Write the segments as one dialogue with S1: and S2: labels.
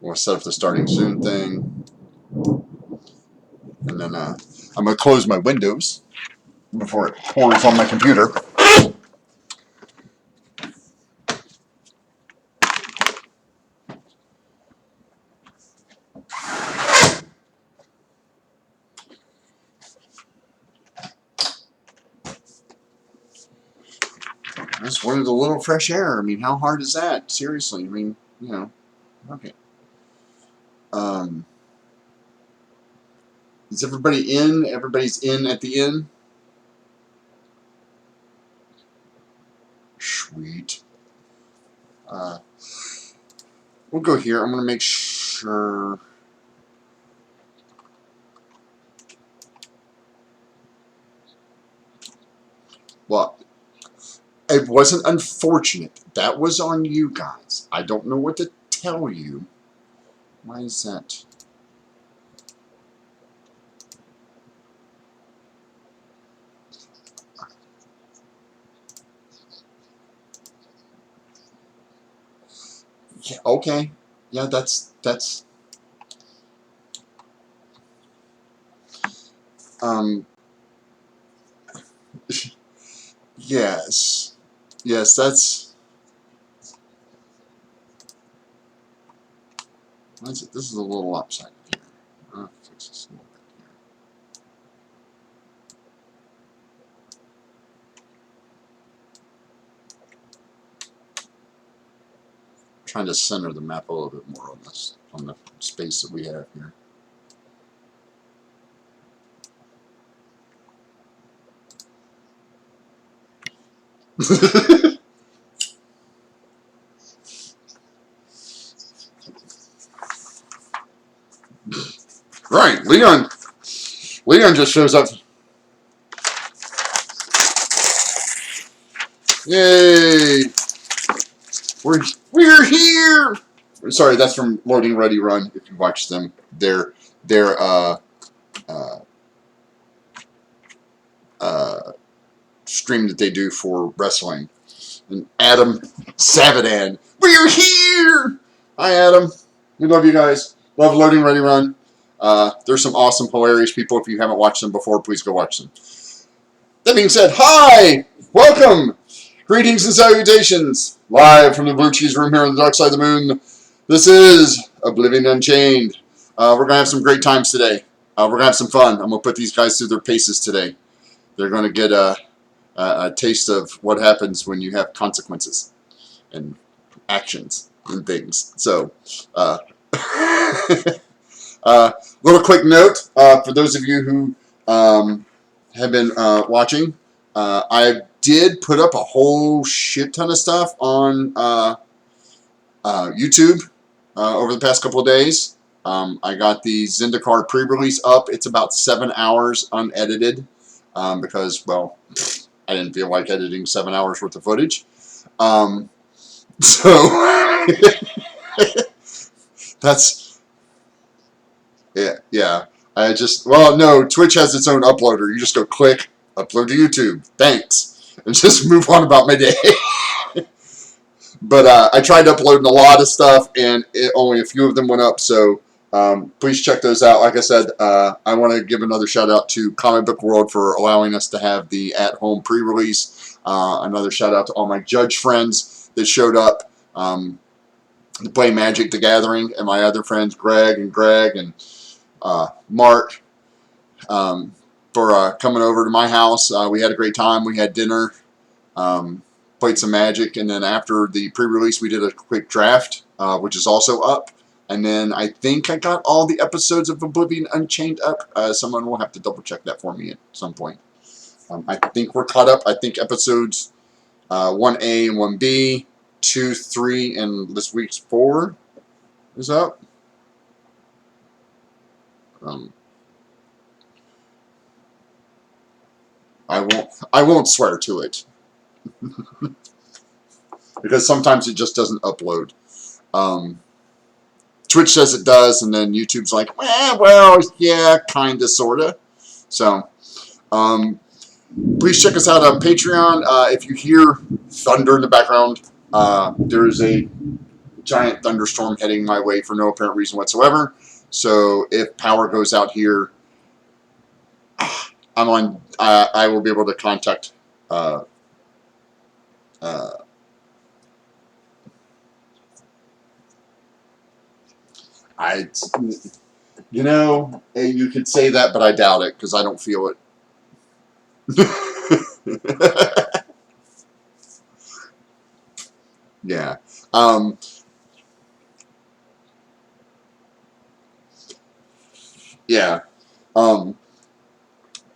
S1: We'll set up the starting soon thing. And then I'm going to close my windows before it pours on my computer. I just wanted a little fresh air. I mean, how hard is that? Seriously, I mean, you know, okay. Is everybody in? Everybody's in at the inn? Sweet. We'll go here. I'm going to make sure. Well, it wasn't unfortunate. That was on you guys. I don't know what to tell you. Why is that? Yeah, okay. Yeah, that's yes. Yes, that's what's it? This is a little lopsided here. I'll fix this a little bit here. Trying to center the map a little bit more on this, on the space that we have here. Right, Leon just shows up. Yay! We're here. Sorry, that's from Loading Ready Run. If you watch them, their stream that they do for wrestling. And Adam Savadan, we're here. Hi, Adam. We love you guys. Love Loading Ready Run. There's some awesome, hilarious people. If you haven't watched them before, please go watch them. That being said, hi, welcome, greetings and salutations, live from the Blue Cheese Room here on the dark side of the moon. This is Oblivion Unchained. We're going to have some great times today. We're going to have some fun. I'm going to put these guys through their paces today. They're going to get a taste of what happens when you have consequences and actions and things. So, little quick note for those of you who have been watching. I did put up a whole shit ton of stuff on YouTube over the past couple of days. I got the Zendikar pre-release up. It's about 7 hours unedited because, well, I didn't feel like editing 7 hours worth of footage. So that's, yeah. I just, well, no, Twitch has its own uploader. You just go click, upload to YouTube. Thanks. And just move on about my day. But I tried uploading a lot of stuff, and only a few of them went up, so please check those out. Like I said, I want to give another shout-out to Comic Book World for allowing us to have the at-home pre-release. Another shout-out to all my judge friends that showed up to play Magic the Gathering, and my other friends, Greg and Mark, for coming over to my house. We had a great time. We had dinner. Played some Magic, and then after the pre-release we did a quick draft, which is also up, and then I think I got all the episodes of Oblivion Unchained up. Someone will have to double check that for me at some point. I think we're caught up. I think episodes 1A and 1B, 2, 3, and this week's 4 is up. I won't swear to it. Because sometimes it just doesn't upload. Twitch says it does, and then YouTube's like, well, yeah, kinda, sorta. So, please check us out on Patreon. If you hear thunder in the background, there's a giant thunderstorm heading my way for no apparent reason whatsoever. So if power goes out here, I'm on. I will be able to contact. I, you know, you could say that, but I doubt it because I don't feel it. Yeah. Yeah.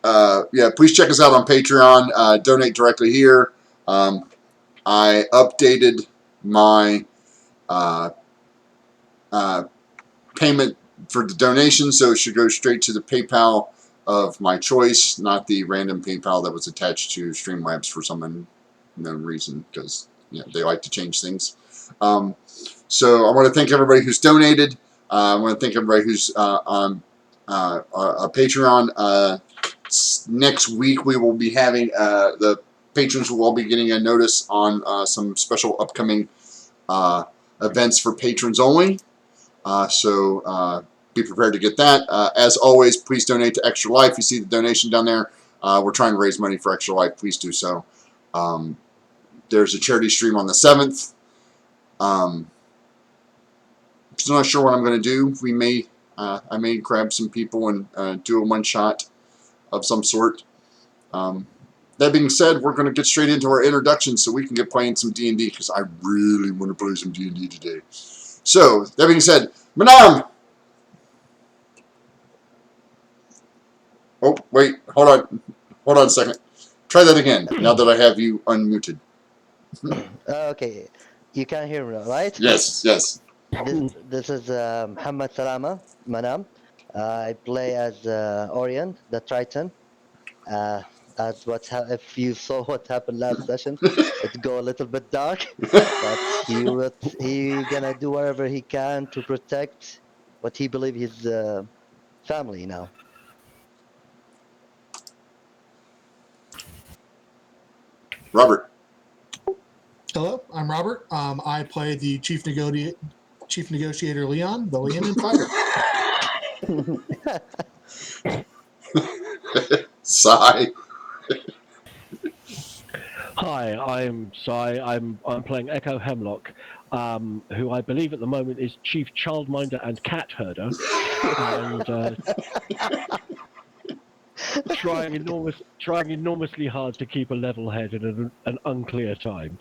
S1: Yeah. Please check us out on Patreon. Donate directly here. I updated my payment for the donation, so it should go straight to the PayPal of my choice, not the random PayPal that was attached to Streamlabs for some unknown reason, because they like to change things. So I want to thank everybody who's donated. I want to thank everybody who's on a Patreon. Next week we will be having the patrons will all be getting a notice on some special upcoming events for patrons only. So be prepared to get that. As always, please donate to Extra Life. You see the donation down there. We're trying to raise money for Extra Life. Please do so. There's a charity stream on the 7th. Still not sure what I'm going to do. I may grab some people and do a one-shot of some sort. That being said, we're going to get straight into our introduction so we can get playing some D&D because I really want to play some D&D today. So, that being said, Manam! Oh, wait, hold on. Hold on a second. Try that again, now that I have you unmuted.
S2: Okay, you can hear me, right?
S1: Yes, yes.
S2: This is Muhammad Salama, Manam. I play as Orion, the Triton. As if you saw what happened last session, it go a little bit dark, but he gonna do whatever he can to protect what he believe his family now.
S1: Robert.
S3: Hello, I'm Robert. I play the Chief Negotiator Leon, the Leon Empire.
S1: Sigh.
S4: Hi, I'm Sai. I'm playing Echo Hemlock, who I believe at the moment is Chief Childminder and Cat Herder, and trying enormously hard to keep a level head in an unclear time.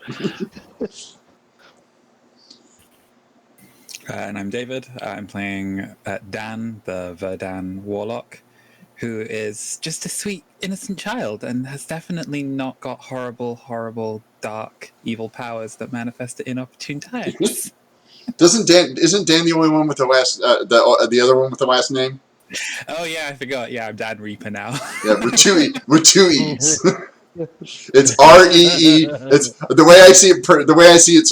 S5: And I'm David. I'm playing Dan, the Verdan Warlock, who is just a sweet, innocent child and has definitely not got horrible, dark, evil powers that manifest at inopportune times.
S1: Isn't Dan the only one with the last the other one with the last name?
S5: Oh yeah, I forgot. Yeah, I'm Dan Reaper now.
S1: Yeah, with two E's. It's REE. It's the way I see it.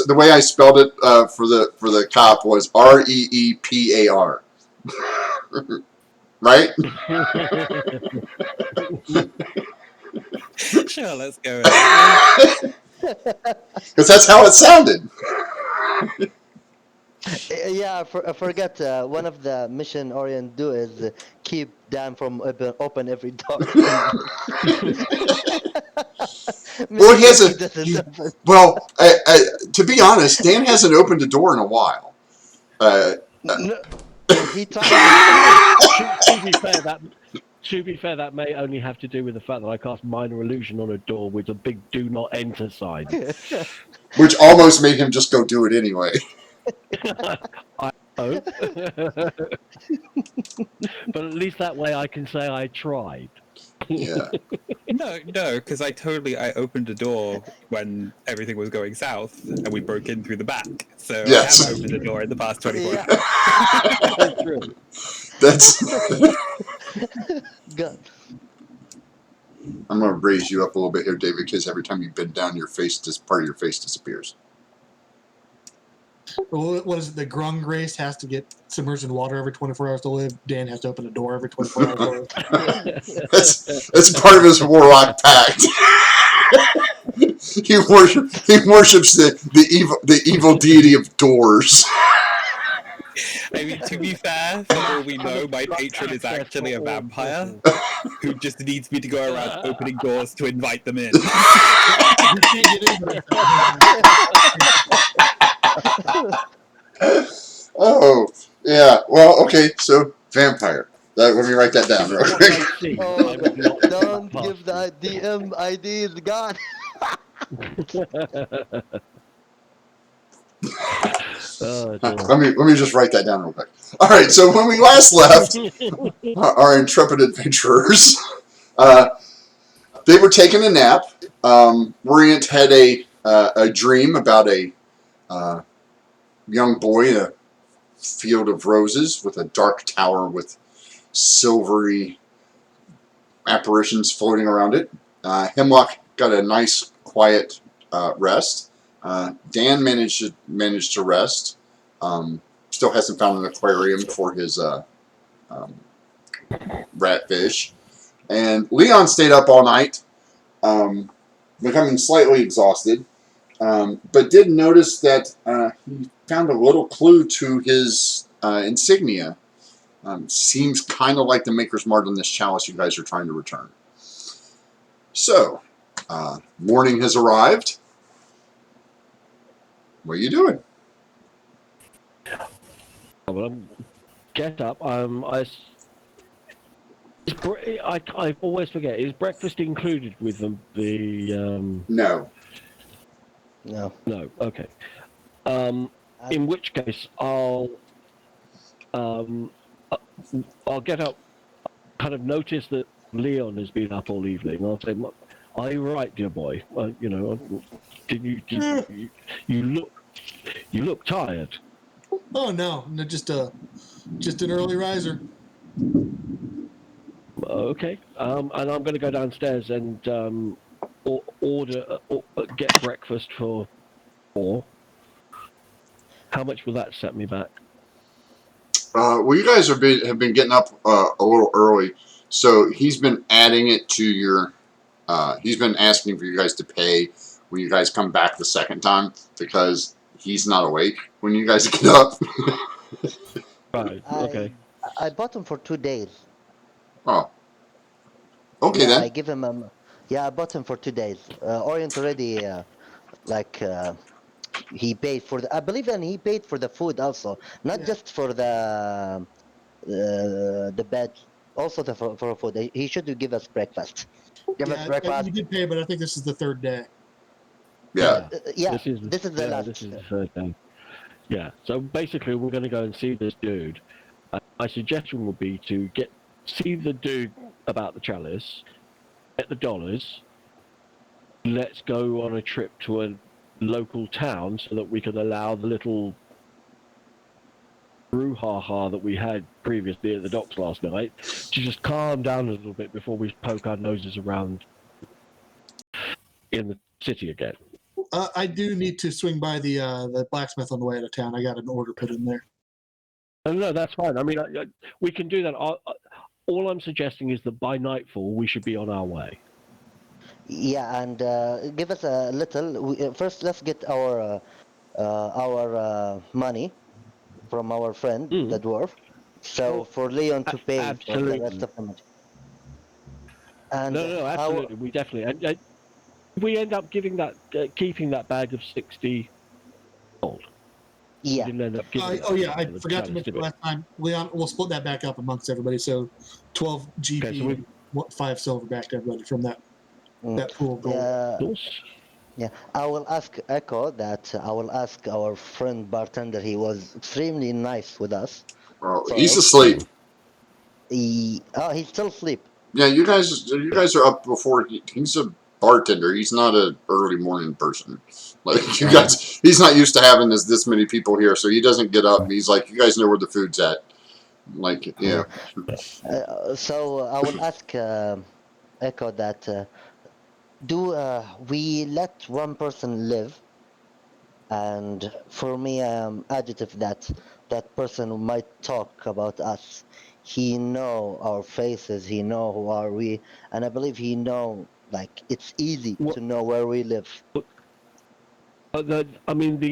S1: The way I spelled it for the cop was REEPAR. Right?
S5: Sure, let's go with that.
S1: Because that's how it sounded.
S2: Yeah, I forgot. One of the mission Orion do is keep Dan from open every door.
S1: Well, he has well, to be honest, Dan hasn't opened a door in a while.
S2: No, he tried.
S4: To be fair, that may only have to do with the fact that I cast Minor Illusion on a door with a big "Do Not Enter" sign,
S1: which almost made him just go do it anyway.
S4: I hope. But at least that way I can say I tried.
S1: Yeah.
S5: No, because I opened a door when everything was going south, and we broke in through the back. So
S1: yes.
S5: I have opened a door in the past 24 hours.
S4: That's true.
S1: That's.
S2: Good.
S1: I'm going to raise you up a little bit here, David, because every time you bend down, part of your face disappears.
S3: What is it? The Grung race has to get submerged in water every 24 hours to live. Dan has to open a door every 24 hours to live.
S1: That's part of his warlock pact. He worships the evil deity of doors.
S5: I mean, to be fair, for all we know, my patron is actually a vampire who just needs me to go around opening doors to invite them in.
S3: You can't get in, but
S1: Oh, yeah. Well, okay. So vampire. Let me write that down real
S4: What
S1: quick.
S4: I see,
S2: Oh,
S4: I would not
S2: don't
S4: pass
S2: give the DM IDs, God.
S4: Oh,
S1: Let me just write that down real quick. All right. So when we last left, our intrepid adventurers, they were taking a nap. Orient had a dream about a young boy in a field of roses with a dark tower with silvery apparitions floating around it. Hemlock got a nice, quiet rest. Dan managed to rest. Still hasn't found an aquarium for his um, ratfish. And Leon stayed up all night, becoming slightly exhausted, but did notice that he found a little clue to his insignia. Seems kind of like the Maker's Mark on this chalice you guys are trying to return. So, morning has arrived. What are you doing?
S4: Well, get up. I always forget. Is breakfast included with
S1: No.
S2: No.
S4: No. Okay. In which case, um, I'll get up. Kind of notice that Leon has been up all evening. I'll say, "Are you right, dear boy? You look tired."
S3: oh no, just an early riser.
S4: Okay. And I'm going to go downstairs and get breakfast for 4. How much will that set me back?
S1: Well, you guys have been getting up a little early, so he's been adding it to your. He's been asking for you guys to pay when you guys come back the second time because he's not awake when you guys get up.
S4: Right. Okay.
S2: I bought him for 2 days.
S1: Oh, okay
S2: Yeah,
S1: then.
S2: I give him yeah, I bought him for 2 days. Orient already like he paid for the I believe, and he paid for the food also, not
S3: Yeah.
S2: just for the bed, also for food. He should give us breakfast. Give us
S3: Yeah,
S2: breakfast.
S3: you did pay, but I think this is the third day.
S1: Yeah.
S2: Yeah,
S4: This is
S2: the last.
S4: This is the third day. Yeah. So basically, we're going to go and see this dude. My suggestion would be to see the dude about the chalice, get the dollars. Let's go on a trip to a local town so that we can allow the little brouhaha that we had previously at the docks last night to just calm down a little bit before we poke our noses around in the city again.
S3: I do need to swing by the blacksmith on the way out of town. I got an order put in there.
S4: No, that's fine. I mean, we can do that. All I'm suggesting is that by nightfall we should be on our way.
S2: Yeah, and give us a little. First, let's get our money from our friend, the dwarf. So for Leon to pay for the rest
S4: Absolutely.
S2: of the money. And
S4: No, absolutely. We definitely. And we end up giving keeping that bag of 60 gold.
S2: Yeah.
S4: We didn't end up giving.
S3: Oh yeah, I
S4: the
S3: forgot to
S4: chalice,
S3: mention
S4: did we?
S3: last time. Leon, we'll split that back up amongst everybody. So 12 GP,
S4: Okay, so we.
S3: 5 silver back to everybody from that
S2: Mm.
S3: pool of gold.
S2: Yeah, I will ask Echo that. I will ask our friend bartender. He was extremely nice with us.
S1: Well,
S2: So
S1: he's asleep.
S2: he's still asleep.
S1: Yeah, you guys are up before he's a bartender. He's not an early morning person. Like you guys, he's not used to having this many people here, so he doesn't get up. He's like, you guys know where the food's at. Like, yeah.
S2: So I will ask Echo that. Do we let one person live? And for me, I am adjective that that person might talk about us. He know our faces. He know who are we, and I believe he know Like it's easy
S4: What-
S2: to know where we live.
S4: But the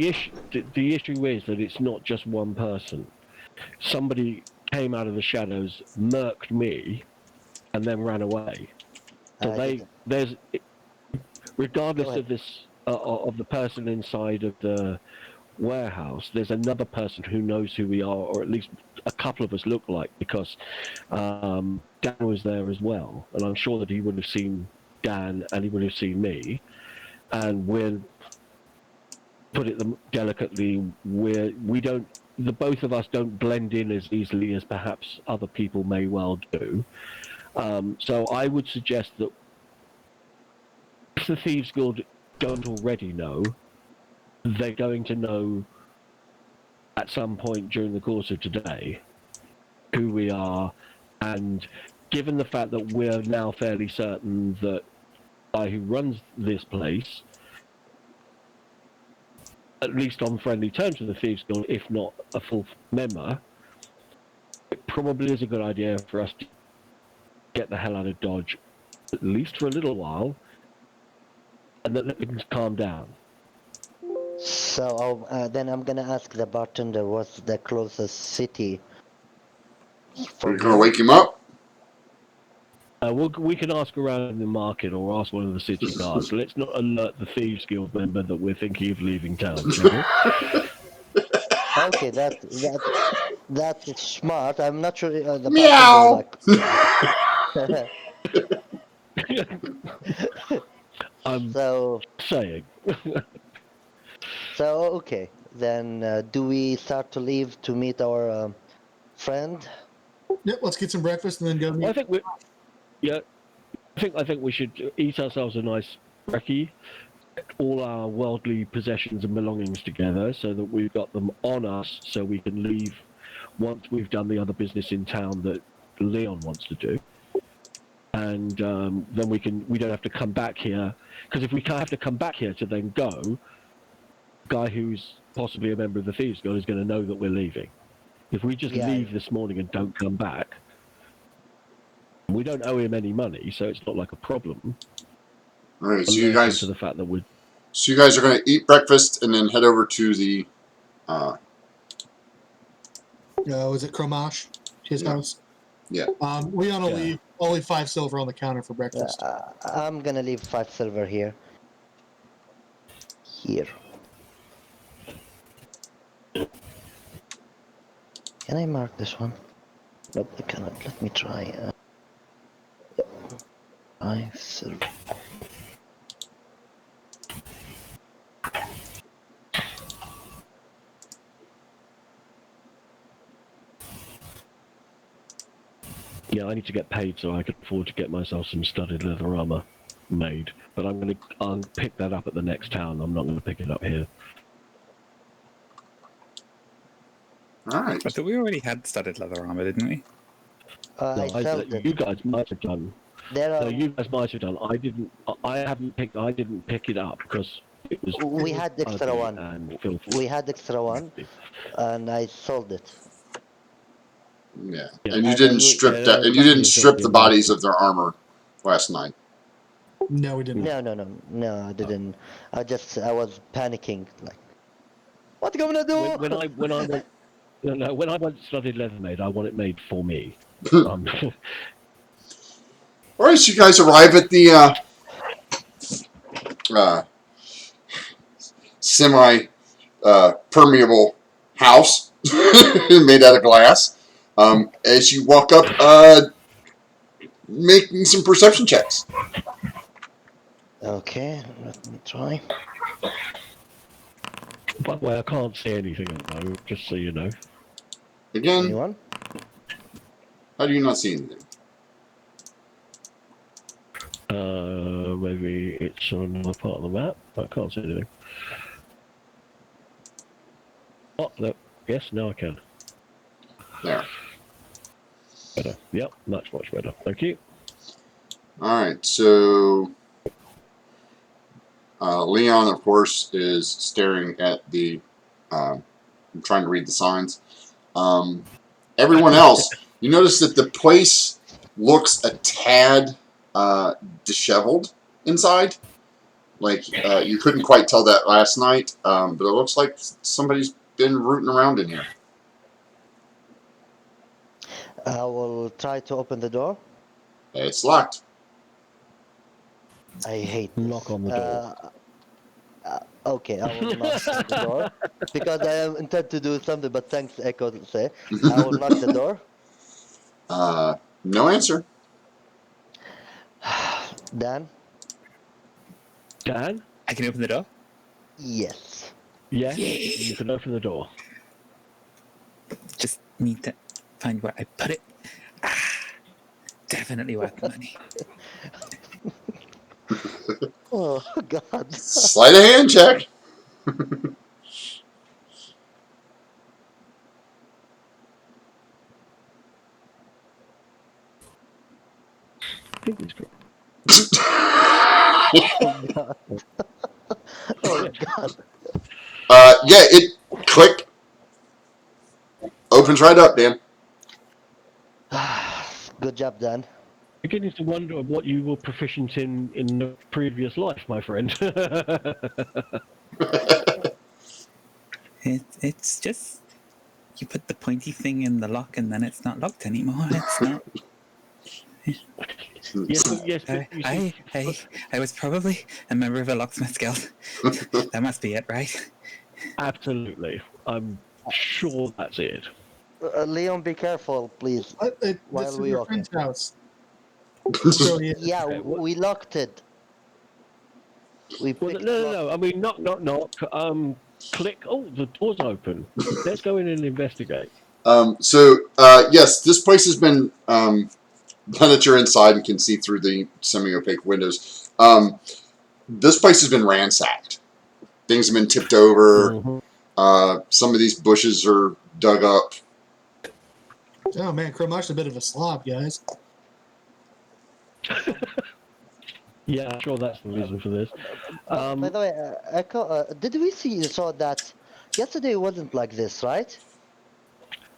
S4: issue is that it's not just one person. Somebody came out of the shadows, murked me, and then ran away. So
S2: I didn't.
S4: there's, regardless
S2: ahead.
S4: of this, of the person inside of the warehouse, there's another person who knows who we are, or at least a couple of us look like, because Dan was there as well, and I'm sure that he would have seen Dan and he would have seen me, and we're, put it delicately, the both of us don't blend in as easily as perhaps other people may well do. So I would suggest that if the Thieves Guild don't already know, they're going to know at some point during the course of today who we are, and given the fact that we're now fairly certain that the guy who runs this place, at least on friendly terms with the Thieves Guild, if not a full member, it probably is a good idea for us to get the hell out of Dodge, at least for a little while, and then we can calm down.
S2: So then I'm gonna ask the bartender what's the closest city for
S1: You're going to
S2: here.
S1: wake him up?
S4: We can ask around in the market or ask one of the city guards. Let's not alert the Thieves Guild member that we're thinking of leaving town, shall we?
S2: Okay, that's smart. I'm not sure the
S1: Meow!
S2: bartender like.
S4: I'm
S2: So
S4: saying.
S2: okay. Then do we start to leave to meet our friend?
S3: Yep, let's get some breakfast and then go
S4: I
S3: meet.
S4: think I think we should eat ourselves a nice brekkie, all our worldly possessions and belongings together, so that we've got them on us, so we can leave once we've done the other business in town that Leon wants to do. And then we don't have to come back here, because if we have to come back here to then go, the guy who's possibly a member of the Thieves Guild is going to know that we're leaving. If we just
S2: Yeah.
S4: leave this morning and don't come back, we don't owe him any money, so it's not like a problem.
S1: All right, so
S4: Alerting to the fact that we're
S1: you guys are going to eat breakfast and then head over to the
S3: Was it Cromash? His
S1: Yeah.
S3: house?
S1: Yeah.
S3: Leon will
S4: Yeah.
S3: leave only 5 silver on the counter for breakfast.
S2: I'm gonna leave 5 silver here. Here. Can I mark this one? Nope, I cannot. Let me try. 5 silver.
S4: Yeah, I need to get paid so I can afford to get myself some studded leather armor made. But I'll pick that up at the next town. I'm not gonna pick it up here.
S1: All right.
S5: I thought we already had studded leather armor, didn't we?
S2: I
S4: No,
S2: sold it.
S4: you guys might have done.
S2: There
S4: No,
S2: are.
S4: you guys might have done. I didn't. I didn't pick it up because it was.
S2: We had extra
S4: ugly
S2: one.
S4: and filthy.
S2: We had extra one, and I sold it.
S1: Yeah.
S4: Yeah.
S1: And you
S2: And
S1: didn't
S2: you-
S1: strip
S4: Yeah,
S1: that, and you
S4: ugly
S1: didn't
S4: and
S1: strip
S4: filthy
S1: the
S4: and
S1: bodies
S4: nasty.
S1: of their armor last night.
S3: No, we didn't.
S2: No, I didn't. I was panicking. Like, what you gonna do?
S4: When I want studded leather made, I want it made for me. Um,
S1: All right, so you guys arrive at the semi permeable house made out of glass. As you walk up, making some perception checks.
S2: Okay, let me try.
S4: by the way, I can't see anything at the moment, just so you know.
S1: Again,
S2: Anyone?
S1: how do you not see anything?
S4: Maybe it's on another part of the map. I can't see anything. Oh, no. Yes, now I can.
S1: There.
S4: Better. Yep, much better. Thank you.
S1: All right, so Leon, of course, is staring at the. I'm trying to read the signs. Everyone else, you notice that the place looks a tad disheveled. inside. Like, you couldn't quite tell that last night, but it looks like somebody's been rooting around in here.
S2: I will try to open the door.
S1: It's locked.
S2: I hate this.
S4: Knock on the door.
S2: Okay, I will knock on the door because I am intent to do something. But thanks, Echo. Say I will knock the door.
S1: No answer.
S2: Dan.
S4: Dan?
S5: I can open the door.
S2: Yes.
S4: Yes,
S5: Yay.
S4: you can open the door.
S5: Just need to find where I put it. Definitely worth the money.
S2: Oh God.
S1: Sleight of hand check.
S4: Fingers crossed.
S2: Oh God. Oh God.
S1: Yeah, it click opens right up, Dan.
S2: Good job, Dan.
S4: Beginning to wonder of what you were proficient in the previous life, my friend.
S5: It's just you put the pointy thing in the lock and then it's not locked anymore. It's not.
S4: yes, but you see,
S5: I was probably a member of a locksmith's guild. That must be it, right?
S4: absolutely. I'm sure that's it.
S2: Leon, be careful, please.
S3: This
S2: While
S3: is
S2: we
S3: your
S2: walk
S3: friend's house. So yeah,
S2: Yeah,
S4: Okay, what-
S2: we locked it. We
S4: Well,
S2: picked
S4: no. I mean, knock. Click. Oh, the door's open. Let's go in and investigate.
S1: Yes, this place has been, now that you're inside and can see through the semi-opaque windows, this place has been ransacked. Things have been tipped over.
S4: Mhm.
S1: Some of these bushes are dug up.
S3: oh man, Cromash's a bit of a slob, guys.
S4: Yeah, I'm sure that's the reason for this.
S2: By the way, Echo, did we saw that yesterday wasn't like this, right?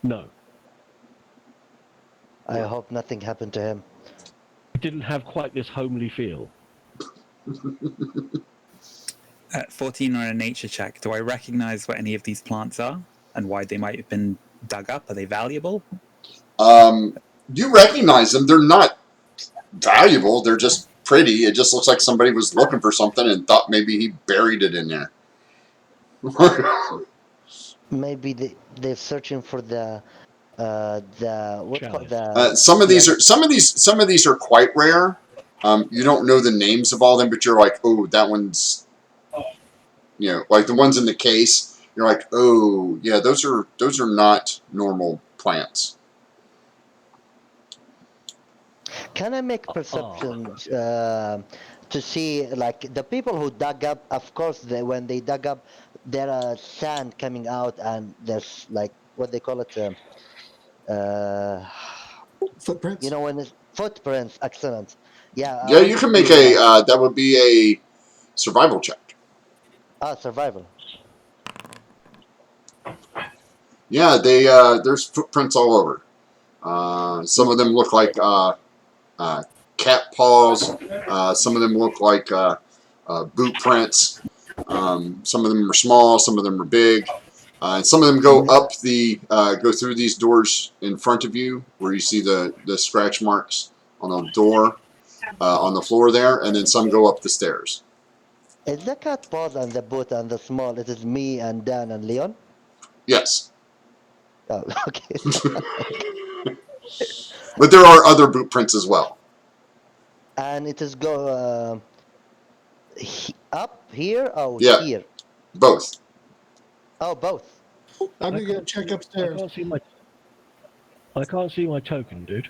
S4: No,
S2: I hope nothing happened to him.
S4: it didn't have quite this homely feel.
S5: At 14 on a nature check, do I recognize what any of these plants are and why they might have been dug up? Are they valuable?
S1: You recognize them. They're not valuable. They're just pretty. It just looks like somebody was looking for something and thought maybe he buried it in there.
S2: Maybe they're searching for the what called
S4: Chalice.
S1: Some of these are quite rare. You don't know the names of all of them, but you're like, oh, that one's, like the ones in the case. You're like, oh, yeah, those are not normal plants.
S2: Can I make perception to see, like, the people who dug up? Of course, when they dug up, there are sand coming out, and there's like what they call it.
S3: Footprints.
S2: When it's footprints. Excellent. Yeah. I
S1: Yeah,
S2: want
S1: you
S2: to
S1: can make
S2: do that.
S1: that would be a survival check.
S2: Survival.
S1: Yeah, there's footprints all over. Some of them look like cat paws. Some of them look like boot prints. Some of them are small. Some of them are big. And some of them go go through these doors in front of you, where you see the scratch marks on the door, on the floor there, and then some go up the stairs.
S2: Is the cat paws and the boot and the small? It is me and Dan and Leon.
S1: Yes.
S2: Oh, okay.
S1: But there are other boot prints as well.
S2: And it is go up here. Oh,
S1: Yeah.
S2: here.
S1: Both.
S2: Oh, both.
S3: I'm gonna go check upstairs.
S4: I can't see my token, dude.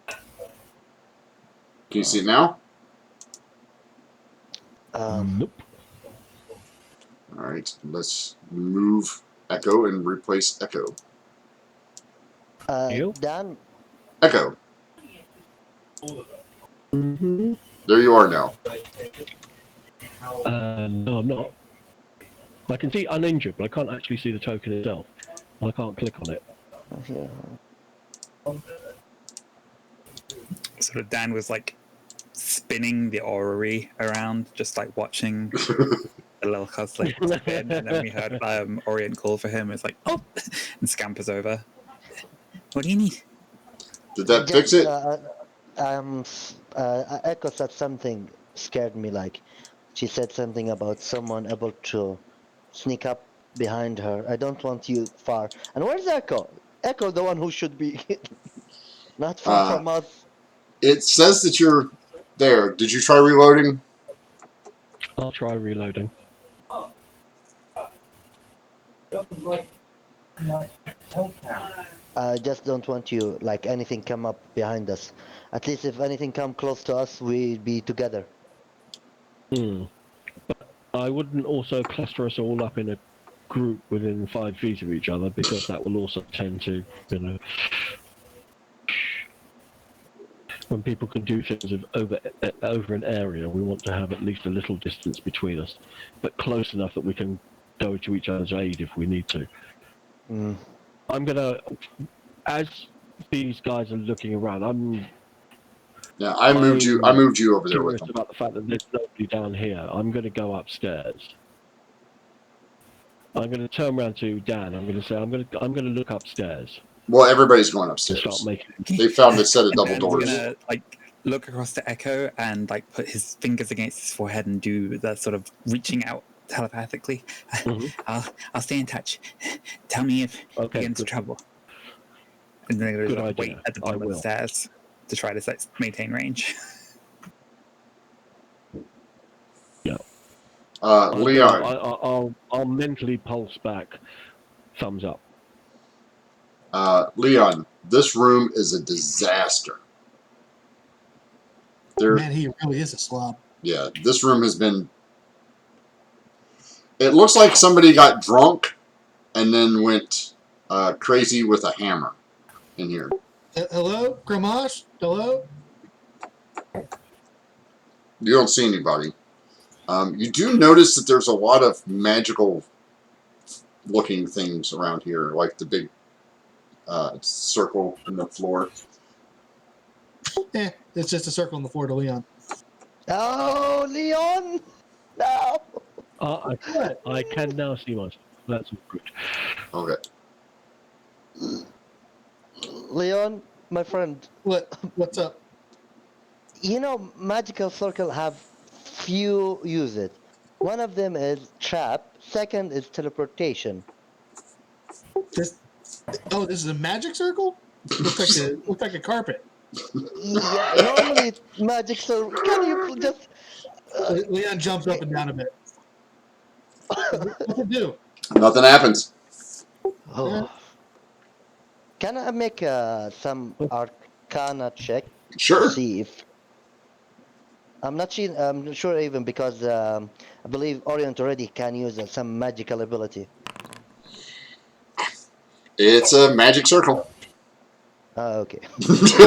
S1: Can you see it now?
S4: Nope.
S1: All right. Let's move Echo and replace Echo.
S4: You?
S2: Dan.
S1: Echo.
S4: Mm-hmm.
S1: There you are now.
S4: No, I'm not. I can see uninjured, but I can't actually see the token itself. I can't click on it.
S2: Here.
S5: sort of Dan was like spinning the orrery around, just like watching the little cosplay spin, and then we heard Orient call for him. It's like, oh, and scampers over. What do you need?
S1: Did that fix it?
S2: Echo said something scared me. Like she said something about someone able to sneak up behind her. I don't want you far. And where's Echo? Echo, the one who should be not far from us.
S1: It says that you're there. Did you try reloading?
S4: I'll try reloading.
S2: I just don't want you, like, anything come up behind us. At least if anything come close to us, we'd be together.
S4: But I wouldn't also cluster us all up in a group within 5 feet of each other, because that will also tend to, you know, when people can do things over an area, we want to have at least a little distance between us, but close enough that we can go to each other's aid if we need to. I'm gonna, as these guys are looking around,
S1: I moved you over there with
S4: curious
S1: them.
S4: about the fact that there's nobody down here. I'm gonna go upstairs. I'm gonna turn around to Dan. I'm gonna say, I'm gonna look upstairs.
S1: Well, everybody's going
S4: And start
S1: upstairs.
S4: making.
S1: They found a set of double
S5: Dan's
S1: doors.
S5: gonna like look across to Echo and like put his fingers against his forehead and do that sort of reaching out telepathically. I'll stay in touch. Tell me if you get into trouble. And then they're gonna wait at the bottom of the stairs to try to maintain range.
S4: Yeah.
S1: Leon.
S4: I'll mentally pulse back. Thumbs up.
S1: Leon, this room is a disaster.
S3: Man, he really is a slob.
S1: Yeah, this room has been... It looks like somebody got drunk and then went crazy with a hammer in here.
S3: Hello? Gramash? Hello?
S1: You don't see anybody. You do notice that there's a lot of magical looking things around here, like the big circle in the floor.
S3: It's just a circle on the floor to Leon.
S2: Oh, Leon! No!
S4: I can now see myself. That's good.
S1: Okay.
S2: Leon, my friend.
S3: What's up?
S2: You know, magical circle have few use it. One of them is trap. Second is teleportation.
S3: This is a magic circle? Looks like a carpet.
S2: Yeah, normally it's magic circle. Can you just...
S3: Leon jumps up and down a bit. What's it do?
S1: Nothing happens.
S2: Oh. Can I make some Arcana check?
S1: Sure.
S2: To see if... I'm not sure even because I believe Orient already can use some magical ability.
S1: It's a magic circle.
S2: Okay.
S4: I'm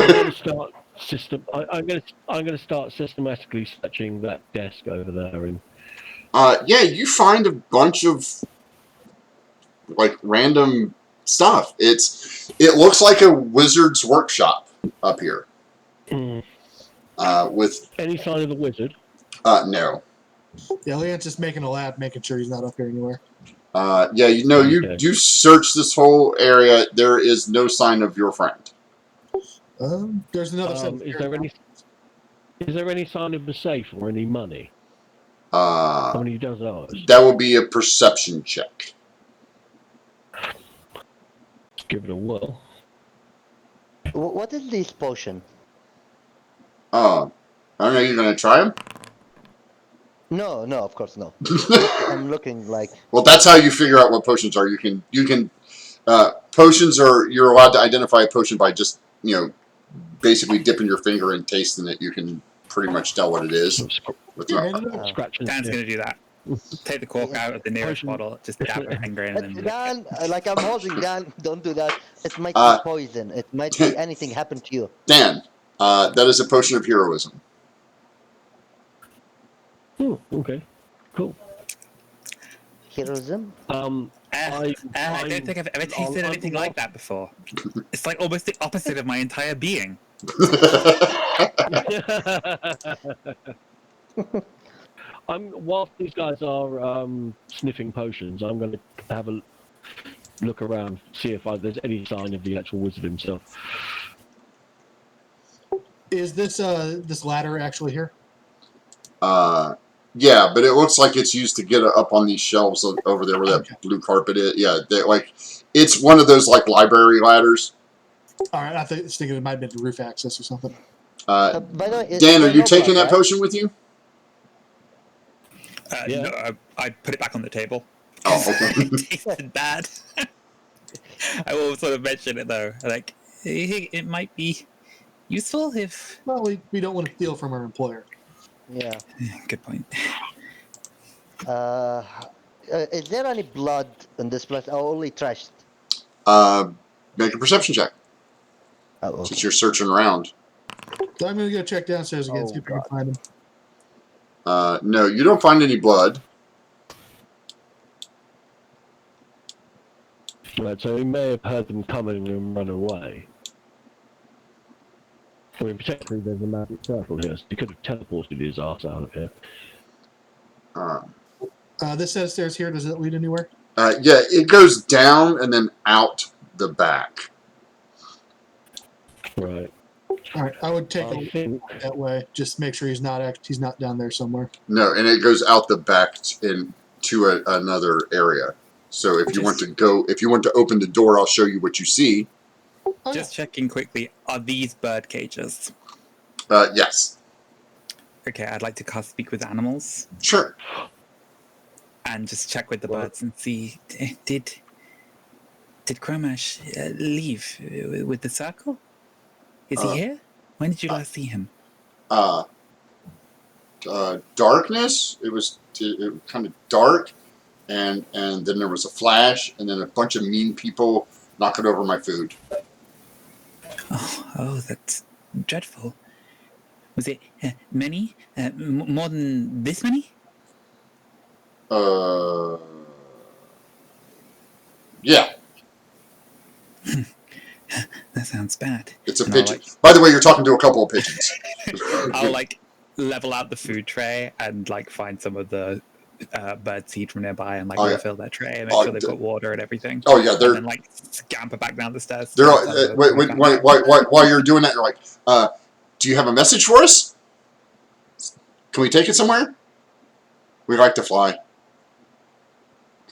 S4: going to start systematically searching that desk over there. And
S1: yeah, you find a bunch of like random stuff. It looks like a wizard's workshop up here. With
S4: any sign of the wizard?
S1: No.
S3: Yeah, Leon's just making a lab, making sure he's not up here anywhere.
S1: Yeah, you search this whole area. There is no sign of your friend.
S3: There's another set.
S4: Is there any sign of the safe or any money?
S1: How
S4: many does ours?
S1: That will be a perception check.
S4: Let's give it a whirl.
S2: What is this potion?
S1: I don't know. You're gonna try them?
S2: No, of course no. I'm looking like.
S1: Well, that's how you figure out what potions are. You can potions are, you're allowed to identify a potion by just basically dipping your finger and tasting it. You can pretty much tell what it is.
S4: Scratching.
S5: Dan's going to do that. Take the cork out of the nearest bottle, just dab a finger in, and then
S2: Dan, like I'm holding Dan. Don't do that. It might be poison. It might be anything happen to you.
S1: Dan, that is a potion of heroism.
S4: Oh, okay, cool.
S2: Heroism?
S5: I don't think I've ever tasted anything like that before. It's like almost the opposite of my entire being.
S4: Whilst these guys are sniffing potions, I'm going to have a look around, see if there's any sign of the actual wizard himself.
S3: Is this ladder actually here?
S1: Yeah, but it looks like it's used to get up on these shelves over there where that
S3: Okay.
S1: blue carpet is. Yeah, like it's one of those like library ladders.
S3: All right, I was thinking it might have been the roof access or something.
S2: By the way, is
S1: Dan, are
S2: there
S1: you
S2: no
S1: taking
S2: blood,
S1: that
S2: right?
S1: potion with you?
S4: Yeah.
S5: No, I put it back on the table.
S1: Oh, okay.
S5: It tasted bad. I will sort of mention it though. Like, it might be useful if.
S3: Well, we don't want to steal from our employer.
S2: Yeah.
S5: Good point.
S2: Is there any blood in this place? Oh, only trashed.
S1: Make a perception check
S2: Oh,
S1: since
S2: okay.
S1: you're searching around.
S3: So I'm going to go check downstairs again,
S2: Oh,
S3: see if I can
S2: God.
S3: find him.
S1: No, you don't find any blood.
S4: Right, so he may have heard them coming and run away. I mean, particularly there's a magic circle here, so he could have teleported his ass out of here.
S3: This set of stairs here, does it lead anywhere?
S1: Yeah, it goes down and then out the back.
S4: Right.
S3: All right, I would take a
S4: I
S3: look
S4: think
S3: that way. Just make sure he's not down there somewhere.
S1: No, and it goes out the back into another area. So if you want to open the door, I'll show you what you see.
S3: Oh,
S5: Just checking quickly, are these bird cages?
S1: Yes,
S5: Okay, I'd like to cast Speak with Animals
S1: sure.
S5: and just check with the
S4: Well-
S5: birds and see, did Cromash leave with the circle? Is he here? When did you last see him?
S1: Darkness. It was kind of dark, and then there was a flash, and then a bunch of mean people knocking over my food.
S5: Oh, that's dreadful. Was it many? More than this many?
S1: Yeah,
S5: That sounds bad.
S1: it's a
S5: And I'll,
S1: pigeon. By the way, you're talking to a couple of pigeons.
S5: I'll level out the food tray and find some of the bird seed from nearby and refill that tray and make sure they've got water and everything.
S1: Oh yeah, they're
S5: And then scamper back down the stairs.
S1: they're all, while you're doing that, you're like, do you have a message for us? Can we take it somewhere? We like to fly. Can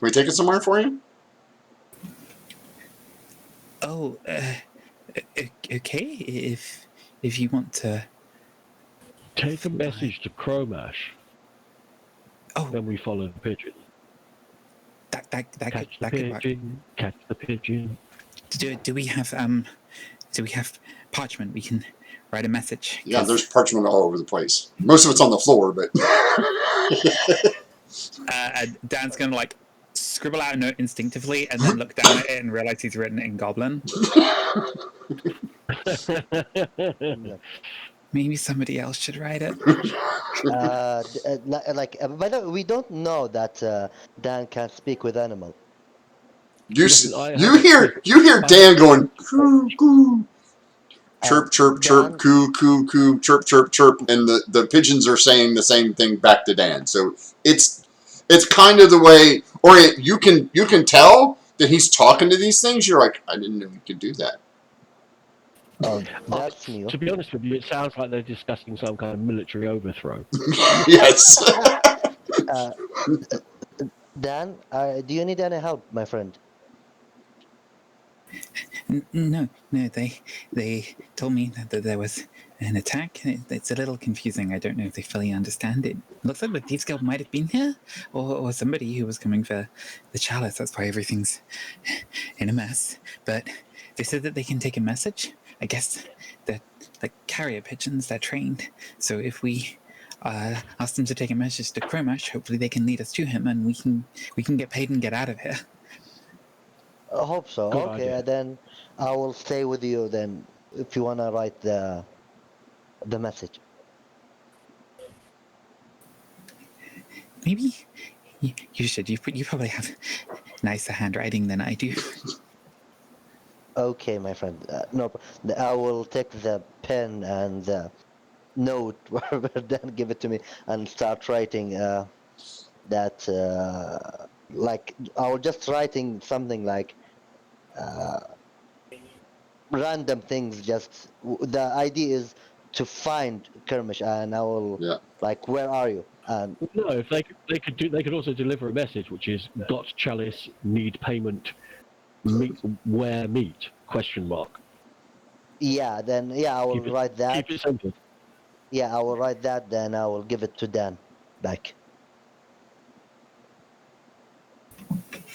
S1: we take it somewhere for you?
S5: Oh, okay. If you want to.
S4: take a message to Cromash,
S5: Oh,
S4: then we follow the pigeon.
S5: that
S4: Catch the
S5: could work.
S4: pigeon, catch the pigeon.
S5: Do we have parchment? We can write a message.
S1: Yeah, there's parchment all over the place. Most of it's on the floor, but
S5: Dan's gonna scribble out a note instinctively and then look down at it and realize he's written it in Goblin. Maybe somebody else should write it.
S2: By the way, we don't know that Dan can speak with animal.
S1: you hear Dan going coo coo, chirp chirp chirp,
S2: Dan-
S1: coo coo coo, chirp chirp chirp, and the pigeons are saying the same thing back to Dan. So it's kind of the way, or you can tell that he's talking to these things. You're like, I didn't know you could do that.
S2: Oh, that's new.
S4: To be honest with you, it sounds like they're discussing some kind of military overthrow.
S1: Yes.
S2: Dan, do you need any help, my friend?
S5: No. They told me that there was an attack. It's a little confusing. I don't know if they fully understand it. Looks like the Thieves Guild might have been here, or somebody who was coming for the chalice. That's why everything's in a mess. But they said that they can take a message. I guess they're like carrier pigeons. They're trained. So if we ask them to take a message to Cromash, hopefully they can lead us to him, and we can get paid and get out of here.
S2: I hope so.
S4: Good
S2: Okay,
S4: idea.
S2: then I will stay with you then if you wanna write the message.
S5: Maybe you should. You probably have nicer handwriting than I do.
S2: Okay, my friend. No, I will take the pen and note where Dan give it to me and start writing that like I was just writing something like uh, random things. Just the idea is to find Kermish, and I will
S1: Yeah.
S2: like, where are you? And
S4: No, if they could also deliver a message which is got chalice, need payment, meet where meet question mark.
S2: yeah, then yeah, I will write that.
S4: Keep it simple.
S2: Yeah, I will write that. Then I will give it to Dan back.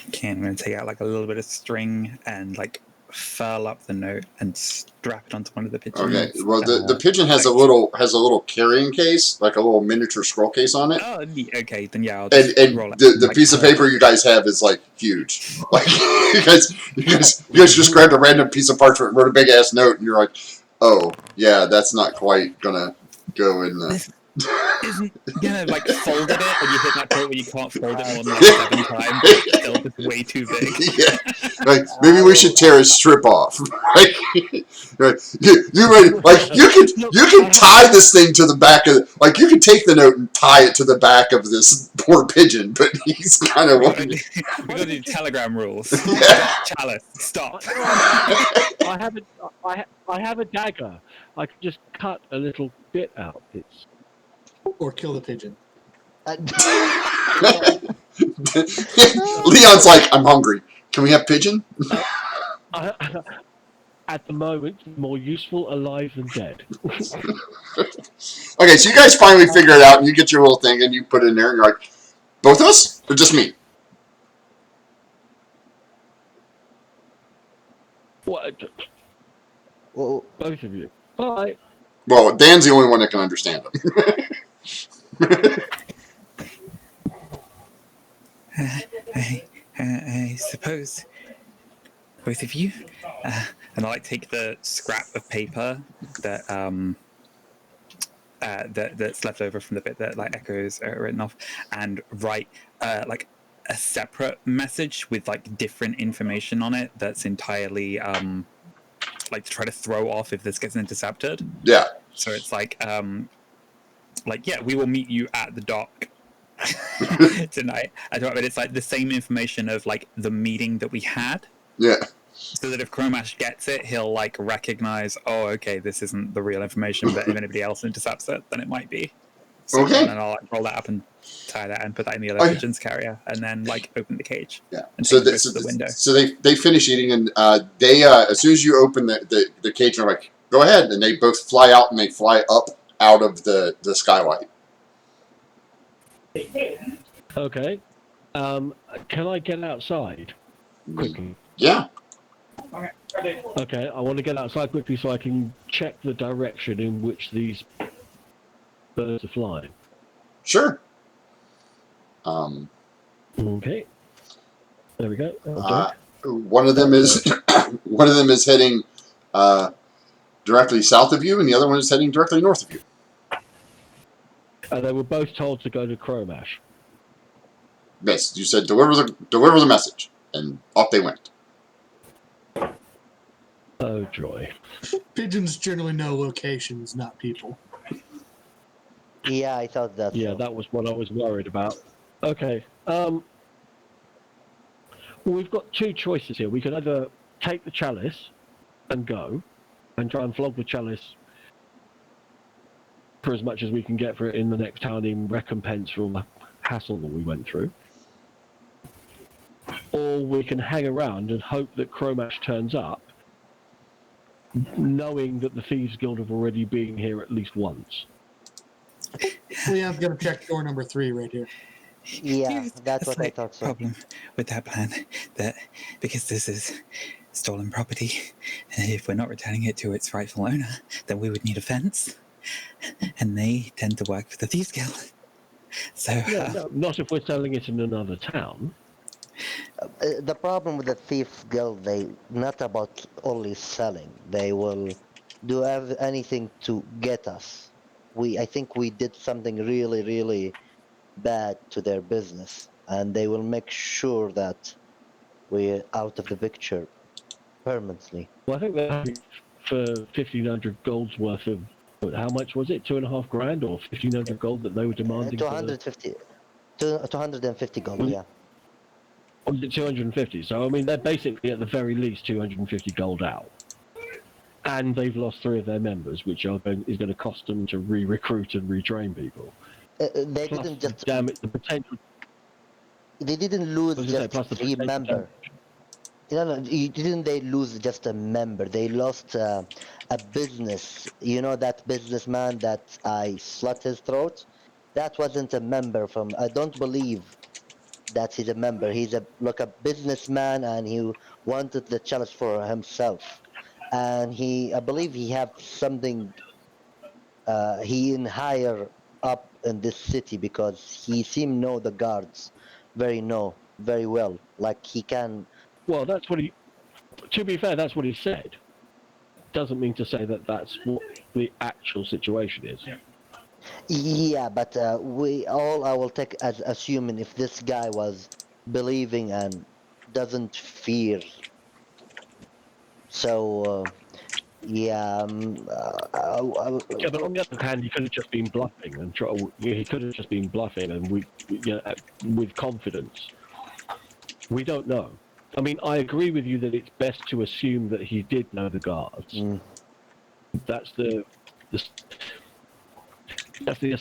S5: Okay, I'm going to take out like a little bit of string and like furl up the note and strap it onto one of the pigeons.
S1: Okay. Well, the pigeon has
S5: like-
S1: a little carrying case, like a little miniature scroll case on it.
S5: Oh, okay, then yeah, I'll just
S1: And
S5: roll it.
S1: the
S5: like,
S1: piece of paper you guys have is like huge. Like you guys just grabbed a random piece of parchment, wrote a big ass note, and you're like, oh yeah, that's not quite gonna go in the.
S5: This isn't gonna like folded it, and you hit that point where you can't fold it more than like 7 times. It's still just way too big.
S1: Yeah, like maybe we should tear a strip off. Right? You ready? Like you can tie this thing to the back of like you could take the note and tie it to the back of this poor pigeon, but he's kind of
S5: We gotta do telegram rules.
S1: Yeah.
S5: Chalice, stop.
S4: I have a dagger. I can just cut a little bit out. It's
S3: Or kill the pigeon.
S1: Leon's like, I'm hungry. Can we have pigeon?
S4: at the moment more useful alive than dead.
S1: Okay, so you guys finally figure it out, and you get your little thing, and you put it in there, and you're like, both of us, or just me?
S4: What?
S2: Well,
S4: Both of you. Bye.
S1: Well, Dan's the only one that can understand them.
S5: I suppose both of you, and I like take the scrap of paper that that's left over from the bit that like Echoes are written off, and write like a separate message with like different information on it that's entirely like to try to throw off if this gets intercepted.
S1: Yeah.
S5: So it's like yeah, we will meet you at the dock tonight. I mean, it's like the same information of like the meeting that we had.
S1: Yeah.
S5: So that if Chromash gets it, he'll like recognize, oh, okay, this isn't the real information, but if anybody else intercepts it, then it might be. So,
S1: Okay.
S5: And then I'll like, roll that up and tie that and put that in the other pigeon's carrier, and then like open the cage.
S1: Yeah.
S5: And
S1: So,
S5: take it to the window.
S1: so they finish eating, and they as soon as you open the cage, they're like, go ahead, and they both fly out, and they fly up out of the skylight.
S4: Okay. Can I get outside quickly?
S1: Yeah.
S4: Okay, I want to get outside quickly so I can check the direction in which these birds are flying.
S1: Sure.
S4: Okay. There we go.
S1: One of them is heading directly south of you, and the other one is heading directly north of you.
S4: And they were both told to go to Chromash.
S1: Yes, you said deliver the message, and off they went.
S4: Oh joy.
S3: Pigeons generally know locations, not people.
S2: yeah, I thought that.
S4: Yeah, that was what I was worried about. Okay. Well, we've got two choices here. We could either take the chalice and go, and try and flog the chalice for as much as we can get for it in the next town in recompense for all the hassle that we went through. Or we can hang around and hope that Chromash turns up, knowing that the Thieves Guild have already been here at least once.
S3: Leon's gonna check door number 3 right here.
S2: Yeah, that's what I
S5: like
S2: thought. So.
S5: Problem with that plan, that because this is stolen property, and if we're not returning it to its rightful owner, then we would need a fence, and they tend to work for the Thieves Guild. So
S4: No, not if we're selling it in another town.
S2: The problem with the Thief Guild, they not about only selling. They will do anything to get us. I think we did something really, really bad to their business, and they will make sure that we're out of the picture permanently.
S4: Well, I think they're happy for 1,500 gold's worth of How much was it? 2.5 grand or 1,500 gold that they were demanding?
S2: 250, 250 gold, yeah.
S4: Or was it 250? So I mean, they're basically at the very least 250 gold out, and they've lost 3 of their members, which is going to cost them to re-recruit and retrain people.
S2: They
S4: Plus
S2: didn't
S4: the
S2: just
S4: damage, the potential.
S2: they didn't lose
S4: I was going to say,
S2: just
S4: plus the
S2: 3
S4: potential
S2: member.
S4: damage.
S2: Didn't they lose just a member? They lost a business. You know that businessman that I slit his throat? That wasn't a member from. I don't believe that he's a member. He's a businessman, and he wanted the challenge for himself. And I believe he have something. He in higher up in this city because he seem know the guards very well. Like he can.
S4: Well, that's what he. To be fair, that's what he said. Doesn't mean to say that that's what the actual situation is.
S2: Yeah, but I will take as assuming if this guy was believing and doesn't fear. So yeah,
S4: Yeah, but on the other hand, he could have just been bluffing and he could have just been bluffing and with confidence. We don't know. I mean, I agree with you that it's best to assume that he did know the guards. That's the that's the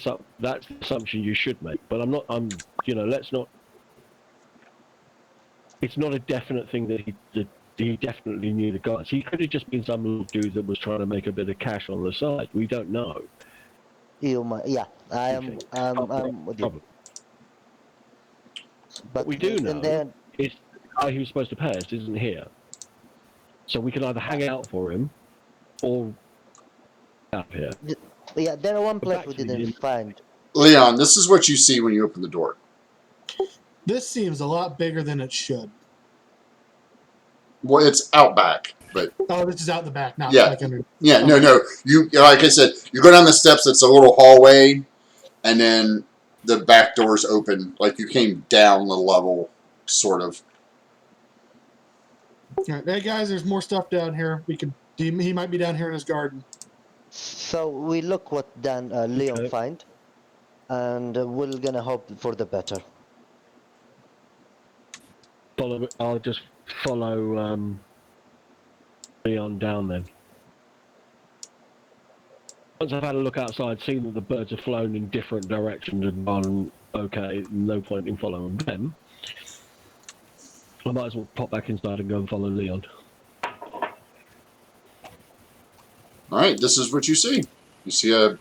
S4: assumption you should make. But let's not. It's not a definite thing that he definitely knew the guards. He could have just been some little dude that was trying to make a bit of cash on the side. We don't know.
S2: yeah, I'm with you.
S4: Problem.
S2: But
S4: What we do know
S2: and then
S4: is the guy who's supposed to pay us isn't here. So we can either hang out for him or out here.
S2: yeah, there are one
S4: But
S2: place
S4: back
S2: we
S4: to the
S2: didn't
S4: inn.
S2: find.
S1: Leon, this is what you see when you open the door.
S3: This seems a lot bigger than it should.
S1: Well, it's out back, but
S3: Oh, this is out the back, not
S1: yeah,
S3: like under.
S1: yeah, no. You like I said, you go down the steps. It's a little hallway, and then the back door's open. Like you came down the level, sort of.
S3: All right, hey guys, there's more stuff down here. He might be down here in his garden.
S2: So we look what Leon
S4: Okay.
S2: find, and we're gonna hope for the better.
S4: I'll just follow Leon down then. Once I've had a look outside, seen that the birds have flown in different directions and gone, okay, no point in following them, I might as well pop back inside and go and follow Leon.
S1: All right, this is what you see. You see a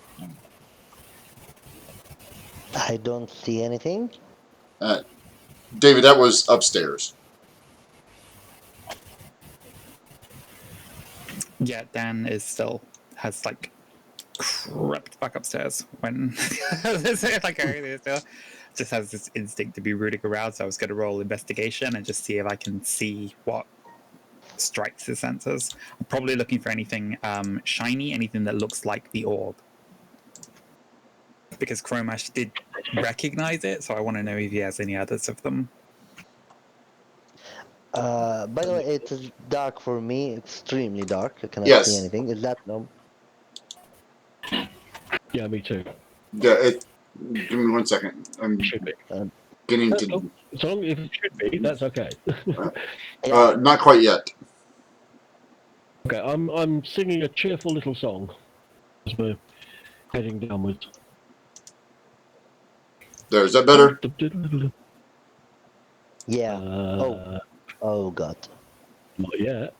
S2: I don't see anything.
S1: David. That was upstairs.
S5: Yeah, Dan has like crept back upstairs when like still just has this instinct to be rooting around. So I was going to roll investigation and just see if I can see what strikes his senses. I'm probably looking for anything shiny, anything that looks like the orb, because Chromash did recognize it. So I want to know if he has any others of them.
S2: By the way, it is dark for me, extremely dark. I cannot
S1: Yes.
S2: see anything. Is that no?
S4: Yeah, me too.
S1: Yeah, give me 1 second. I'm
S4: Should be.
S1: getting to.
S4: So long if it should be, that's okay.
S1: Not quite yet.
S4: Okay, I'm singing a cheerful little song as we're heading downwards.
S1: There, is that better?
S2: Yeah. Oh God.
S4: Not yet.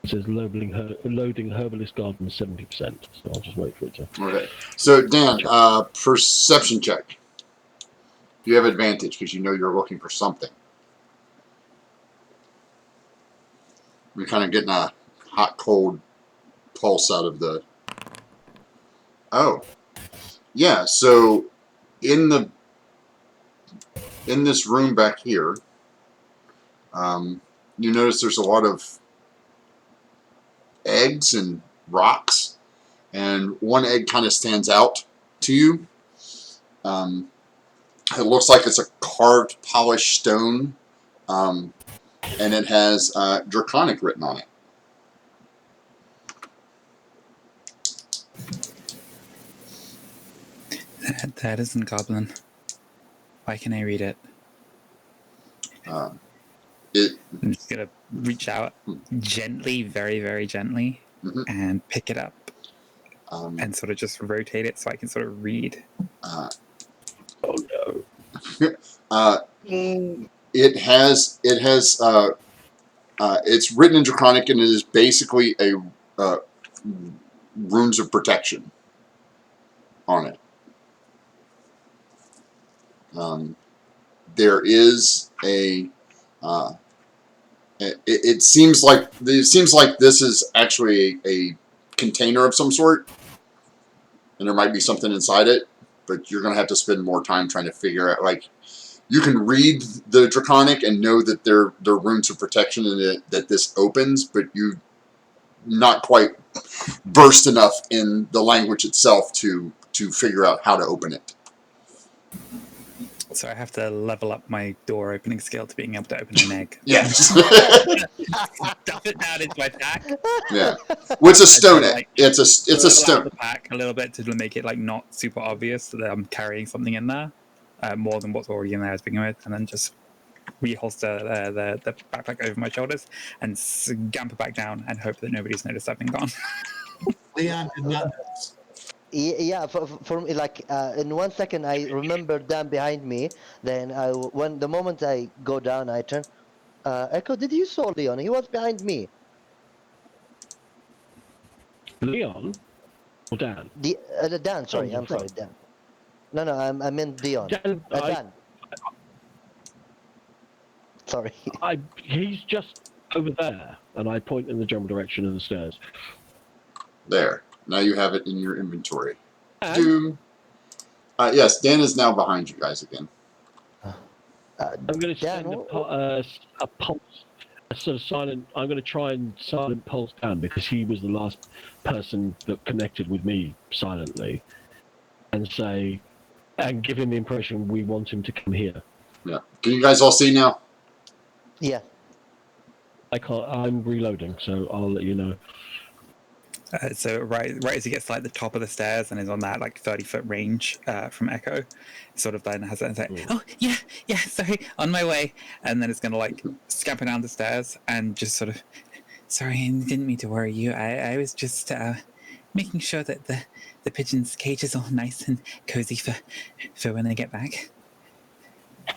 S4: It says loading Herbalist Garden 70%, so I'll just wait for it to.
S1: Okay. So Dan, perception check. You have advantage because you know you're looking for something. We're kind of getting a hot, cold pulse out of the. Oh, yeah. So in this room back here, you notice there's a lot of eggs and rocks, and one egg kind of stands out to you. It looks like it's a carved, polished stone, and it has Draconic written on it.
S5: That isn't Goblin. Why can I read it?
S1: It.
S5: I'm just gonna reach out gently, very, very gently,
S1: Mhm.
S5: and pick it up
S1: And
S5: and sort of just rotate it so I can sort of read.
S4: Oh no.
S1: it has it's written in Draconic, and it is basically a runes of protection on it. There is a it seems like this is actually a container of some sort, and there might be something inside it, but you're gonna have to spend more time trying to figure out. Like, you can read the Draconic and know that they're runes of protection and that this opens, but you not quite versed enough in the language itself to figure out how to open it.
S5: So I have to level up my door opening skill to being able to open an egg.
S1: Yes.
S5: Stuff it down into my pack.
S1: Yeah. Well, it's a stone egg.
S5: Like,
S1: It's a
S5: level out
S1: stone.
S5: the pack a little bit to make it like not super obvious that I'm carrying something in there, more than what's already in there to begin with, and then just reholster the backpack over my shoulders and scamper back down and hope that nobody's noticed I've been gone.
S3: Leon did not notice.
S2: Yeah, for me, like in 1 second, I remember Dan behind me. Then when the moment I go down, I turn. Echo, did you saw Leon? He was behind me.
S4: Leon or Dan?
S2: The Dan. Sorry,
S4: Oh,
S2: I'm sorry, Dan. No, I meant Dion.
S4: Dan,
S2: Dan. Sorry.
S4: he's just over there, and I point in the general direction of the stairs.
S1: There. Now you have it in your inventory.
S4: And
S1: Doom. Yes, Dan is now behind you guys again.
S4: I'm going to
S2: Dan,
S4: send a pulse, a sort of silent. I'm going to try and silent pulse Dan, because he was the last person that connected with me silently, and give him the impression we want him to come here.
S1: Yeah. Can you guys all see now?
S2: Yeah.
S4: I can't. I'm reloading, so I'll let you know.
S5: So right as he gets to like the top of the stairs and is on that like 30-foot range from Echo, sort of then has that and say, "Oh yeah, sorry, on my way," and then it's gonna like scamper down the stairs and just sort of, "Sorry, I didn't mean to worry you. I was just making sure that the pigeon's cage is all nice and cozy for when they get back."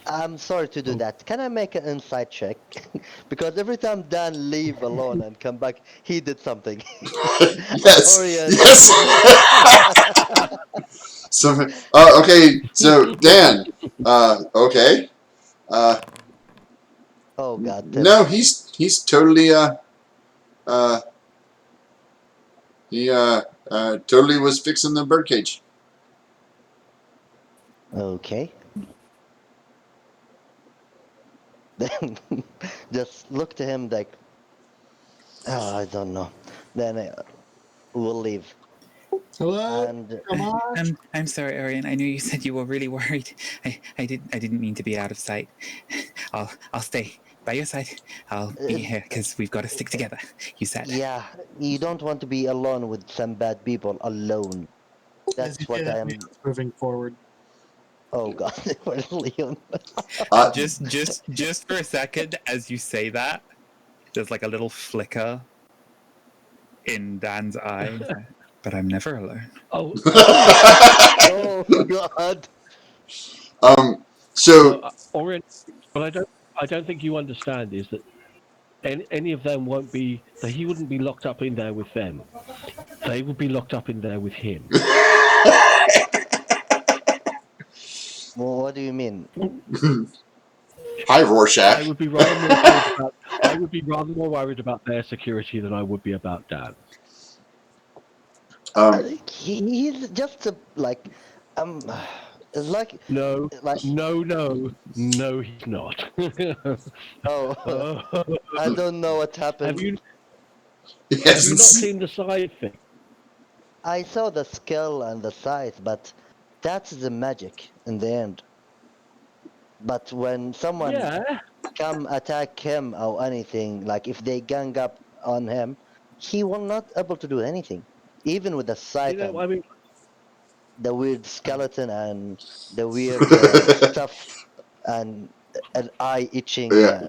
S2: I'm sorry to do that. Can I make an insight check? Because every time Dan leave alone and come back, he did something.
S1: Yes.
S2: Orion.
S1: Yes. So, okay. So, Dan. Okay.
S2: Oh God.
S1: No, he's totally he totally was fixing the birdcage.
S2: Okay. Then just look to him like, oh, I don't know. Then we'll leave.
S3: Hello?
S2: And
S3: Come on.
S5: I'm sorry, Orion. I knew you said you were really worried. I didn't mean to be out of sight. I'll stay by your side. I'll be here because we've got to stick together. You said.
S2: yeah, you don't want to be alone with some bad people alone.
S3: As
S2: That's
S3: he
S2: what
S3: did,
S2: I'm.
S3: Leon's moving forward.
S2: Oh God, where's Leon?
S5: Just for a second, as you say that, there's like a little flicker in Dan's eye. But I'm never alone.
S4: Oh,
S2: Oh God.
S1: So
S4: Orion, what I don't think you understand is that any of them won't be. That he wouldn't be locked up in there with them. They would be locked up in there with him.
S2: Well, what do you mean?
S1: Hi, Rorschach.
S4: I would be rather more worried about their security than I would be about Dan.
S2: He's just like, it's like,
S4: No,
S2: like.
S4: no, he's not.
S2: Oh, I don't know what happened.
S4: Have you
S1: Yes.
S4: not seen the side thing?
S2: I saw the skill and the size, but that's the magic in the end. But when someone come attack him or anything, like if they gang up on him, he will not able to do anything, even with the sight.
S4: I mean,
S2: the weird skeleton and the weird stuff and an eye itching.
S1: Yeah.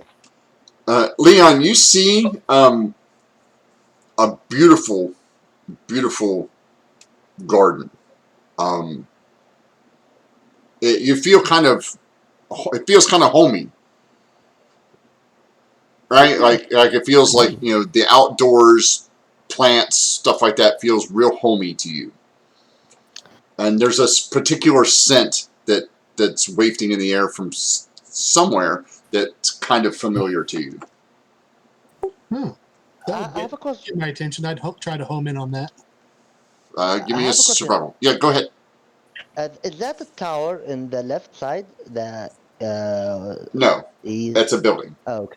S1: Leon, you see a beautiful, beautiful garden. You feel kind of, it feels kind of homey, right? Like it feels like, you know, the outdoors, plants, stuff like that feels real homey to you. And there's a particular scent that's wafting in the air from somewhere that's kind of familiar to you.
S3: That
S2: I
S3: would
S2: have a question.
S3: get my attention. I'd try to home in on that.
S1: Give
S2: I
S1: me a
S2: have a question.
S1: survival. Yeah, go ahead.
S2: Is that the tower in the left side that
S1: No,
S2: is?
S1: that's a building.
S2: Oh, okay.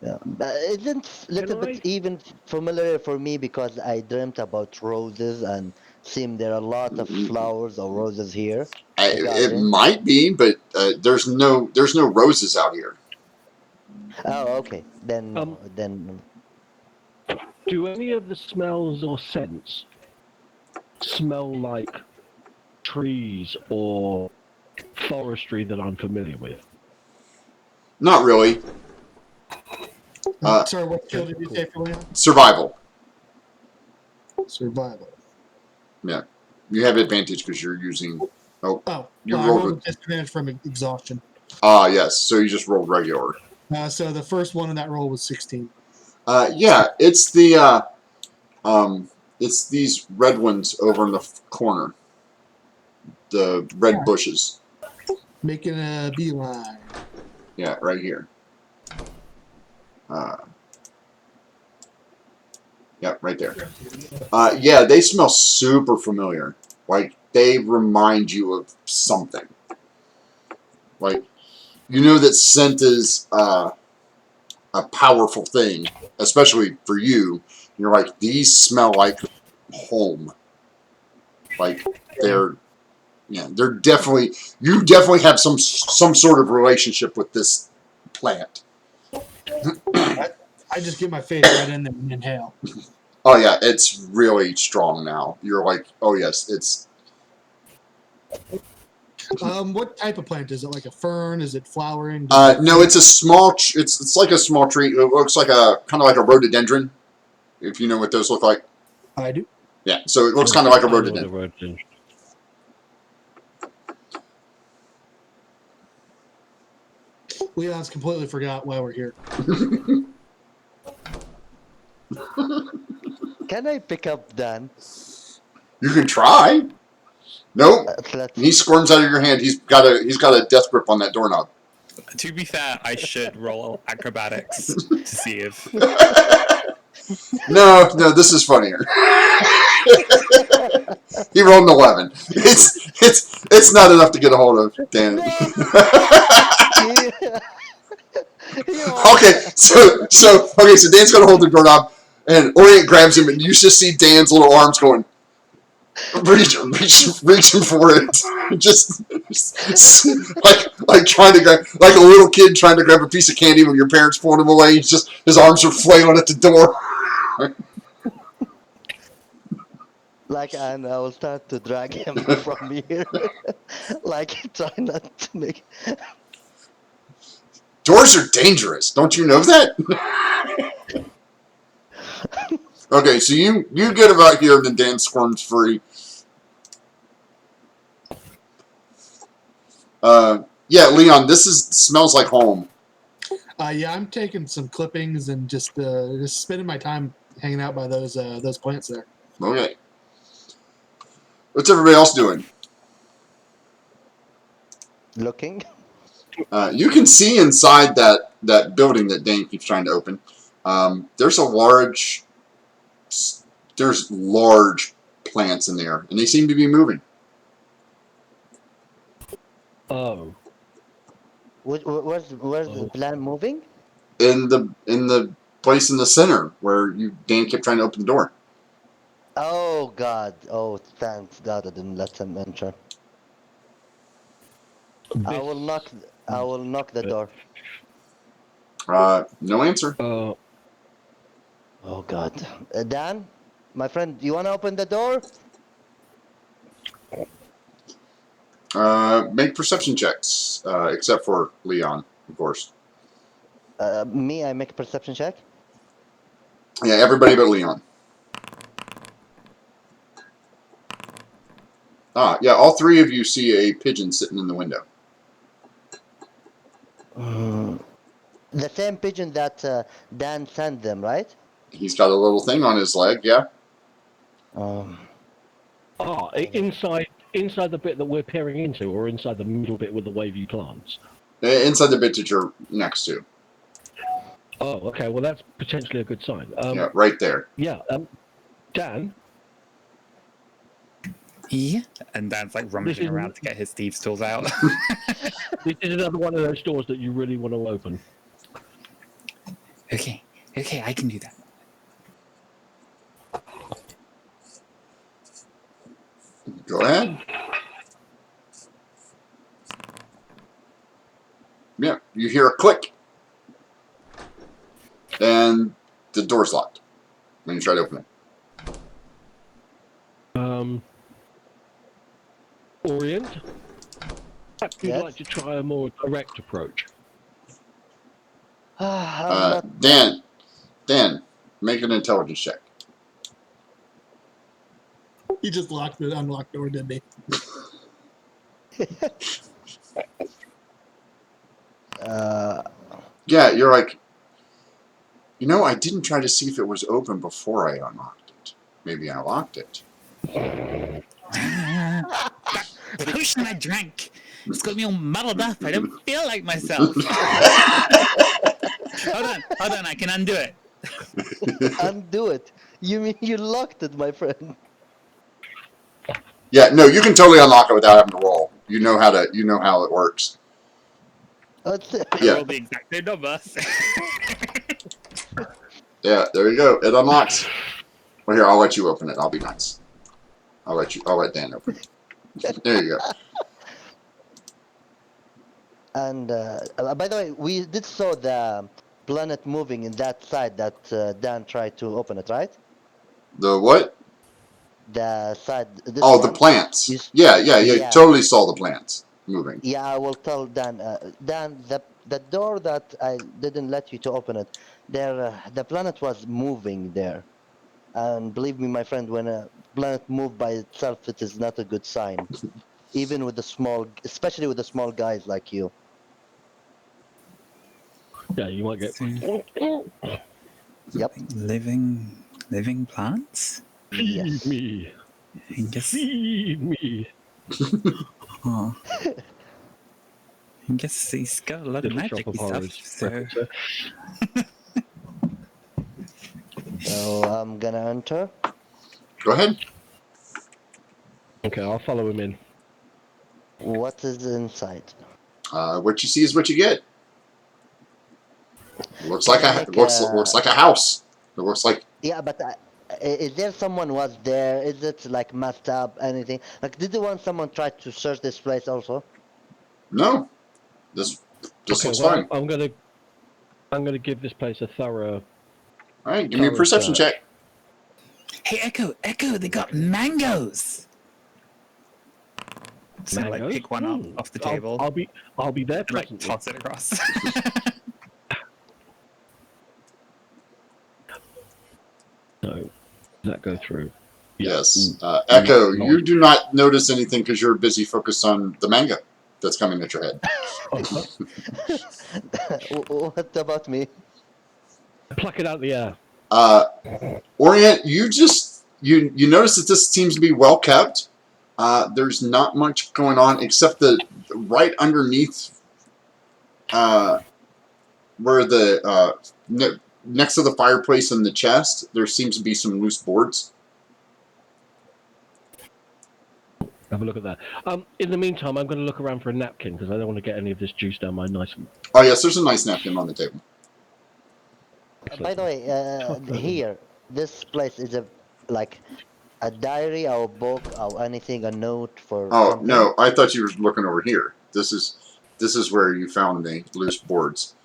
S2: Yeah. But isn't little bit even familiar for me because I dreamt about roses and seemed there are a lot of flowers or roses here. The
S1: It
S2: garden.
S1: might be, but there's no roses out here.
S2: Oh, okay. Then
S4: Um,
S2: then
S4: Do any of the smells or scents smell like trees or forestry that I'm familiar with?
S1: Not really.
S3: Sorry, what skill did you say for Leon?
S1: Survival.
S3: Survival.
S1: Yeah, you have advantage because you're using. Oh, you
S3: I
S1: rolled
S3: rolled
S1: with.
S3: with disadvantage from exhaustion.
S1: Yes. So you just rolled regular.
S3: So the first one in that roll was 16.
S1: Yeah, it's the it's these red ones over in the corner. The red bushes.
S3: Making a beeline.
S1: Yeah, right here. Yeah, right there. Yeah, they smell super familiar. Like, they remind you of something. Like, you know that scent is a powerful thing, especially for you. You're like, these smell like home. Like, they're definitely, you definitely have some sort of relationship with this plant.
S3: I just get my face right in there and inhale.
S1: Oh yeah, it's really strong now. You're like, oh yes, it's.
S3: What type of plant is it? Like a fern? Is it flowering?
S1: No, it's a small. It's like a small tree. It looks like a kind of like a rhododendron, if you know what those look like.
S3: I do.
S1: Yeah, so it looks kind of like a
S4: I know the
S1: rhododendron.
S4: rhododendron.
S3: Leon's completely forgot why we're here.
S2: can I pick up Dan?
S1: You can try. Nope.
S2: Let's
S1: He squirms out of your hand. He's got a death grip on that doorknob.
S5: To be fair, I should roll acrobatics to see if.
S1: No, this is funnier. He rolled an 11. It's not enough to get a hold of Dan. Okay, so Dan's gonna hold the doorknob, and Orient grabs him, and you just see Dan's little arms going, reaching for it, just like trying to grab, like a little kid trying to grab a piece of candy when your parents pulled him away. His arms are flailing at the door.
S2: and I will start to drag him from here. Try not to make.
S1: Doors are dangerous. Don't you know that? Okay, so you get about here, and then Dan squirms free. Yeah, Leon, this smells like home.
S3: Yeah, I'm taking some clippings and just spending my time hanging out by those plants there.
S1: Okay. What's everybody else doing?
S2: Looking.
S1: You can see inside that building that Dan keeps trying to open. There's large plants in there, and they seem to be moving.
S4: Oh.
S2: Where's the plant moving?
S1: In the place in the center where Dan kept trying to open the door.
S2: Oh God! Oh, thanks God! I didn't let him enter. I will knock the door.
S1: No answer.
S2: Oh God, Dan, my friend, you wanna open the door?
S1: Make perception checks, except for Leon, of course.
S2: Me, I make a perception check.
S1: Yeah, everybody but Leon. Yeah, all three of you see a pigeon sitting in the window.
S2: The same pigeon that Dan sent them, right?
S1: He's got a little thing on his leg, yeah.
S4: Inside the bit that we're peering into, or inside the middle bit with the wavy plants?
S1: Inside the bit that you're next to.
S4: Oh, okay. Well, that's potentially a good sign.
S1: Yeah, right there.
S4: Yeah, Dan.
S5: Yeah. And Dan's like rummaging around to get his thieves' tools out.
S4: This is another one of those doors that you really want to open.
S5: Okay, I can do that.
S1: Go ahead. Yeah, you hear a click. And the door's locked when you try to open it.
S4: Orient, perhaps you'd
S2: Yes?
S4: like to try a more direct approach.
S1: Dan, make an intelligence check.
S3: He just locked the unlocked door, didn't he?
S1: Yeah, you're like, I didn't try to see if it was open before I unlocked it. Maybe I locked it.
S5: That potion I drank, it's got me all muddled up. I don't feel like myself. Hold on, I can undo it.
S2: Undo it. You mean you locked it, my friend?
S1: Yeah, no, you can totally unlock it without having to roll. You know how it works. Yeah.
S5: Roll the exact same number.
S1: Yeah, there you go. It unlocks. Well, here, I'll let you open it. I'll be nice. I'll let Dan open it. There you go.
S2: And by the way, we did saw the planet moving in that side that Dan tried to open it, right?
S1: The what?
S2: The side. This
S1: Oh,
S2: one.
S1: the plants.
S2: You
S1: Yeah. Totally saw the plants moving.
S2: Yeah, I will tell Dan. Dan, the door that I didn't let you to open it, there, the planet was moving there. And believe me, my friend, when a planet moves by itself, it is not a good sign. Even with especially with the small guys like you.
S4: Yeah, you might get.
S2: Yep.
S5: Living plants?
S4: Feed
S2: Yes.
S4: me.
S5: I guess.
S4: Feed me.
S5: Oh. I guess he's got a lot of
S4: Little
S5: magic
S4: Shop of
S5: stuff.
S4: Horrors
S5: So
S4: reference.
S2: So I'm gonna enter.
S1: Go ahead.
S4: Okay, I'll follow him in.
S2: What is inside?
S1: What you see is what you get. Looks like
S2: Can I
S1: a
S2: make
S1: looks like a house. It looks like
S2: Yeah, but is there someone was there? Is it like messed up? Anything? Like, did you want someone try to search this place also?
S1: no. This
S4: Okay,
S1: looks
S4: well,
S1: fine.
S4: I'm gonna give this place a thorough.
S1: All right, give me a perception
S4: search.
S1: check.
S5: hey, Echo, they got mangoes. So like
S4: Mangoes?
S5: pick one up off the table,
S4: I'll be there
S5: like
S4: presently.
S5: toss it across.
S4: So, does that go through?
S1: Yes. Echo, you do not notice anything because you're busy focused on the manga that's coming at your head.
S2: What about me?
S4: Pluck it out the air.
S1: Orient, you notice that this seems to be well kept. There's not much going on except the right underneath where the next to the fireplace in the chest, there seems to be some loose boards.
S4: Have a look at that. In the meantime, I'm going to look around for a napkin because I don't want to get any of this juice down my nice.
S1: Oh yes, there's a nice napkin on the table.
S2: By the way, here, this place is like a diary or a book or anything, a note for.
S1: Oh
S2: something?
S1: no, I thought you were looking over here. This is where you found the loose boards.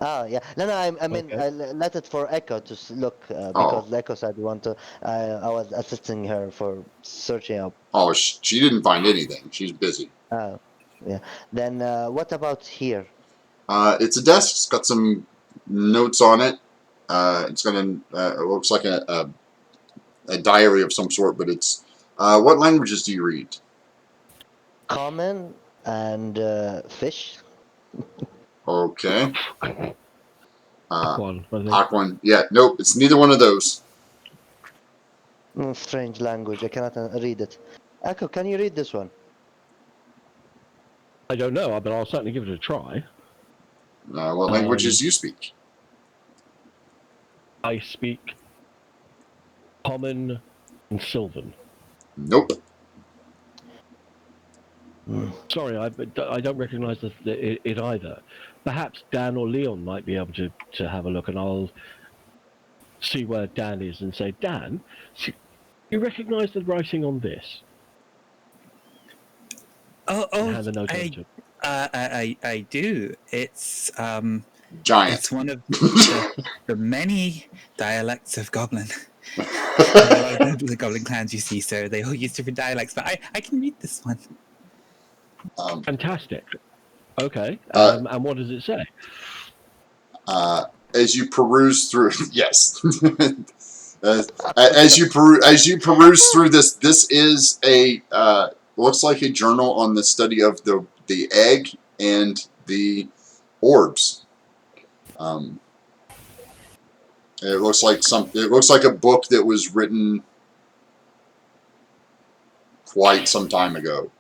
S2: Oh yeah, no, I mean,
S4: Okay.
S2: I let it for Echo to look
S1: Oh.
S2: because Echo said want to. I was assisting her for searching up.
S1: Oh, she didn't find anything. She's busy.
S2: Uh, yeah. Then what about here?
S1: It's a desk. It's got some notes on it. It's got it looks like a diary of some sort, but it's. What languages do you read?
S2: Common and fish.
S1: Okay.
S4: Aquan, I think.
S1: Aquan. Yeah, nope. It's neither one of those.
S2: Strange language. I cannot read it. Echo, can you read this one?
S4: I don't know, but I'll certainly give it a try.
S1: What languages do you speak?
S4: I speak Common and Sylvan.
S1: Nope.
S4: Sorry, I don't recognise it either. Perhaps Dan or Leon might be able to have a look, and I'll see where Dan is and say, Dan, you recognise the writing on this?
S5: Oh,
S4: And hand the note over
S5: I,
S4: to him.
S5: I do. It's
S1: Giant.
S5: one of the many dialects of Goblin. A lot of the Goblin clans you see, so they all use different dialects, but I can read this one.
S4: Fantastic. Okay. And what does it say?
S1: As you peruse through, yes. As you peruse through this is a looks like a journal on the study of the egg and the orbs. It looks like a book that was written quite some time ago.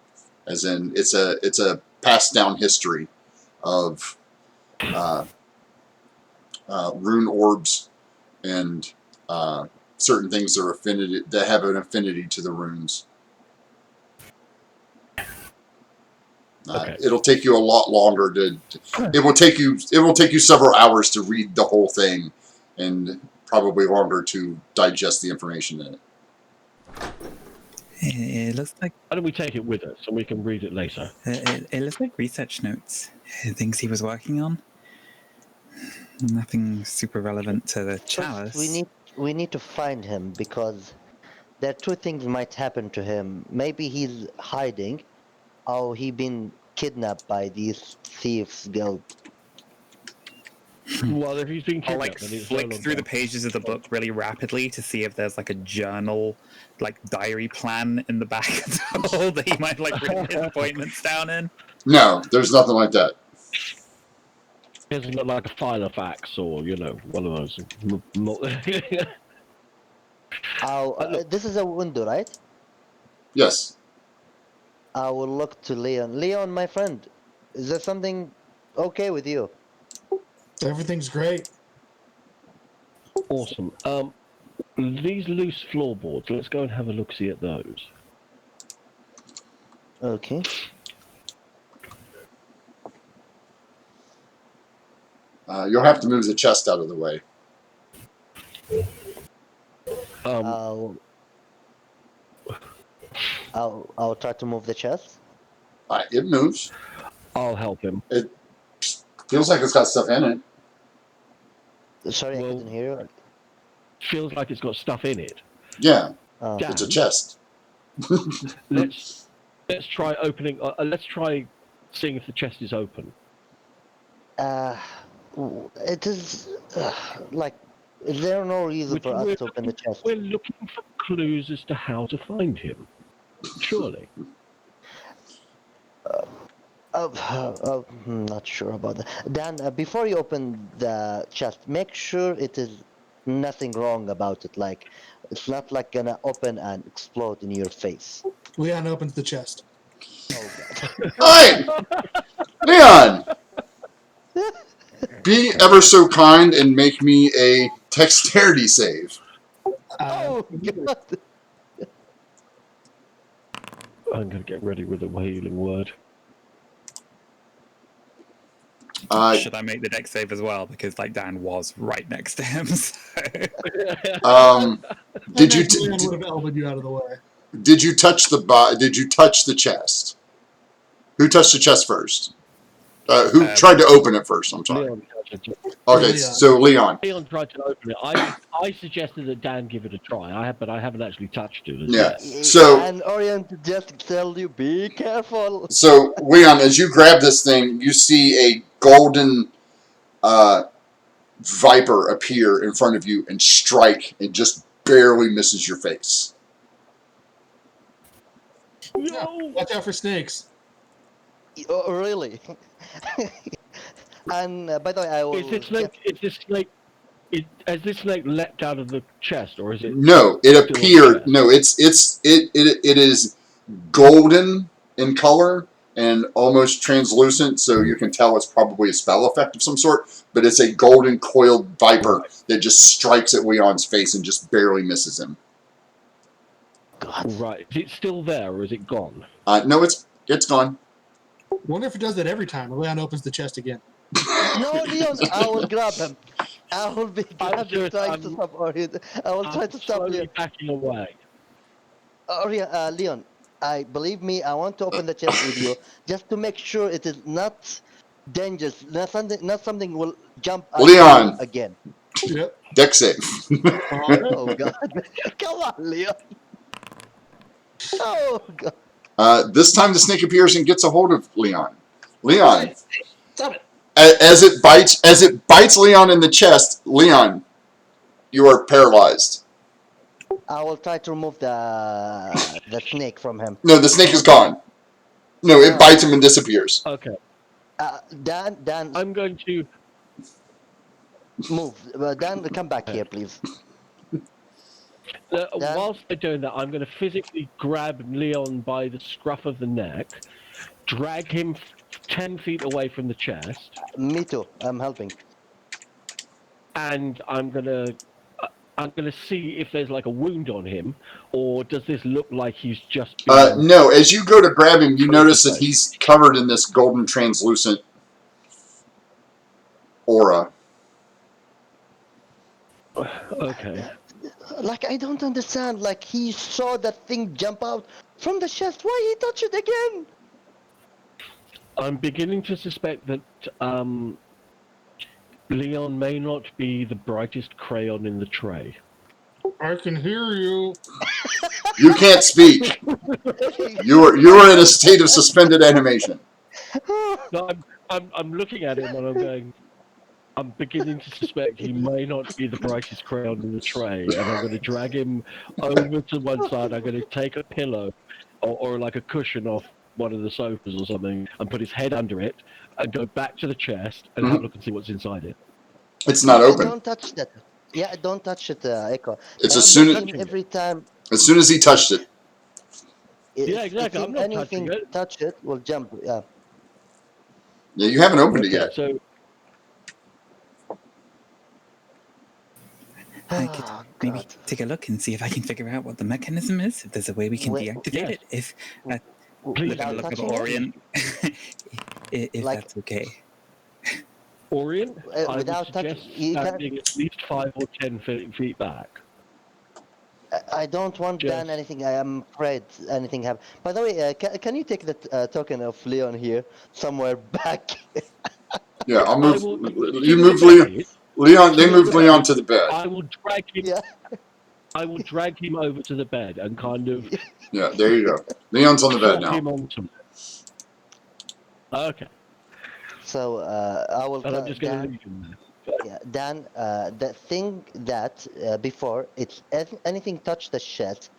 S1: As in, it's a passed down history of rune orbs and certain things that have an affinity to the runes.
S4: Okay.
S1: It'll take you a lot longer it will take you several hours to read the whole thing, and probably longer to digest the information in it.
S5: It looks like
S4: Why don't we take it with us and we can read it later?
S5: it looks like research notes, things he was working on. Nothing super relevant to the chalice.
S2: First, we need to find him because there are two things might happen to him. Maybe he's hiding, or he been kidnapped by these thieves guild.
S4: Well, if he's been
S5: I'll
S4: kidnapped, then it's
S5: flick
S4: no
S5: through the
S4: longer-
S5: pages of the book really rapidly to see if there's a journal, diary plan in the back at all that he might written his appointments down in.
S1: No, there's nothing like that.
S4: He hasn't got like a file of facts or, one of those.
S2: This is a window, right?
S1: Yes.
S2: I will look to Leon. Leon, my friend, is there something okay with you?
S3: Everything's great.
S4: Awesome. These loose floorboards, let's go and have a look-see at those.
S2: Okay.
S1: You'll have to move the chest out of the way.
S2: I'll try to move the chest.
S1: It moves.
S4: I'll help him.
S1: It feels like it's got stuff in it.
S2: Sorry, I
S4: Well-
S2: couldn't hear you.
S4: Feels like it's got stuff in it.
S1: Yeah,
S2: Oh.
S4: Yeah.
S1: it's a chest.
S4: Let's try opening. Let's try seeing if the chest is open.
S2: It is is there no reason for us to open the chest?
S4: We're looking for clues as to how to find him. Surely.
S2: Not sure about that. Dan, before you open the chest, make sure it is nothing wrong about it. It's not gonna open and explode in your face.
S3: Leon opens the chest.
S2: Oh god.
S1: Hey! Leon! Be ever so kind and make me a dexterity save.
S2: Oh god.
S4: I'm going to get ready with a wailing word.
S5: Should I make the deck save as well? Because Dan was right next to him. So.
S1: Did you
S3: Leon would have elbowed you out of the way.
S1: did you touch the chest? Who touched the chest first? Who tried to open it first? I'm sorry.
S4: Leon touched
S1: Okay,
S3: Leon.
S1: so Leon.
S4: Leon tried to open it. I suggested that Dan give it a try. But I haven't actually touched it. As
S1: Yeah.
S4: yet.
S1: So
S2: And Orient just tell you, be careful.
S1: So, Leon, as you grab this thing, you see a golden viper appear in front of you and strike. It just barely misses your face.
S3: Yeah, watch out for snakes.
S2: Oh, really? And by the way, I will.
S4: Is this snake? Has this snake leapt out of the chest, or is it?
S1: No, it
S4: still on the
S1: appeared.
S4: chest?
S1: No, it is golden in color and almost translucent, so you can tell it's probably a spell effect of some sort. But it's a golden coiled viper that just strikes at Leon's face and just barely misses him.
S2: God.
S4: Right. Is it still there, or is it gone?
S1: No, it's gone.
S3: Wonder if it does that every time. Leon opens the chest again.
S2: No, Leon, I will grab him. I will be grabbing,
S4: serious,
S2: trying to stop Orient. I will try
S4: I'm
S2: to stop
S4: slowly
S2: Leon.
S4: backing away.
S2: Leon, believe me, I want to open the chest with you just to make sure it is not dangerous. Not something will jump at
S1: Leon.
S2: you again.
S3: Yep.
S1: Deck save.
S2: Oh God! Come on, Leon. Oh God!
S1: This time the snake appears and gets a hold of Leon. Leon,
S3: Stop it.
S1: as it bites Leon in the chest, Leon, you are paralyzed.
S2: I will try to remove the snake from him.
S1: No, the snake is gone. No, it bites him and disappears.
S4: Okay.
S2: Dan,
S4: I'm going to.
S2: move. Dan, come back here, please.
S4: Whilst they're doing that, I'm going to physically grab Leon by the scruff of the neck, drag him 10 feet away from the chest,
S2: Me too. I'm helping.
S4: and I'm going to see if there's like a wound on him, or does this look like he's just been...
S1: No, as you go to grab him, you notice that he's covered in this golden translucent aura.
S4: Okay.
S2: Like, I don't understand. Like, he saw that thing jump out from the chest. Why he touch it again?
S4: I'm beginning to suspect that Leon may not be the brightest crayon in the tray.
S3: I can hear you.
S1: You can't speak. You are in a state of suspended animation.
S4: No, I'm looking at him and I'm going... I'm beginning to suspect he may not be the brightest crayon in the tray, and I'm going to drag him over to one side. I'm going to take a pillow or like a cushion off one of the sofas or something and put his head under it and go back to the chest and have a look and see what's inside it.
S1: It's not open.
S2: Don't touch that. Yeah, don't touch it, Echo.
S1: It's
S2: I'm
S1: as soon
S2: looking
S1: as
S2: every time.
S1: As soon as he touched it.
S4: Yeah, exactly. I'm not
S2: anything
S4: touching it.
S2: touch it will jump. Yeah.
S1: Yeah, you haven't opened it yet.
S4: So
S5: I could
S2: Oh,
S5: maybe
S2: God.
S5: take a look and see if I can figure out what the mechanism is. If there's a way we can
S2: Wait,
S5: deactivate
S4: yes.
S5: it. If
S4: Please.
S5: we're gonna
S2: Without
S5: look up
S2: touching it?
S5: Orient. if
S2: Like-
S5: that's okay.
S4: Orient, I would
S2: without touching,
S4: suggest
S2: you can.
S4: standing at least 5 or 10 feet back.
S2: I don't want
S4: Just-
S2: Dan anything. I am afraid anything happen. By the way, can you take the token of Leon here somewhere back?
S1: Yeah, I'll move. You
S4: in
S1: move
S4: the
S1: Leon.
S4: bed,
S1: Leon. They moved Leon to the bed.
S4: I will drag him.
S2: Yeah.
S4: I will drag him over to the bed and kind of
S1: Yeah, there you go. Leon's on the bed
S4: plop him
S1: now.
S4: onto it. Okay,
S2: So I will.
S4: and I'm just going to
S2: Dan,
S4: leave him there.
S2: yeah, Dan. The thing that before it's anything touch the chest,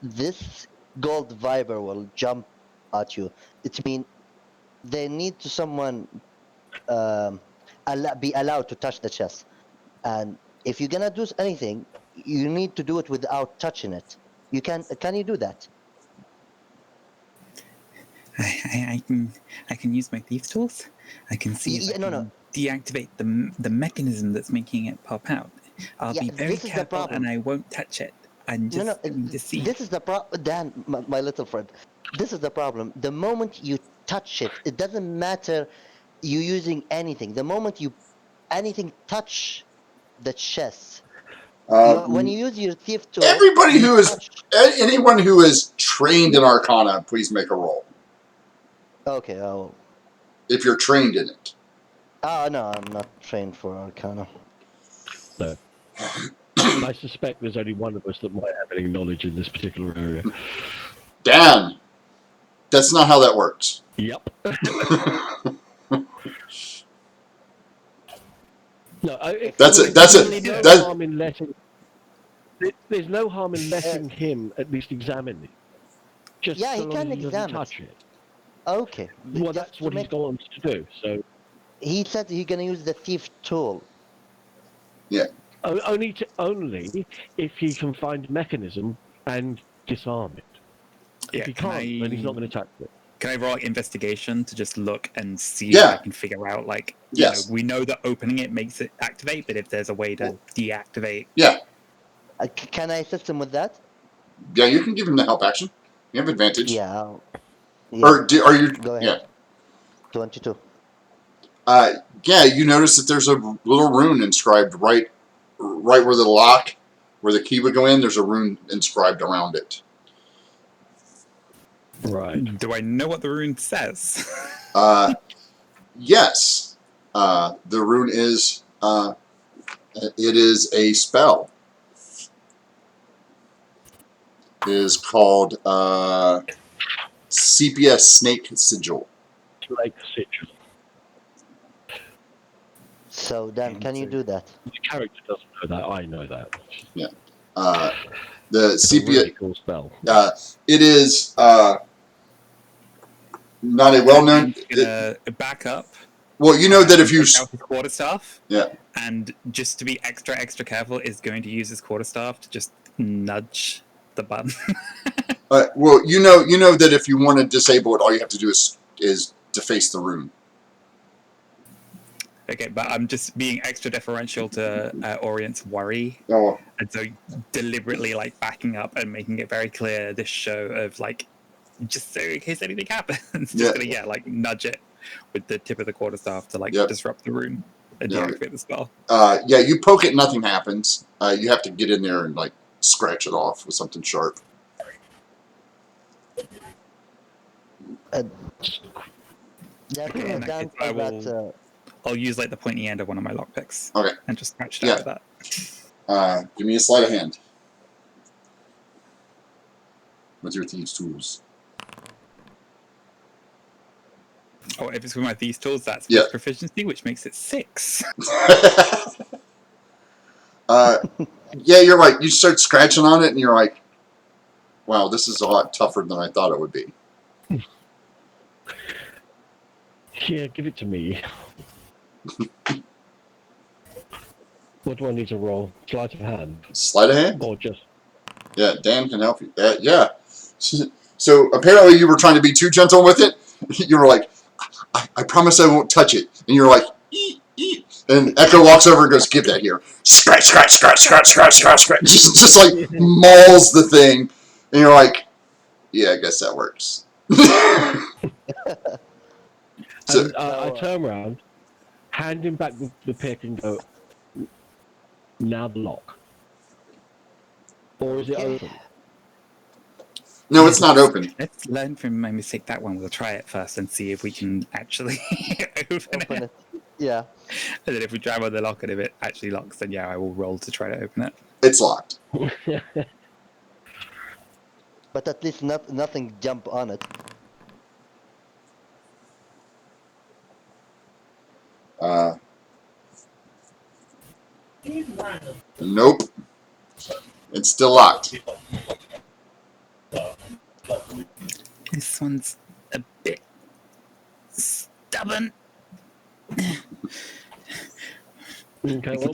S2: this gold viber will jump at you. It means they need to someone be allowed to touch the chest, and if you're gonna do anything, you need to do it without touching it. You can you do that?
S5: I can use my thief tools. I can see if I
S2: Yeah, no,
S5: can deactivate the mechanism that's making it pop out. I'll
S2: Yeah,
S5: be very
S2: this is the
S5: careful
S2: problem.
S5: and I won't touch it. I'm just going to see.
S2: This is the problem, Dan, my little friend. This is the problem. The moment you touch it, it doesn't matter you using anything. The moment you anything touch the chest, when you use your thief tool,
S1: Everybody who is
S2: touch.
S1: anyone who is trained in Arcana, please make a roll.
S2: Okay,
S1: If you're trained in it.
S2: Oh no, I'm not trained for Arcana.
S4: So, I suspect there's only one of us that might have any knowledge in this particular area.
S1: Dan, that's not how that works.
S4: Yep. No,
S1: That's it. That's it.
S4: There's no
S1: That's
S4: harm in letting. There's no harm in letting him at least examine it. Just
S2: Yeah,
S4: so
S2: he
S4: long
S2: can
S4: as he doesn't
S2: examine.
S4: touch it.
S2: Okay.
S4: Well,
S2: just
S4: that's
S2: to
S4: what he's
S2: make-
S4: gone on to do. So
S2: He said he's gonna use the thief tool.
S4: only if he can find a mechanism and disarm it.
S5: Yeah,
S4: If he can't, then he's not going to touch it.
S5: Can I roll like, investigation to just look and see
S1: Yeah.
S5: if I can figure out like
S1: Yes.
S5: we know that opening it makes it activate, but if there's a way to deactivate.
S1: yeah.
S2: Can I assist him with that?
S1: Yeah, you can give him the help action. You have advantage.
S2: Yeah.
S1: Or are you?
S2: Go ahead.
S1: Yeah.
S2: 22.
S1: Yeah. You notice that there's a little rune inscribed right where the lock, where the key would go in. There's a rune inscribed around it.
S4: Right.
S5: Do I know what the rune says?
S1: Yes. The rune is. It is a spell. It is called CPS Snake Sigil.
S4: Like sigil.
S2: So Dan, can you do that?
S4: The character doesn't know that. I know that.
S1: The
S4: It's a
S1: CPS.
S4: really cool spell.
S1: It is not a well-known.
S5: I'm gonna back up.
S1: Well, you know that if you.
S5: Take out his quarterstaff.
S1: Yeah.
S5: And just to be extra careful, is going to use his quarterstaff to just nudge the button.
S1: Well, you know that if you want to disable it, all you have to do is deface the rune.
S5: Okay, but I'm just being extra deferential to Orient's worry,
S1: Oh,
S5: and so deliberately like backing up and making it very clear this show of like, just so in case anything happens, just gonna like nudge it with the tip of the quarterstaff to like disrupt the rune and deactivate the spell.
S1: Yeah, you poke it, nothing happens. You have to get in there and like scratch it off with something sharp.
S5: Okay, in that
S2: Dan
S5: case, I
S2: said
S5: will-
S2: that,
S5: I'll use like the pointy end of one of my lockpicks.
S1: Okay.
S5: And just scratch it out with that.
S1: Give me a sleight of hand with your thieves' tools.
S5: Oh, if it's with my thieves tools, that's
S1: Yeah.
S5: with proficiency, which makes it 6.
S1: Yeah, you're right. You start scratching on it, and you're like, "Wow, this is a lot tougher than I thought it would be."
S4: Yeah, give it to me. What do I need to roll? Sleight of hand?
S1: Sleight of hand?
S4: Or just...
S1: Yeah, Dan can help you. Yeah. So apparently you were trying to be too gentle with it. You were like, I promise I won't touch it. And you're like, eat. And Echo walks over and goes, give that here. Scratch. Just like mauls the thing. And you're like, yeah, I guess that works. So,
S4: And I turn around, hand him back the pick and go, now the lock. Or is it open?
S1: no, it's not open.
S5: Let's learn from my mistake that one. We'll try it first and see if we can actually open it.
S2: Yeah.
S5: And then if we drive on the lock and if it actually locks, then yeah, I will roll to try to open it.
S1: It's locked.
S2: But at least nothing jump on it.
S1: Nope. It's still locked.
S5: This one's a bit stubborn.
S4: Okay, well,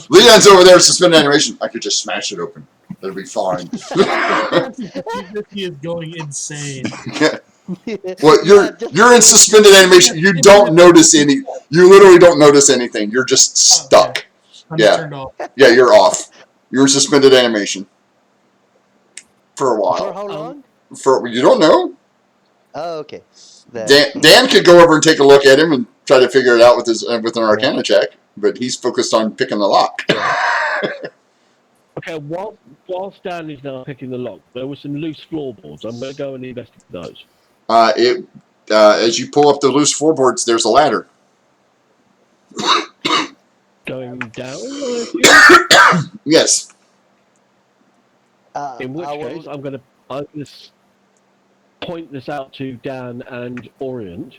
S1: Leon's over there suspended animation. I could just smash it open. It'll be fine.
S3: He is going insane.
S1: Well, you're in suspended animation. You don't notice any. You literally don't notice anything. You're just stuck.
S3: I'm
S1: Yeah.
S3: turned off.
S1: Yeah, you're off. You're in suspended animation for a
S2: For
S1: while.
S2: how long?
S1: For you don't know.
S2: Oh, okay. Then-
S1: Dan could go over and take a look at him and try to figure it out with an Arcana check, but he's focused on picking the lock.
S4: okay, while Stan is now picking the lock, there were some loose floorboards. I'm going to go and investigate those.
S1: As you pull up the loose floorboards, there's a ladder.
S4: Going down, I assume?
S1: Yes.
S4: In which
S2: I
S4: case,
S2: will.
S4: I'm going to point this out to Dan and Orient.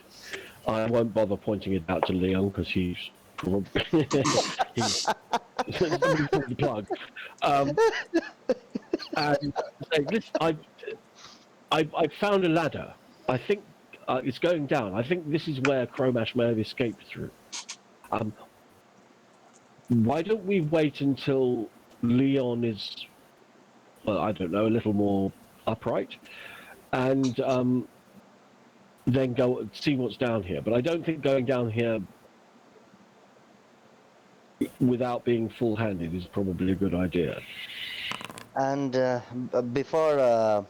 S4: I won't bother pointing it out to Leon because he's probably he's somebody pulled the plug. And say, listen, I found a ladder. I think it's going down. I think this is where Chromash may have escaped through. Why don't we wait until Leon is, well, I don't know, a little more upright, and then go see what's down here. But I don't think going down here without being full-handed is probably a good idea.
S2: And before,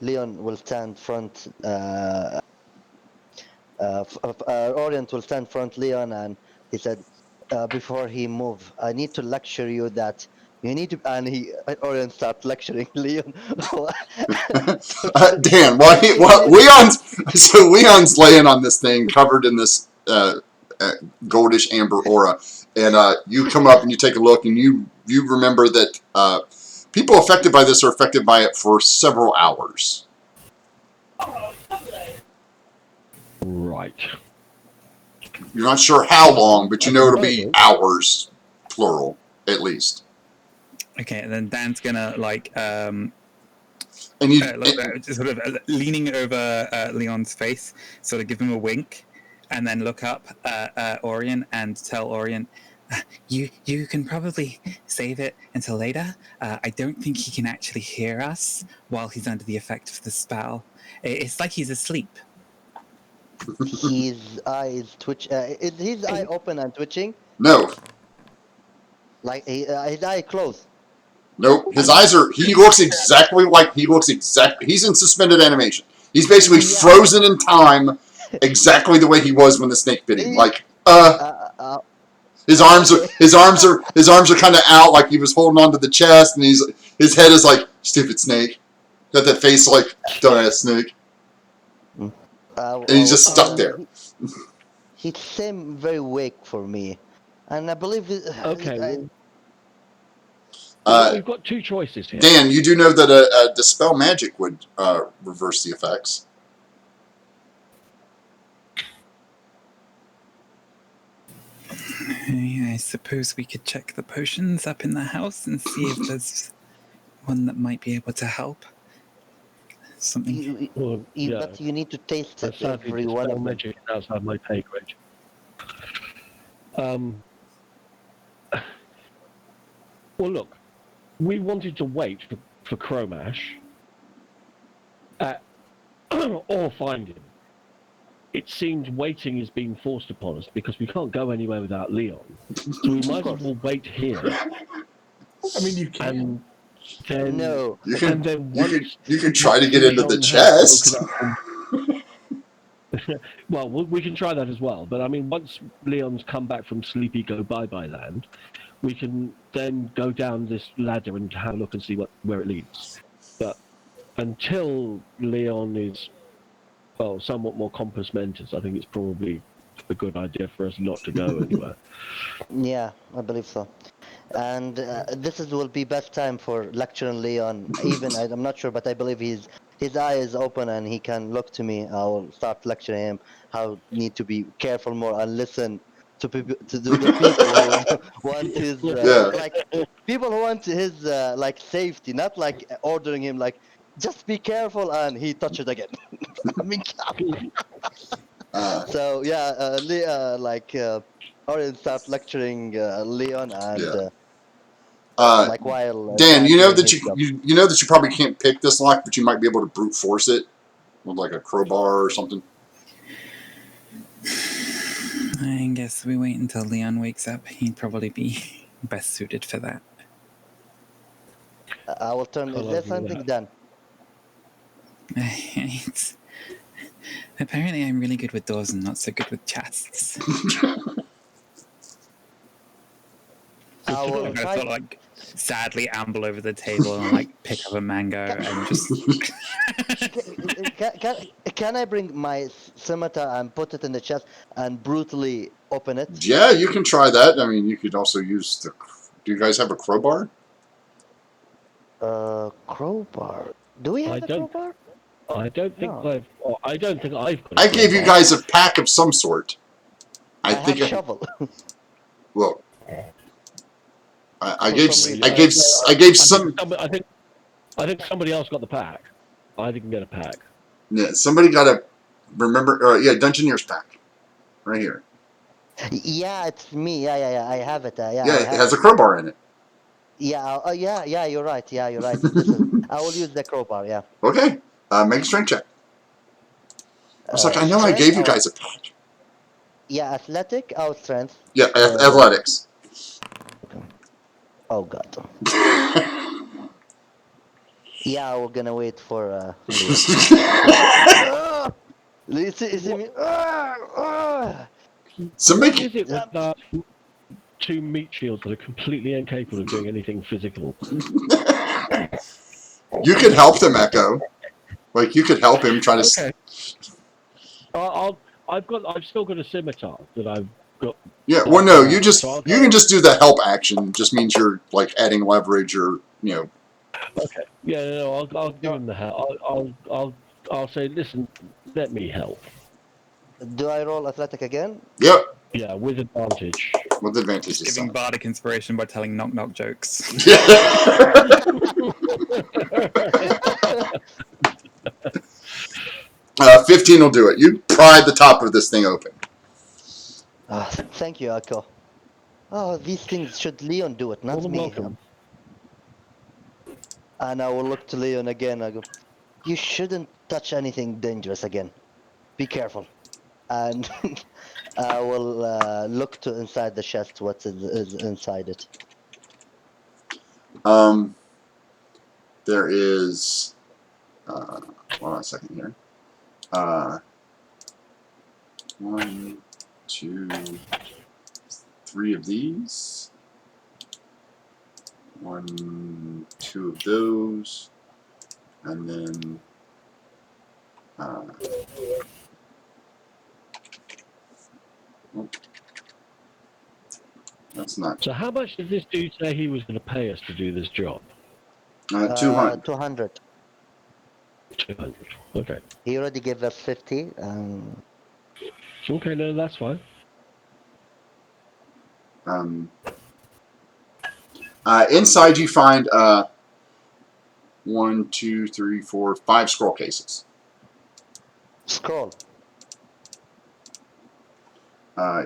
S2: Leon will stand front. Orient will stand front Leon, and he said, before he move, I need to lecture you that you need to. And Orient start lecturing Leon.
S1: Dan, Leon's laying on this thing covered in this goldish amber aura, and you come up and you take a look, and you remember that people affected by this are affected by it for several hours.
S4: Right.
S1: You're not sure how long, but you know it'll be hours, plural, at least.
S5: Okay, and then Dan's gonna
S1: And you
S5: sort of leaning over Leon's face, sort of give him a wink, and then look up at Orient and tell Orient, you can probably save it until later. I don't think he can actually hear us while he's under the effect of the spell. It's like he's asleep.
S2: His eyes twitch. Is his eye open and twitching?
S1: no.
S2: Like his eye closed.
S1: Nope. His eyes are. He looks exactly like he's in suspended animation. He's basically frozen in time, exactly the way he was when the snake bit him. Like, his arms are kind of out, like he was holding onto the chest, and his head is like, stupid snake. Got that face like, dumbass snake. And he's just stuck there.
S2: He seemed very weak for me, and I believe.
S4: Okay. We've got two choices here.
S1: Dan, you do know that a dispel magic would reverse the effects.
S5: I suppose we could check the potions up in the house and see if there's one that might be able to help. Something.
S4: Well,
S2: But you need to taste it,
S4: sadly,
S2: every one of them.
S4: magic is outside my pay grade. Well, look, we wanted to wait for Chromash or find him. It seems waiting is being forced upon us because we can't go anywhere without Leon. So we might as well wait here.
S3: I mean, you can.
S4: And then,
S2: No.
S1: You can
S4: then
S1: try to get into the chest.
S4: Well, we can try that as well. But I mean, once Leon's come back from Sleepy Go Bye-Bye Land, we can then go down this ladder and have a look and see where it leads. But until Leon is, well, somewhat more compos mentis, I think it's probably a good idea for us not to go anywhere.
S2: Yeah, I believe so. And will be best time for lecturing Leon. Even I'm not sure, but I believe his eye is open and he can look to me. I will start lecturing him how need to be careful more and listen to the people who want his like people who want his like safety, not like ordering him like just be careful and he touch it again. I mean, so yeah, Orion start lecturing Leon and like while
S1: Dan, you know that
S2: his
S1: you know that you probably can't pick this lock, but you might be able to brute force it with like a crowbar or something.
S5: I guess we wait until Leon wakes up. He'd probably be best suited for that.
S2: I will turn. Is there something done?
S5: Apparently, I'm really good with doors and not so good with chests.
S2: I will
S5: I
S2: try.
S5: sort of like sadly amble over the table and like pick up a mango and just.
S2: Can I bring my scimitar and put it in the chest and brutally open it?
S1: Yeah, you can try that. I mean, you could also use the. Do you guys have a crowbar?
S2: Crowbar. Do we
S4: I
S2: have a
S4: don't.
S2: crowbar?
S4: I don't think
S2: No.
S4: I've. Or I don't think I've got. A
S1: I gave you
S4: crowbar.
S1: guys a pack of some sort.
S2: I
S1: think.
S2: have shovel.
S1: Well, I
S2: For
S1: gave.
S2: some reason.
S1: I gave. I gave some.
S4: I think somebody else got the pack. I didn't get a pack.
S1: Yeah, somebody got a. Remember? Yeah, Dungeoneer's pack, right here.
S2: Yeah, it's me. Yeah. I have it. Yeah,
S1: Yeah,
S2: I
S1: it
S2: have
S1: has
S2: it.
S1: a crowbar in it.
S2: Yeah. You're right. Yeah, you're right. This is. I will use the crowbar. Yeah.
S1: Okay, make a strength check. I was like, I know I
S2: Strength.
S1: gave you guys a pack.
S2: Yeah, athletic or strength.
S1: Yeah, athletics.
S2: Oh god. Yeah, we're gonna wait for. You see me?
S1: Somebody.
S4: What is it with two meat shields that are completely incapable of doing anything physical?
S1: You could help them, Echo. Like you could help him try to.
S4: Okay. I've still got a scimitar that I've got.
S1: Yeah. Well, no. You
S4: So
S1: can just do the help action. Just means you're like adding leverage or
S4: Okay. Yeah. No. I'll give him the help. I'll say, listen. Let me help.
S2: Do I roll athletic again?
S1: Yep.
S4: Yeah, with advantage.
S1: With advantage
S5: Just
S1: this
S5: giving
S1: time.
S5: bardic inspiration by telling knock jokes.
S1: 15 will do it. You pry the top of this thing open.
S2: Thank you, Akko. Oh, these things should Leon do it, not
S4: More than
S2: me.
S4: welcome.
S2: And I will look to Leon again. I go, you shouldn't touch anything dangerous again. Be careful. And I will look to inside the chest. What is inside it?
S1: There is. Hold on a second here. 1, 2, 3 of these. 1, 2 of those. And then. That's not.
S4: So how much did this dude say he was going to pay us to do this job?
S1: 200.
S2: 200.
S4: 200. Okay.
S2: He already gave us 50.
S4: Okay, no, that's fine.
S1: Inside you find 1, 2, 3, 4, 5 scroll cases.
S2: Scroll.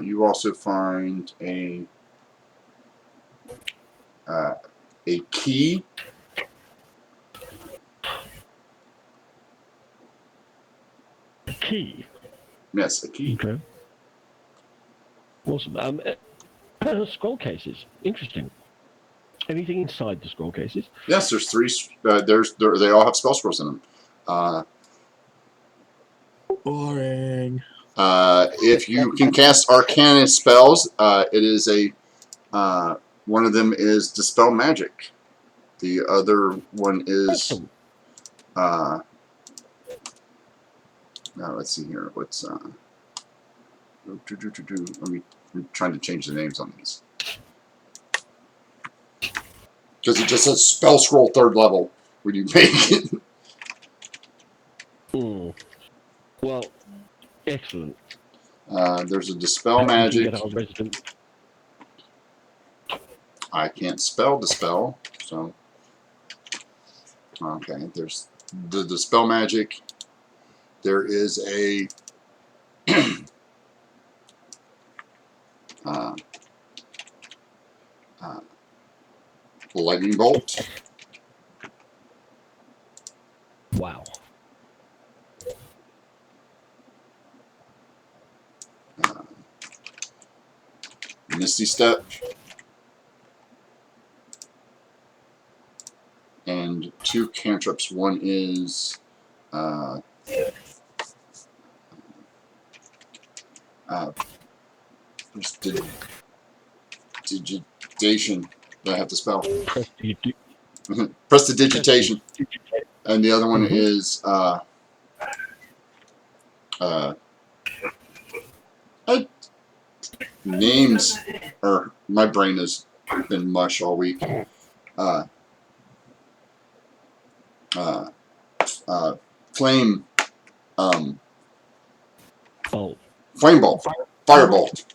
S1: You also find a key.
S4: A key.
S1: Yes, a key.
S4: Okay. Awesome. Scroll cases. Interesting. Anything inside the scroll cases?
S1: Yes, there's 3. They all have spell scrolls in them.
S3: Boring.
S1: If you can cast Arcana spells, it is a one of them is Dispel Magic. The other one is let's see here. What's I'm trying to change the names on these because it just says spell scroll 3rd level when you make it.
S4: Well, excellent.
S1: There's a Dispel Magic.
S4: Get our resident.
S1: I can't spell Dispel, so okay. There's the Dispel Magic. There is a lightning bolt.
S4: Wow.
S1: Misty Step. And 2 cantrips. One is digitation that I have to spell. Prestidigitation. And the other one is I, names, or my brain has been mush all week. Uh, uh, flame,
S4: Bolt.
S1: flame bolt, firebolt,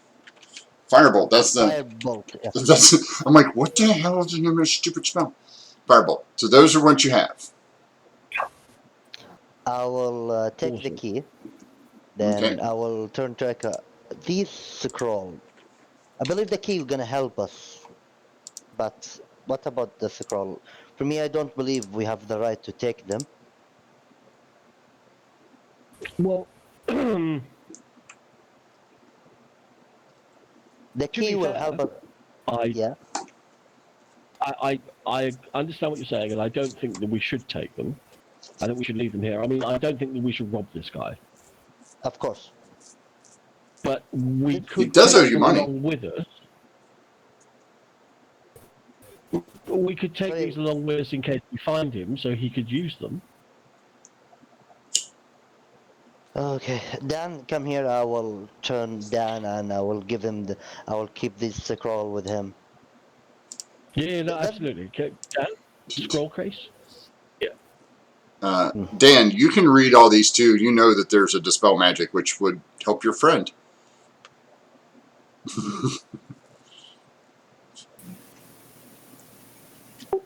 S1: firebolt. That's the.
S2: Firebolt. Yeah.
S1: That's. I'm like, what the hell is the name of this stupid spell? Firebolt. So those are what you have.
S2: I will take the
S4: Awesome.
S2: key. Then
S1: Okay.
S2: I will turn to Echo. These scroll. I believe the key is gonna help us. But what about the scroll? For me, I don't believe we have the right to take them.
S4: Well, to
S2: The key
S4: be
S2: will
S4: fair,
S2: help us.
S4: I,
S2: Yeah.
S4: I understand what you're saying, and I don't think that we should take them. I think we should leave them here. I mean, I don't think that we should rob this guy,
S2: Of course.
S4: but we
S2: Did-
S1: He
S4: could
S1: does owe
S4: take
S1: you
S4: them
S1: money.
S4: along with us. We could take
S2: Sorry.
S4: these along with us in case we find him, so he could use them.
S2: Okay, Dan, come here. I will turn Dan, and I will give him the. I will keep this scroll with him.
S4: Yeah, no,
S2: That-
S4: absolutely. Okay, Dan, scroll case.
S1: Dan, you can read all these too. You know that there's a dispel magic which would help your friend.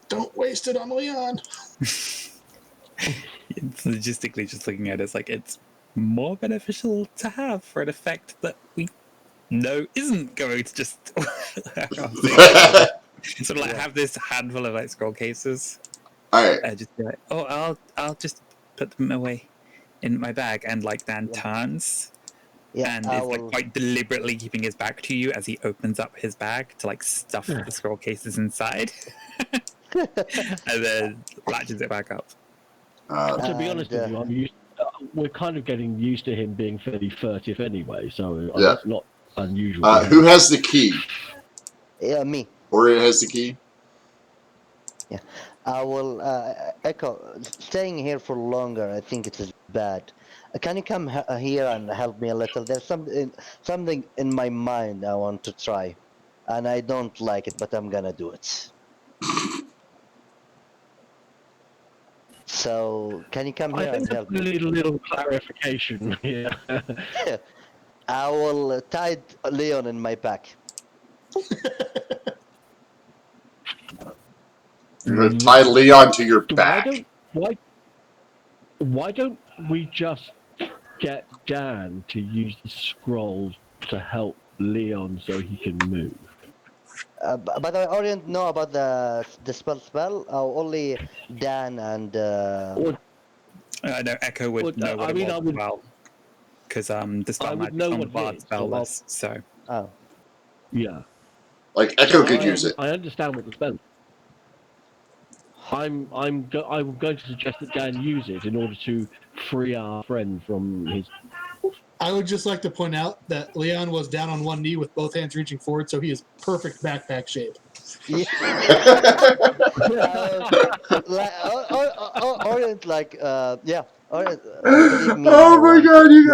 S3: Don't waste it on Leon.
S5: Logistically, just looking at it, it's like it's more beneficial to have for an effect that we know isn't going to just sort of like have this handful of like scroll cases.
S1: All right.
S5: Just be like, oh, I'll just put them away in my bag, and like Dan turns
S2: Yeah,
S5: and
S2: I
S5: is like
S2: will.
S5: quite deliberately keeping his back to you as he opens up his bag to like stuff the scroll cases inside, and then latches it back up.
S4: To be honest with
S2: And,
S4: you, I'm used. We're kind of getting used to him being fairly furtive anyway, so
S1: Yeah.
S4: it's not unusual.
S1: Who has the key?
S2: Yeah, me.
S1: Or it has the key?
S2: I will Echo. Staying here for longer, I think it is bad. Can you come here and help me a little? There's something in my mind I want to try, and I don't like it, but I'm gonna do it. So can you come
S4: I
S2: here and
S4: think
S2: help
S4: I
S2: me?
S4: need a little clarification here.
S2: I will tie Leon in my back.
S1: You're going to tie Leon to your
S4: Why
S1: back.
S4: don't we just get Dan to use the scrolls to help Leon so he can move?
S2: But I already know about the spell. Only Dan and
S4: Or,
S5: No, Echo would know what
S4: I mean,
S5: it
S4: I
S5: was
S4: would.
S5: as well, because the spell
S4: I would
S5: magic's
S4: know
S5: on the
S4: what it
S5: bard
S4: is,
S5: spell
S4: so
S5: list. So
S2: oh.
S4: Yeah.
S1: Like, Echo
S4: So
S1: could use it.
S4: I understand what the spell is. I'm going to suggest that Dan use it in order to free our friend from his.
S3: I would just like to point out that Leon was down on one knee with both hands reaching forward, so he is perfect backpack shape.
S2: Yeah. Orient, like, yeah. Orient, believe me, I
S1: Oh my
S2: want.
S1: god, you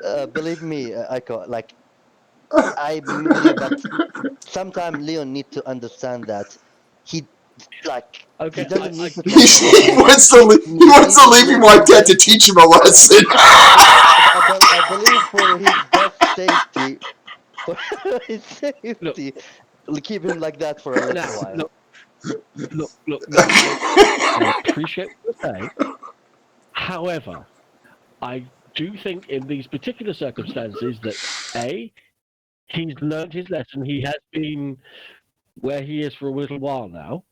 S1: guys!
S2: Believe me, Echo. Like, I believe that sometimes Leon need to understand that he, like, he
S4: Okay,
S2: doesn't need to
S1: he,
S2: take us.
S1: he wants to leave, he wants to leave him like that to teach him a lesson.
S2: I believe for his best safety, for his safety, we'll keep him like that for a little
S4: now,
S2: while.
S4: look. Now, I appreciate what you're saying. However, I do think in these particular circumstances that A, he's learned his lesson. He has been where he is for a little while now.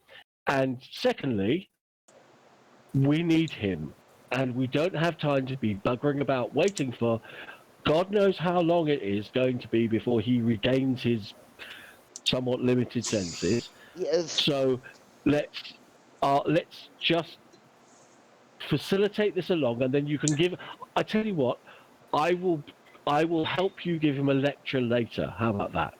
S4: And secondly, we need him. And we don't have time to be buggering about waiting for God knows how long it is going to be before he regains his somewhat limited senses.
S2: Yes.
S4: So let's just facilitate this along, and then you can give. I tell you what, I will help you give him a lecture later. How about that?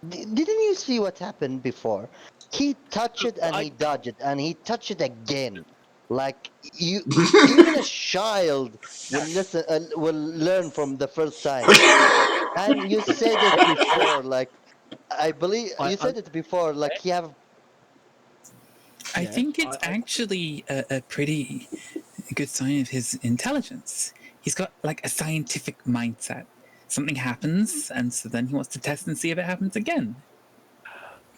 S2: Didn't you see what happened before? He touched it and
S4: I-
S2: he dodged it and he touched it again. Like you, even a child will listen, will learn from the first time. And you said it before, like I believe you said it before, like you have.
S5: I
S4: Yes,
S5: think it's actually a pretty good sign of his intelligence. He's got like a scientific mindset. Something happens, and so then he wants to test and see if it happens again.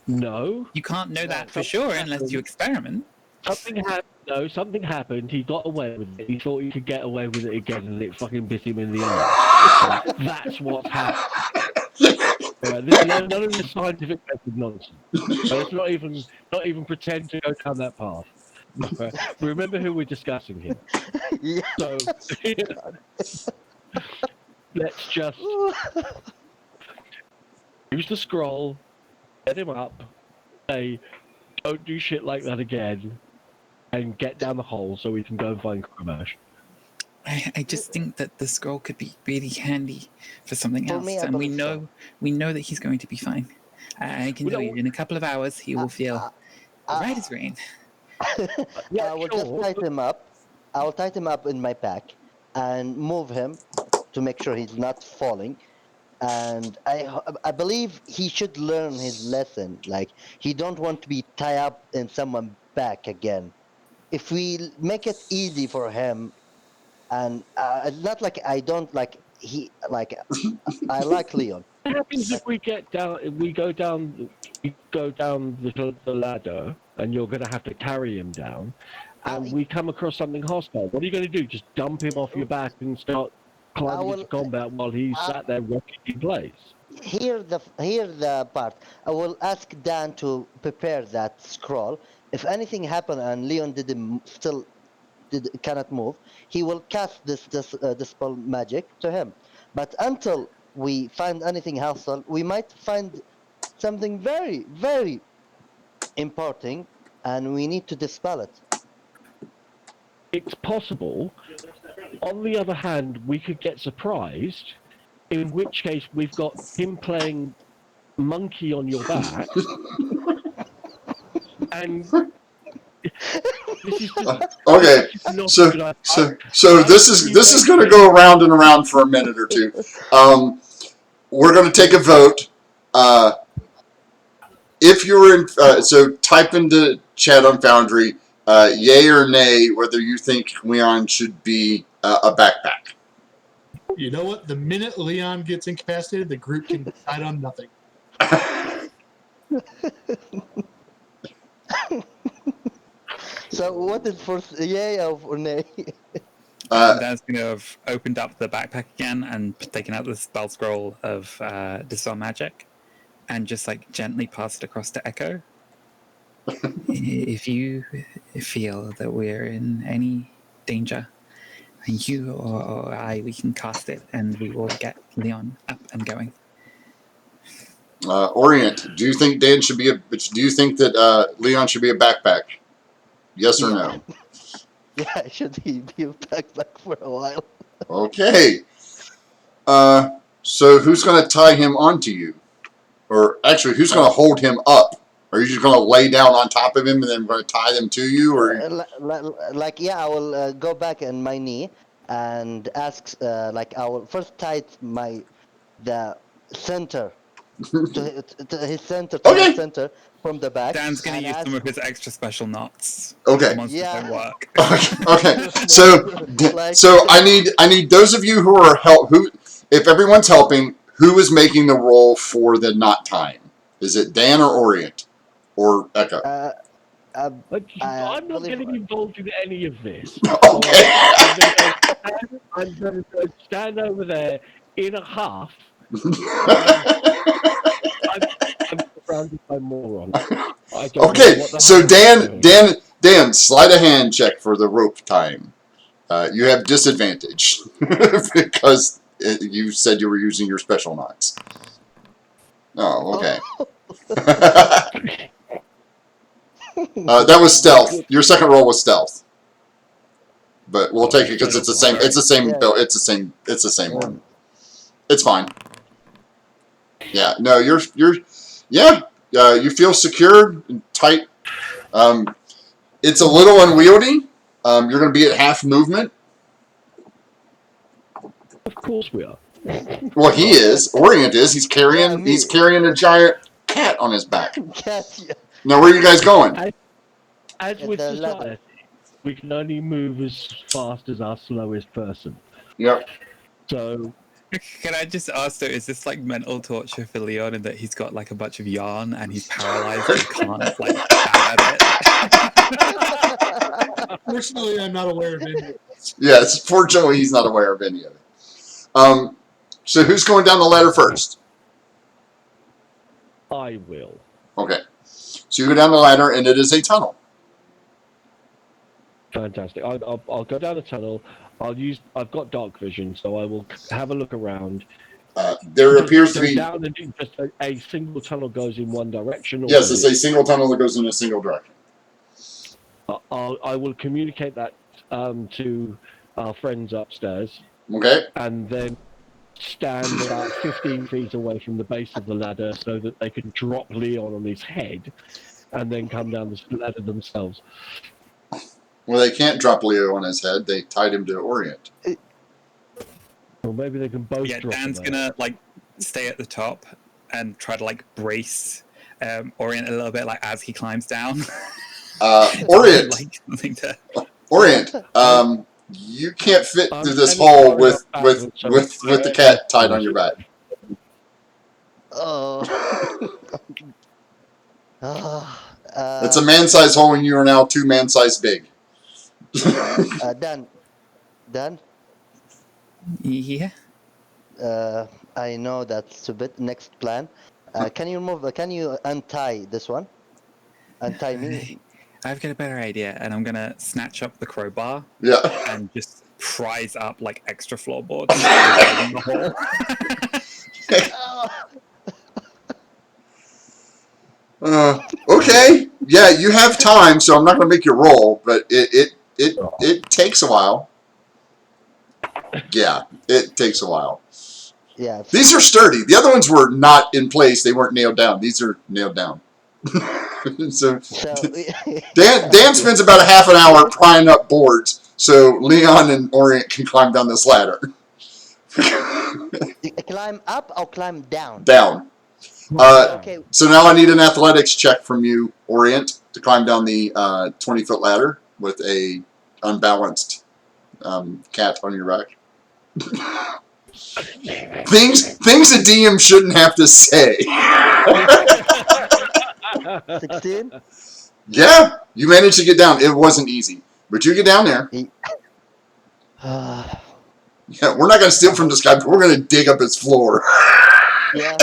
S4: no.
S5: You can't know that for
S4: Something
S5: sure unless
S4: happened.
S5: you experiment.
S4: Something happened. No, something happened. He got away with it. He thought he could get away with it again, and it fucking bit him in the ass. That's what's happened. Right, none of this scientific method nonsense. Let's not even pretend to go down that path. Right. Remember who we're discussing here.
S2: Yeah.
S4: So let's just use the scroll, set him up, say, don't do shit like that again, and get down the hole so we can go and find Kramash.
S5: I just think that the scroll could be really handy for something
S2: For
S5: else,
S2: me, I
S5: and we
S2: believe so.
S5: know that he's going to be fine. I can tell you, in a couple of hours, he will feel right as rain.
S4: Yeah,
S2: I will just
S4: sure.
S2: tighten him up. I will tighten him up in my pack and move him to make sure he's not falling. And I believe he should learn his lesson. Like he don't want to be tied up in someone back again. If we make it easy for him, and it's not like I don't like he like I like Leon.
S4: What happens if we get down? If we go down the ladder, and you're going to have to carry him down, and we come across something hostile? What are you going to do? Just dump him off your back and start
S2: I
S4: climbing into
S2: will
S4: combat while he's
S2: uh,
S4: sat there rocking in place?
S2: hear the part. I will ask Dan to prepare that scroll. If anything happened and Leon cannot move, he will cast this dispel magic to him. But until we find anything hostile, we might find something very very important, and we need to dispel it.
S4: It's possible. On the other hand, we could get surprised, in which case we've got him playing monkey on your back, and this is just
S1: Okay,
S4: not
S1: so
S4: a good
S1: so this is going to go around and around for a minute or two. We're going to take a vote. If you're in, so type into chat on Foundry, yay or nay, whether you think Leon should be a backpack.
S3: You know what? The minute Leon gets incapacitated, the group can decide on nothing.
S2: So what is first, yay or nay?
S5: Dan's going to have opened up the backpack again and taken out the spell scroll of Dispel Magic and just like gently pass it across to Echo. If you feel that we're in any danger, you or I, we can cast it and we will get Leon up and going.
S1: Orient, do you think Dan should be do you think that Leon should be a backpack? Yes or no?
S2: Yeah, I should be back for a while.
S1: Okay. So who's going to tie him onto you? Or actually, who's going to hold him up? Are you just going to lay down on top of him and then going to tie them to you? Or
S2: I will go back on my knee and ask. I will first tie the center to his center to
S1: Okay.
S2: his center from the back.
S5: Dan's going
S2: and
S5: to use some
S2: ask-
S5: of his extra special knots.
S1: Okay.
S5: The monsters
S2: Yeah.
S5: don't work.
S1: Okay. So I need those of you who are if everyone's helping, who is making the roll for the knot time? Is it Dan or Orient or Echo?
S4: I'm not
S2: believe-
S4: getting involved in any of this.
S1: Okay.
S4: I'm going to stand over there in a huff. I'm surrounded by morons. I don't know
S1: Okay.
S4: what the
S1: So
S4: hell I'm doing.
S1: Dan, slide a hand check for the rope time. You have disadvantage because you said you were using your special knots. Oh, okay. That was stealth. Your second roll was stealth, but we'll take it because it's the same. It's the same.
S2: Yeah.
S1: Bill. It's the same one. It's fine. Yeah. No, you're. Yeah. You feel secure and tight. It's a little unwieldy, You're going to be at half movement.
S4: Of course we are.
S1: Well, he is. Orient is. He's carrying.
S2: Yeah, me.
S1: He's carrying a giant cat on his back.
S2: Cat, yeah.
S1: Now, where are you guys going?
S4: As with
S2: The ladder.
S4: society, we can only move as fast as our slowest person.
S1: Yep.
S4: So
S5: Can I just ask though, is this like mental torture for Leon in that he's got like a bunch of yarn and he's paralyzed and can't like stab at it?
S3: Personally, I'm not aware of any.
S1: Yes. Fortunately, he's not aware of any of it. So who's going down the ladder first?
S4: I will.
S1: Okay. So you go down the ladder, and it is a tunnel.
S4: Fantastic. I'll go down the tunnel. I've got dark vision, so I will have a look around.
S1: There appears to
S4: Go
S1: be.
S4: down and just a single tunnel goes in one direction. Or
S1: Yes, it's a single tunnel that goes in a single direction.
S4: I will communicate that to our friends upstairs,
S1: Okay.
S4: and then stand about 15 feet away from the base of the ladder so that they can drop Leon on his head and then come down the ladder themselves.
S1: Well, they can't drop Leo on his head. They tied him to Orient.
S4: Or maybe they can both
S5: Yeah,
S4: drop
S5: Dan's
S4: him
S5: gonna like stay at the top and try to like brace Orient a little bit, like as he climbs down.
S1: Orient.
S5: Like something to.
S1: Orient. You can't fit through this
S4: standing
S1: hole
S4: far
S1: with
S4: enough
S1: with
S4: backwards
S1: with the cat tied on your back.
S2: Oh.
S1: It's a man-sized hole, and you are now 2 man-sized big.
S2: Dan.
S5: Yeah.
S2: I know that's stupid. Next plan. Can you move? Can you untie this one? Untie me.
S5: I've got a better idea, and I'm gonna snatch up the crowbar
S1: Yeah.
S5: and just prise up like extra floorboards in the hole.
S1: Okay. Yeah, you have time, so I'm not going to make you roll, but it takes a while. Yeah, it takes a while.
S2: Yeah.
S1: These are sturdy. The other ones were not in place. They weren't nailed down. These are nailed down. So Dan spends about a half an hour prying up boards so Leon and Orient can climb down this ladder.
S2: Climb up or climb down?
S1: Down.
S2: Okay.
S1: So now I need an athletics check from you, Orient, to climb down the 20-foot ladder with a unbalanced cat on your back. Things a DM shouldn't have to say.
S2: 16?
S1: Yeah, you managed to get down. It wasn't easy, but you get down there. Yeah, we're not going to steal from this guy, but we're going to dig up his floor.
S2: Yeah.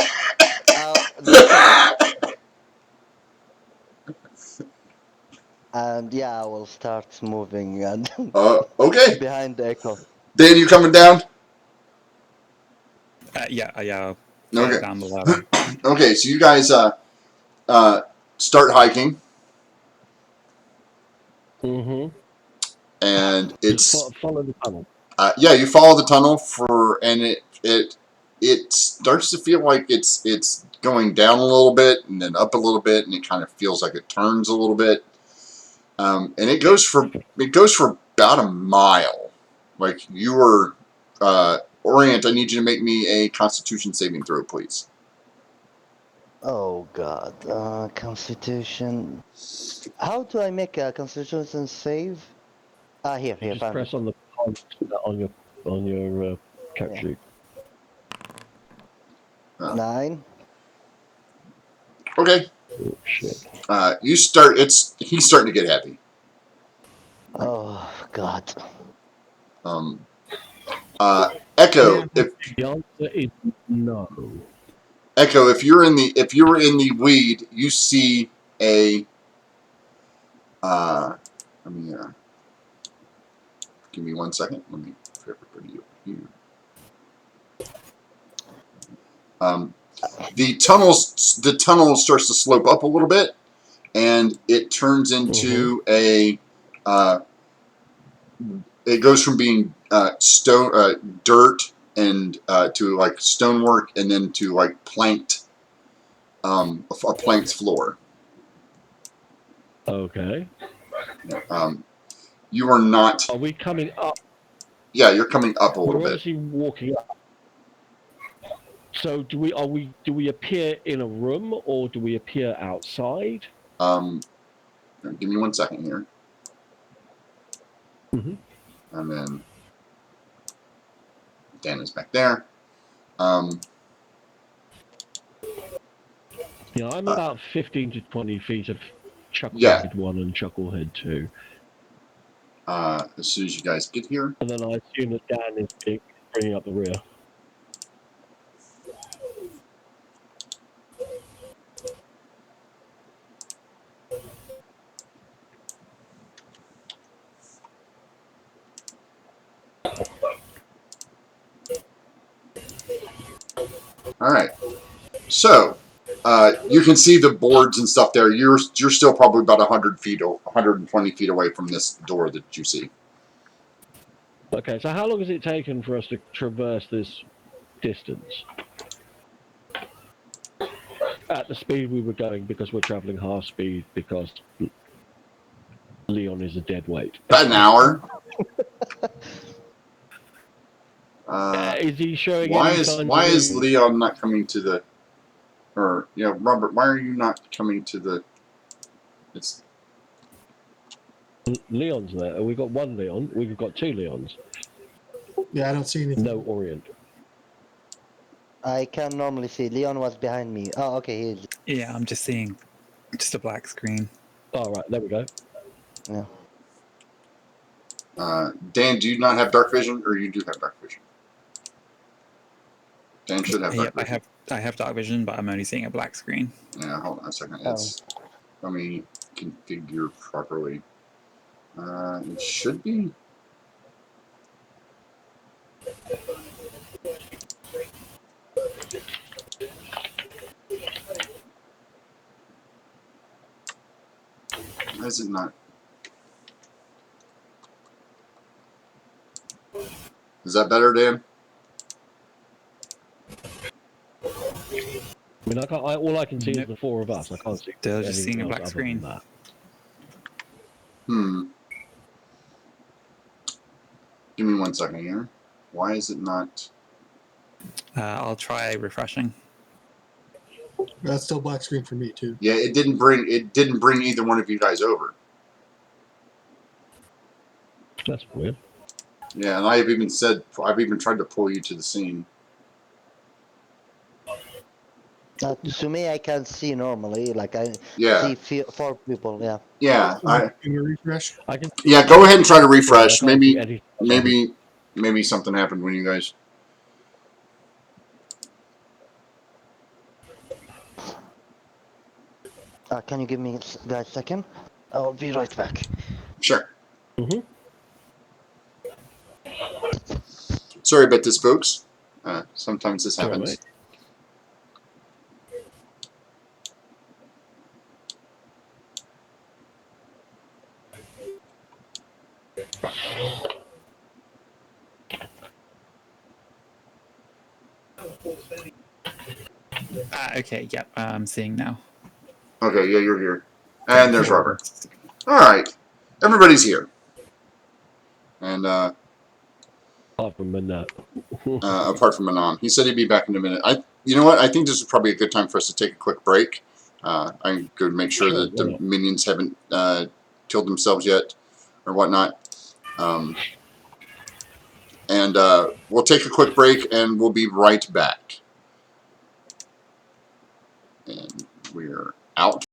S2: And yeah, I will start moving and
S1: Okay.
S2: behind the echo.
S1: Dan, you coming down?
S5: Yeah.
S1: Okay.
S5: Down the ladder.
S1: Okay, so you guys start hiking,
S4: Mm-hmm.
S1: and it's
S4: Just follow the tunnel.
S1: yeah, you follow the tunnel and it starts to feel like it's going down a little bit and then up a little bit, and it kind of feels like it turns a little bit, and it goes for about a mile. Like you were Orient, I need you to make me a Constitution saving throw, please.
S2: Oh God, Constitution. How do I make a Constitution save? Here,
S4: Just
S2: found
S4: press
S2: it.
S4: on the on your cap sheet.
S2: 9.
S1: Okay.
S4: Oh, shit.
S1: He's starting to get happy.
S2: Oh God.
S1: Echo, if
S4: The answer is no.
S1: Echo, if you were in the weed, you see a. Let me give me 1 second. Let me put everybody over here. The tunnel starts to slope up a little bit, and it turns into a. It goes from being dirt and to like stonework, and then to like planked, a planked floor.
S4: Okay.
S1: You are not.
S4: Are we coming up?
S1: Yeah, you're coming up a
S4: We're
S1: little bit.
S4: obviously walking up. So do we appear in a room or do we appear outside?
S1: Give me 1 second here.
S4: Mhm.
S1: And then Dan is back there.
S4: Yeah, I'm about 15 to 20 feet of
S1: Yeah.
S4: Chucklehead 1 and Chucklehead 2.
S1: As soon as you guys get here.
S4: And then I assume that Dan is bringing up the rear.
S1: All right. So you can see the boards and stuff there. You're still probably about 100 feet or 120 feet away from this door that you see.
S4: Okay, so how long has it taken for us to traverse this distance? At the speed we were going, because we're traveling half speed, because Leon is a dead weight.
S1: About an hour.
S4: Is he showing
S1: why
S4: any
S1: is
S4: signs
S1: why
S4: of
S1: is
S4: movement?
S1: Leon not coming to the? Or Robert, why are you not coming to the? It's
S4: Leon's there. We've got one Leon. We've got two Leons.
S3: Yeah, I don't see anything.
S4: No Orient.
S2: I can normally see Leon was behind me. Oh, okay, he's
S5: Yeah, I'm just seeing just a black screen.
S4: All right, there we go.
S2: yeah.
S1: Dan. Do you not have dark vision, or you do have dark vision? Dan should have dark
S5: Yep,
S1: vision.
S5: I have dark vision, but I'm only seeing a black screen.
S1: Yeah, hold on a second.
S2: Oh.
S1: It's let me configure properly. It should be. Why is it not? Is that better, Dan?
S4: I mean, all I can see is
S5: Nope.
S4: the four of us. I can't see
S5: Still just
S4: anything
S5: seeing a
S4: else
S5: black
S4: other
S5: screen.
S4: than that.
S1: Give me 1 second here. Why is it not?
S5: I'll try refreshing.
S3: That's still black screen for me too.
S1: Yeah, it didn't bring either one of you guys over.
S4: That's weird.
S1: Yeah, and I've even tried to pull you to the scene.
S2: To me, I can see normally. Like I
S1: Yeah,
S2: see four people. Yeah.
S1: yeah,
S3: Can we refresh?
S4: I can.
S1: yeah. Go ahead and try to
S4: Yeah, I
S1: refresh.
S4: can't see anything.
S1: Maybe something happened when you guys.
S2: Can you give me guys a second? I'll be right back.
S1: Sure.
S4: Mm-hmm.
S1: Sorry about this, folks. Sometimes this
S4: All
S1: happens.
S4: right.
S5: Okay, yep, I'm seeing now.
S1: Okay, yeah, you're here.
S5: Got
S1: And there's
S5: four.
S1: Robert. All right, everybody's here. And
S4: Apart from Manat.
S1: apart from Manon, he said he'd be back in a minute. You know what? I think this is probably a good time for us to take a quick break. I'm going to make sure
S4: Sure,
S1: that
S4: why
S1: the
S4: not?
S1: minions haven't killed themselves yet, or whatnot. And we'll take a quick break, and we'll be right back. And we're out.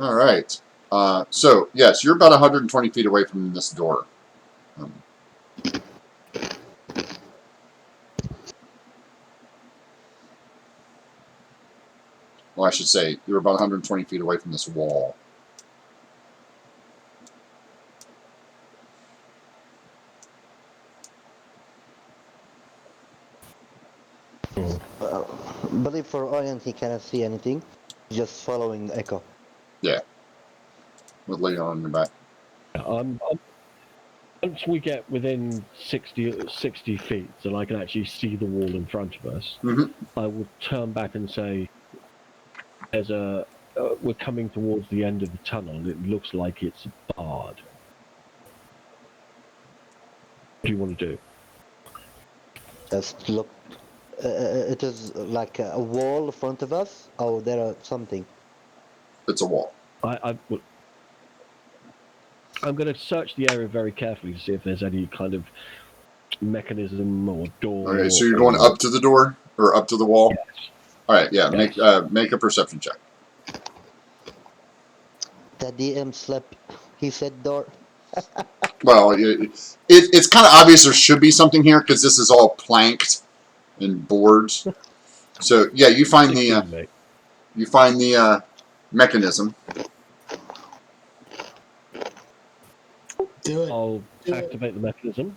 S1: All right. So, yes, you're about 120 feet away from this door. Well, I should say, you're about 120 feet away from this wall.
S2: Believe for Orion, he cannot see anything. Just following the echo.
S1: Yeah. With Leon in the back.
S4: Once we get within 60 feet, and I can actually see the wall in front of us, I will turn back and say, "There's a. We're coming towards the end of the tunnel. It looks like it's barred. What do you want to do?"
S2: Just look. It is like a wall in front of us. Oh, there are something.
S1: It's a wall.
S4: I'm going to search the area very carefully to see if there's any kind of mechanism or door.
S1: Okay, so you're going up to the door? Or up to the wall?
S4: Yes.
S1: All right, yeah.
S4: Yes.
S1: Make a perception check.
S2: The DM slept. He said door.
S1: Well, it's kind of obvious there should be something here because this is all planked and boards. So yeah, you find the mechanism.
S3: Do it.
S4: I'll activate the mechanism.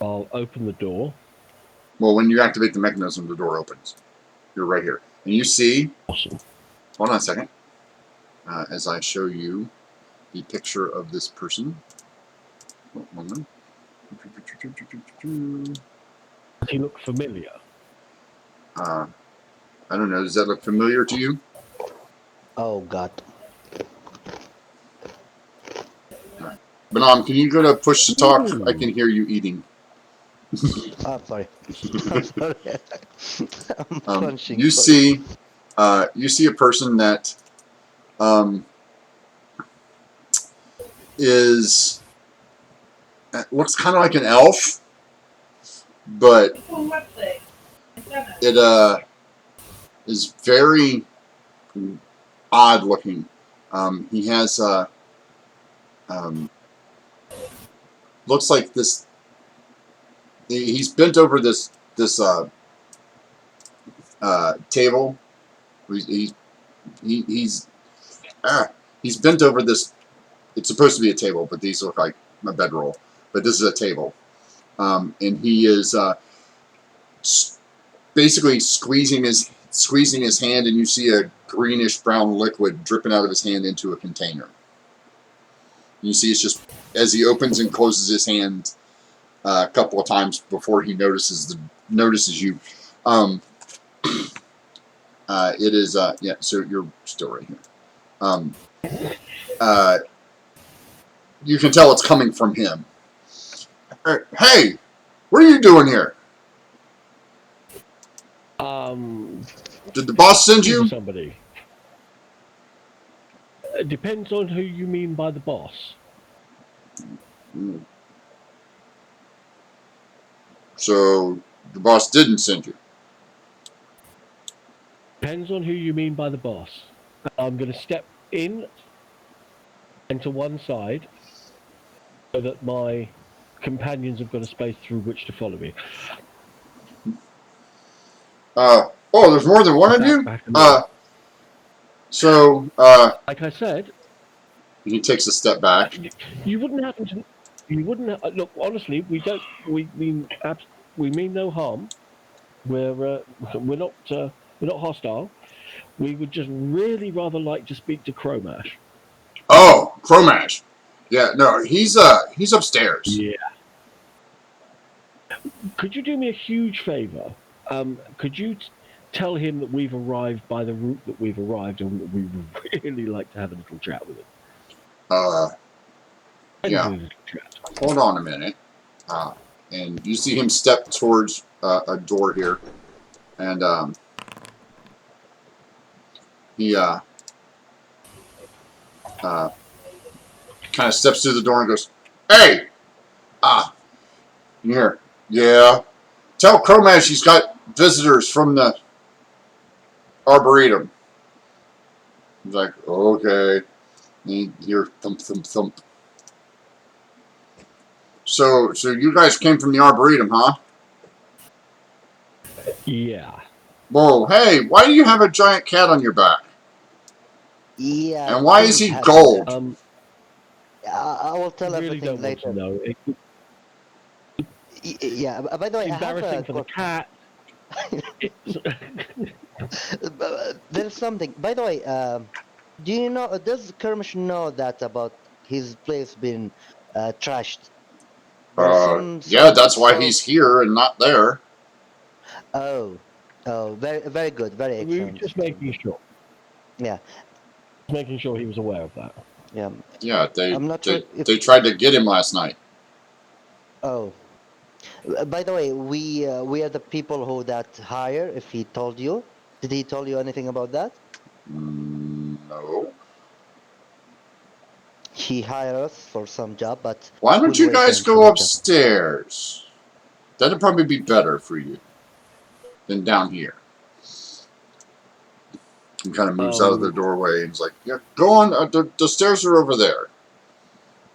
S4: I'll open the door.
S1: Well, when you activate the mechanism, the door opens. You're right here, and you see.
S4: Awesome.
S1: Hold on a second. As I show you the picture of this person. Oh, hold on.
S4: Does he look familiar?
S1: I don't know. Does that look familiar to you?
S2: Oh God.
S1: Banam, can you go to push to talk? I can hear you eating.
S2: I'm sorry. I'm sorry. I'm punching.
S1: You see a person that looks kind of like an elf, but it is very odd looking. He has looks like this. He's bent over this table. He's bent over this. It's supposed to be a table, but these look like a bedroll. But this is a table, and he is basically squeezing his hand, and you see a greenish brown liquid dripping out of his hand into a container. You see, it's just as he opens and closes his hand a couple of times before he notices you. It is yeah. So you're still right here. You can tell it's coming from him. Hey, what are you doing here? Did the boss send you?
S4: Somebody. It depends on who you mean by the boss.
S1: So the boss didn't send you.
S4: Depends on who you mean by the boss. I'm going to step in and to one side so that my companions have got a space through which to follow me.
S1: Oh, there's more than one of you?
S4: Like I said,
S1: he takes a step back.
S4: You wouldn't happen to. You wouldn't look. Honestly, we don't. We mean no harm. We're not hostile. We would just really rather like to speak to Cromash.
S1: Oh, Cromash. Yeah, no, he's upstairs.
S4: Yeah. Could you do me a huge favor? Could you tell him that we've arrived by the route that we've arrived, and that we would really like to have a little chat with him?
S1: Yeah. Hold on a minute. And you see him step towards a door here, and he kind of steps through the door and goes, "Hey, here, yeah. Tell Chromash he's got visitors from the Arboretum. He's like, okay. Here, thump, thump, thump. So you guys came from the Arboretum, huh?
S4: Yeah.
S1: Whoa, hey, why do you have a giant cat on your back?
S2: Yeah,
S1: And why is
S2: things
S1: he
S2: happen.
S1: gold?
S2: I will tell
S4: I really
S2: everything
S4: don't want to
S2: later.
S4: know.
S2: Yeah. By the way, I have
S4: Embarrassing
S2: a
S4: for the cat. It's,
S2: There's something. By the way, do you know? Does Kermish know that about his place being trashed? There's some
S1: Yeah,
S2: sort
S1: that's why
S2: of.
S1: he's here and not there.
S2: Oh, very, very good, very
S4: we were
S2: excellent.
S4: just making sure.
S2: Yeah,
S4: Making sure he was aware of that.
S2: yeah.
S1: Yeah,
S2: I'm not sure if.
S1: they tried to get him last night.
S2: Oh, by the way, we are the people who that hire. If he told you, did he tell you anything about that?
S1: No.
S2: He hired us for some job, but
S1: Why don't
S2: we'll
S1: you
S2: wait
S1: guys
S2: until
S1: go
S2: later.
S1: upstairs? That'd probably be better for you than down here. He kind of moves out of the doorway and he's like, yeah, go on. The stairs are over there.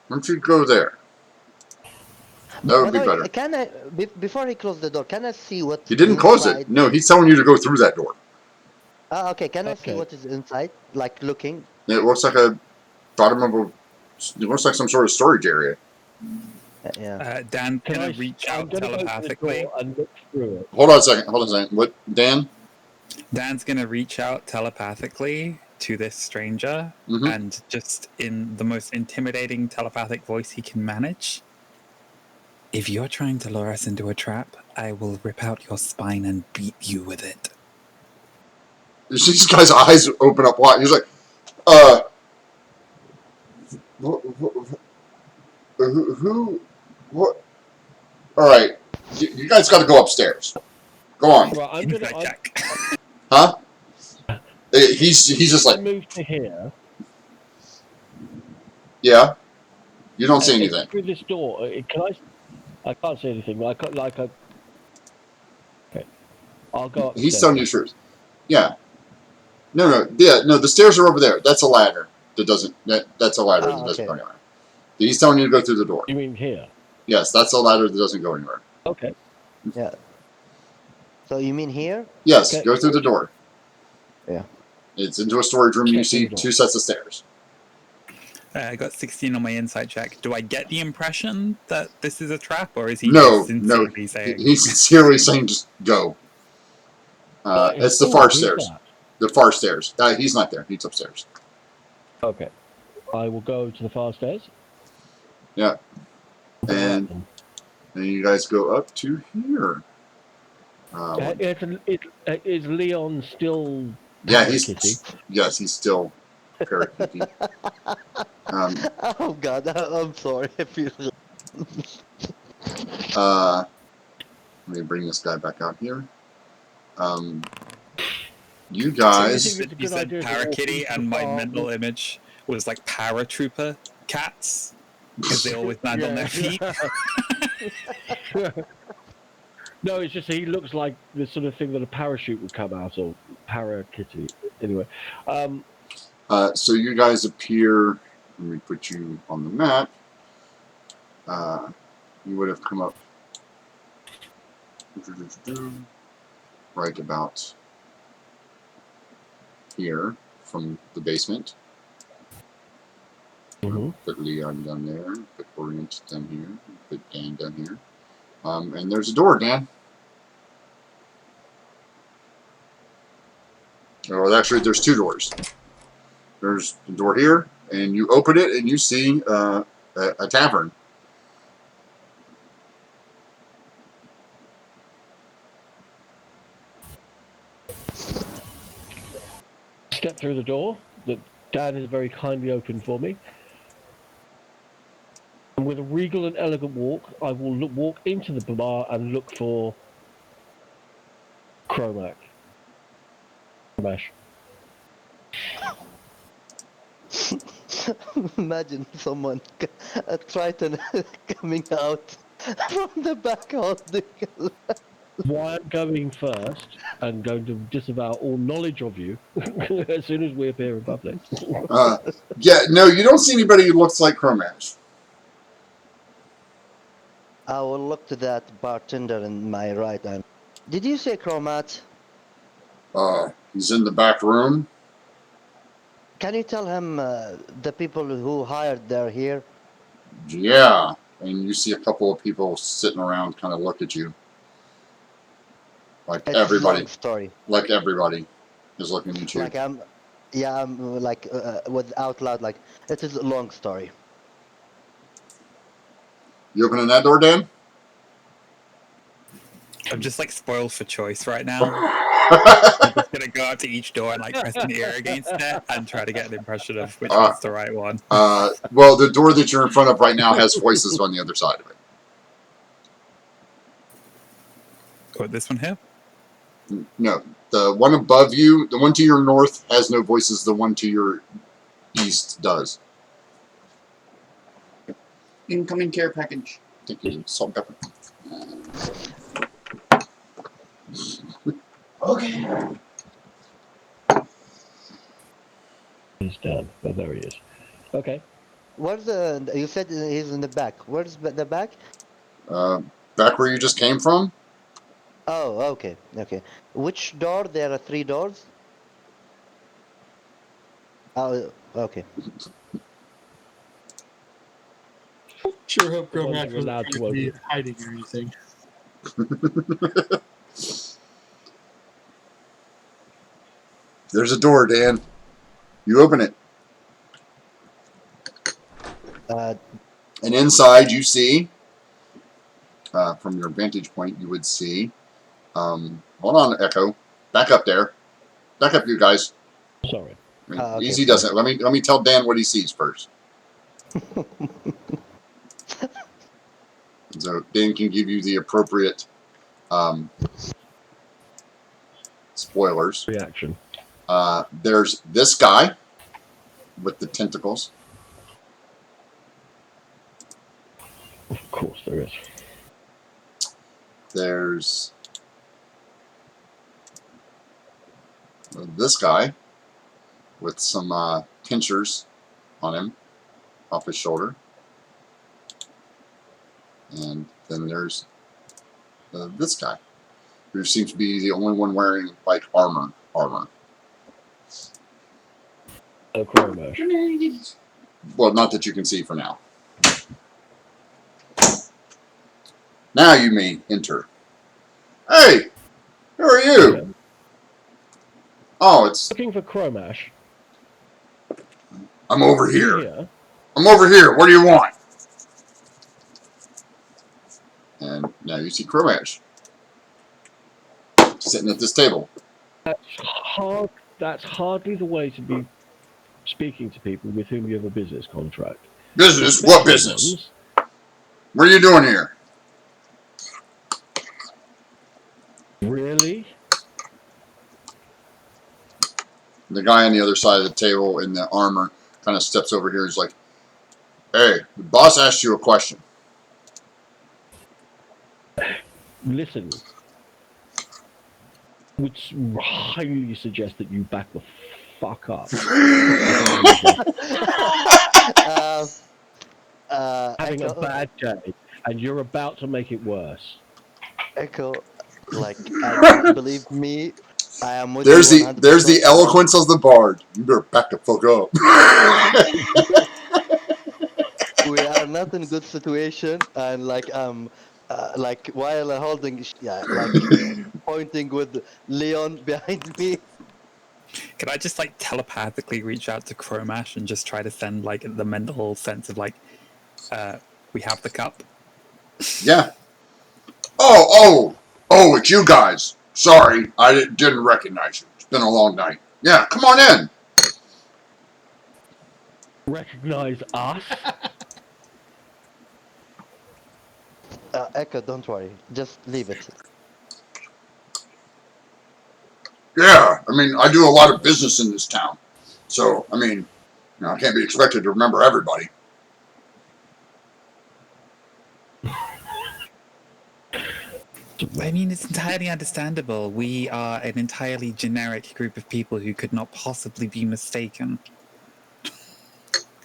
S1: Why don't you go there? That
S2: By
S1: would
S2: the
S1: be
S2: way,
S1: better.
S2: can I before he closed the door? Can I see what's
S1: He didn't close it.
S2: inside?
S1: No, he's telling you to go through that door.
S2: Okay, can I see
S4: Okay.
S2: what is inside? Like looking?
S1: It looks like a bottom of a. It looks like some sort of storage area.
S2: Yeah.
S5: Dan's
S4: Can
S5: gonna
S4: I?
S5: reach
S4: I'm
S5: out
S4: going to go to the
S5: telepathically.
S4: door and look through it.
S1: Hold on a second. Hold on a second. What, Dan?
S5: Dan's gonna reach out telepathically to this stranger
S1: Mm-hmm.
S5: and just in the most intimidating telepathic voice he can manage. If you're trying to lure us into a trap, I will rip out your spine and beat you with it.
S1: This guy's eyes open up wide. He's like, who, what? All right, you guys got to go upstairs. Go on,
S4: Right, I'm going
S5: Inside
S4: to.
S5: check.
S1: huh? He's just
S4: I
S1: like,
S4: move to here.
S1: yeah. You don't see anything.
S4: Through this door. Can I? I can't see anything. I can't, like I. Okay. I'll go upstairs.
S1: He's telling you the truth. Yeah. No. Yeah. No. The stairs are over there. That's a ladder. That doesn't. That's a ladder that doesn't
S2: Okay.
S1: go anywhere. He's telling you to go through the door.
S4: You mean here?
S1: Yes, that's a ladder that doesn't go anywhere.
S4: Okay.
S2: Yeah. So you mean here?
S1: Yes,
S4: Okay.
S1: go through the door.
S2: Yeah.
S1: It's into a storage room. You
S4: Check through
S1: see
S4: the door.
S1: 2 sets of stairs.
S5: I got 16 on my insight check. Do I get the impression that this is a trap, or is he
S1: No,
S5: just
S1: no.
S5: sincerely saying?
S1: He's sincerely saying just go. It's the far
S4: Who's
S1: stairs.
S4: that?
S1: The far stairs. He's not there. He's upstairs.
S4: Okay. I will go to the far stairs.
S1: Yeah.
S4: Go
S1: And
S4: up them.
S1: then you guys go up to here.
S4: Is Leon still?
S1: Yeah,
S4: Kitty?
S1: yes, he's still parakeety.
S2: Oh God, I'm sorry. I feel.
S1: Let me bring this guy back out here. You
S4: So
S1: guys.
S4: you think it's a
S5: You
S4: good
S5: said
S4: idea to walk
S5: Parakitty,
S4: into
S5: and
S4: the
S5: my
S4: farm?
S5: mental image was like paratrooper cats because they always land on their feet.
S4: No, it's just he looks like the sort of thing that a parachute would come out of. Parakitty. Anyway,
S1: So you guys appear. Let me put you on the map. You would have come up right about here from the basement. Put Leon down there. Put Orient down here. Put Dan down here. And there's a door, Dan. Oh, actually, there's 2 doors. There's the door here, and you open it, and you see a tavern.
S4: step through the door that Dan has very kindly opened for me. And with a regal and elegant walk, I will walk into the bar and look for Chromash.
S2: Imagine someone, a Triton, coming out from the back holding.
S4: why I'm going first and going to disavow all knowledge of you as soon as we appear in public.
S1: Yeah, no, you don't see anybody who looks like Chromash.
S2: I will look to that bartender in my right hand. Did you say Chromat?
S1: He's in the back room.
S2: Can you tell him the people who hired they're here?
S1: Yeah, and you see a couple of people sitting around kind of look at you. Like
S2: It's a
S1: everybody.
S2: long story.
S1: Like everybody is looking at you.
S2: Like I'm like with out loud. Like it is a long story.
S1: You opening that door, Dan?
S5: I'm just like spoiled for choice right now. I'm just gonna go up to each door and like press an ear against it and try to get an impression of which one's the right one.
S1: Well, the door that you're in front of right now has voices on the other side of it.
S5: Oh, this one here?
S1: No, the one above you, the one to your north has no voices. The one to your east does. Incoming care package. Thank you, salt and pepper. Okay.
S4: He's done. Oh, there he is. Okay.
S2: Where's the? You said he's in the back. Where's the back?
S1: Back where you just came from?
S2: Oh, okay, okay. Which door? There are 3 doors. Oh, okay.
S3: Sure hope
S4: The ones
S3: Chromax
S4: you're allowed
S3: wasn't
S4: to
S3: trying to be
S4: open.
S3: hiding or anything.
S1: There's a door, Dan. You open it. And inside you see, from your vantage point, you would see, hold on, Echo. Back up there. Back up, you guys.
S4: Sorry.
S1: I mean,
S2: Okay,
S1: easy doesn't. Let me tell Dan what he sees first. So Dan can give you the appropriate spoilers.
S4: Reaction.
S1: There's this guy with the tentacles.
S4: Of course there is.
S1: There's this guy with some pinchers on him off his shoulder. And then there's this guy, who seems to be the only one wearing like armor.
S4: Oh, Chromash.
S1: Well, not that you can see for now. Now you may enter. Hey, who are you?
S4: Yeah.
S1: Oh, it's.
S4: Looking for Chromash.
S1: I'm over
S4: You
S1: here. I'm over here. What do you want? And now you see Chromash sitting at this table.
S4: That's hardly the way to be speaking to people with whom you have a business contract.
S1: Business? What business? What are you doing here?
S4: Really?
S1: The guy on the other side of the table in the armor kind of steps over here. He's like, "Hey, the boss asked you a question."
S4: Listen. Would highly suggest that you back the fuck up. Having
S2: Echo,
S4: a bad day, and you're about to make it worse.
S2: Echo, like, believe me, I am with
S1: There's
S2: you
S1: the
S2: 100%.
S1: eloquence of the bard. You better back the fuck up.
S2: We are not in good situation, and like while holding, like pointing with Leon behind me.
S5: Could I just like telepathically reach out to Chromash and just try to send like the mental sense of like, we have the cup?
S1: Yeah. Oh, it's you guys. Sorry, I didn't recognize you. It's been a long night. Yeah, come on in.
S4: Recognize us?
S2: Echo, don't worry, just leave it.
S1: Yeah, I mean, I do a lot of business in this town. So, I mean, I can't be expected to remember everybody.
S5: I mean, it's entirely understandable. We are an entirely generic group of people who could not possibly be mistaken.